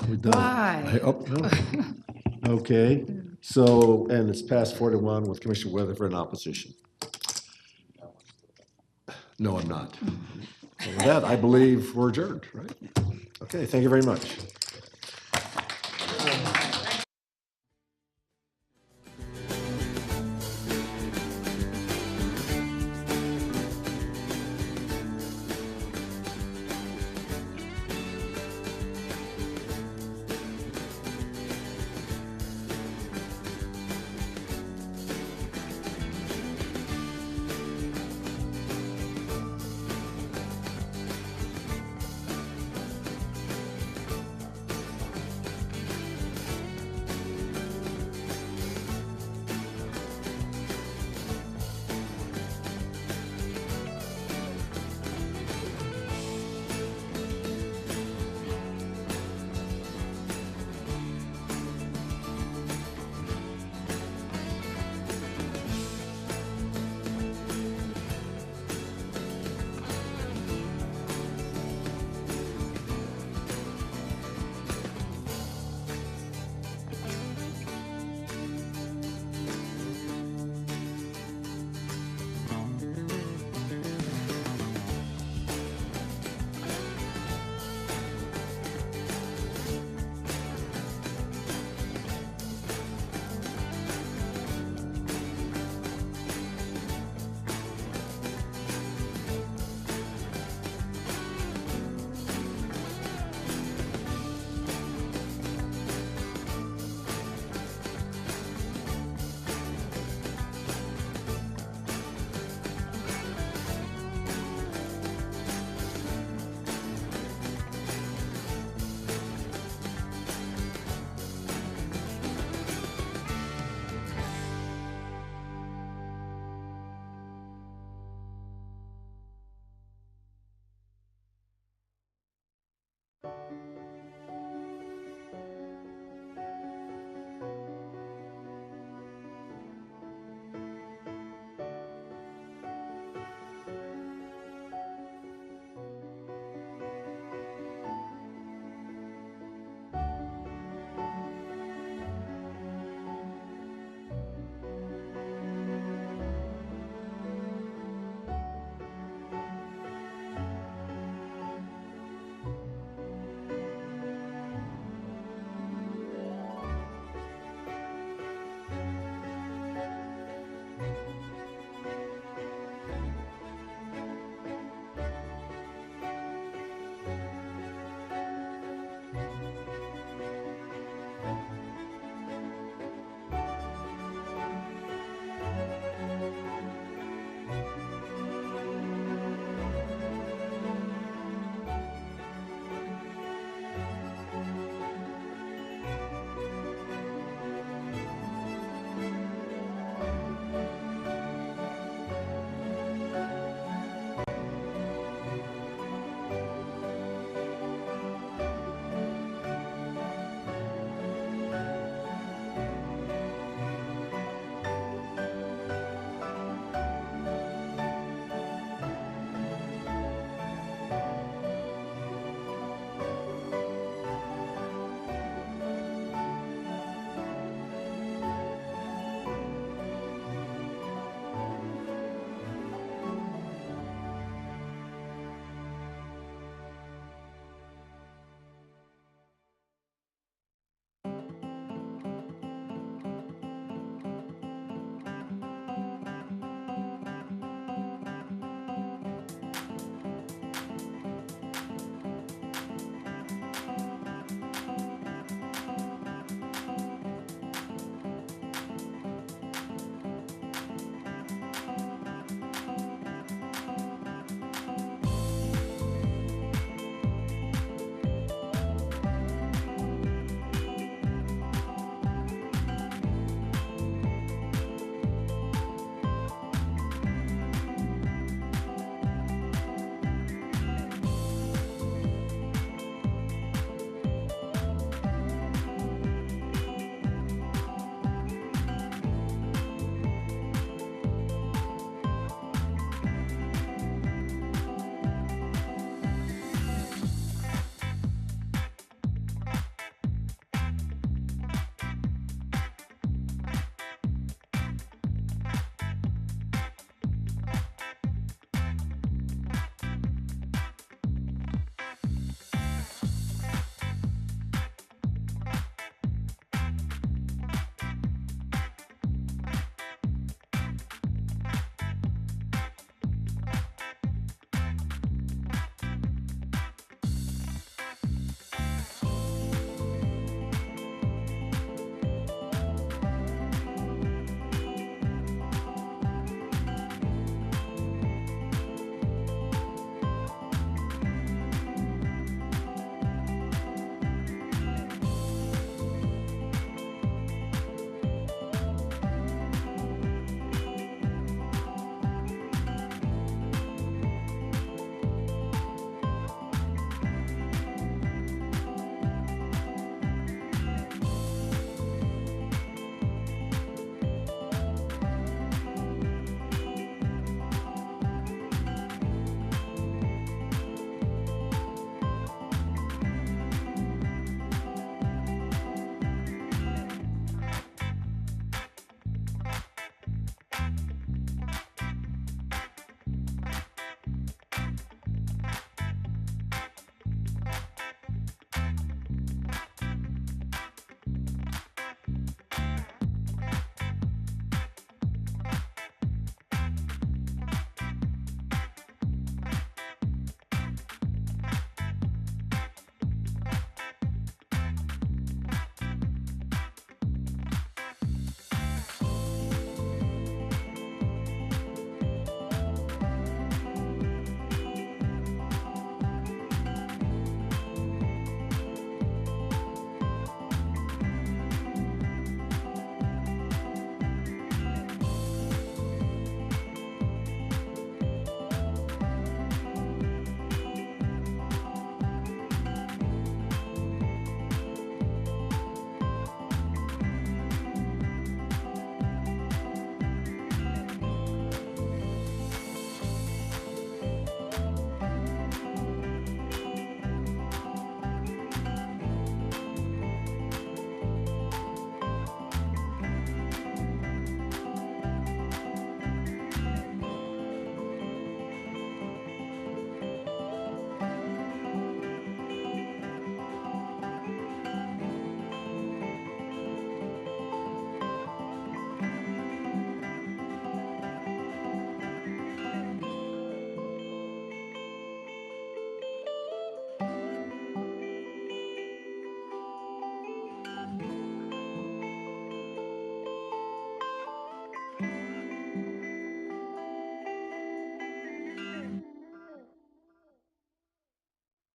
we've done. Why? No. Okay, so, and it's passed 4-1 with Commissioner Weatherford in opposition. No, I'm not. So with that, I believe we're adjourned, right? Okay, thank you very much.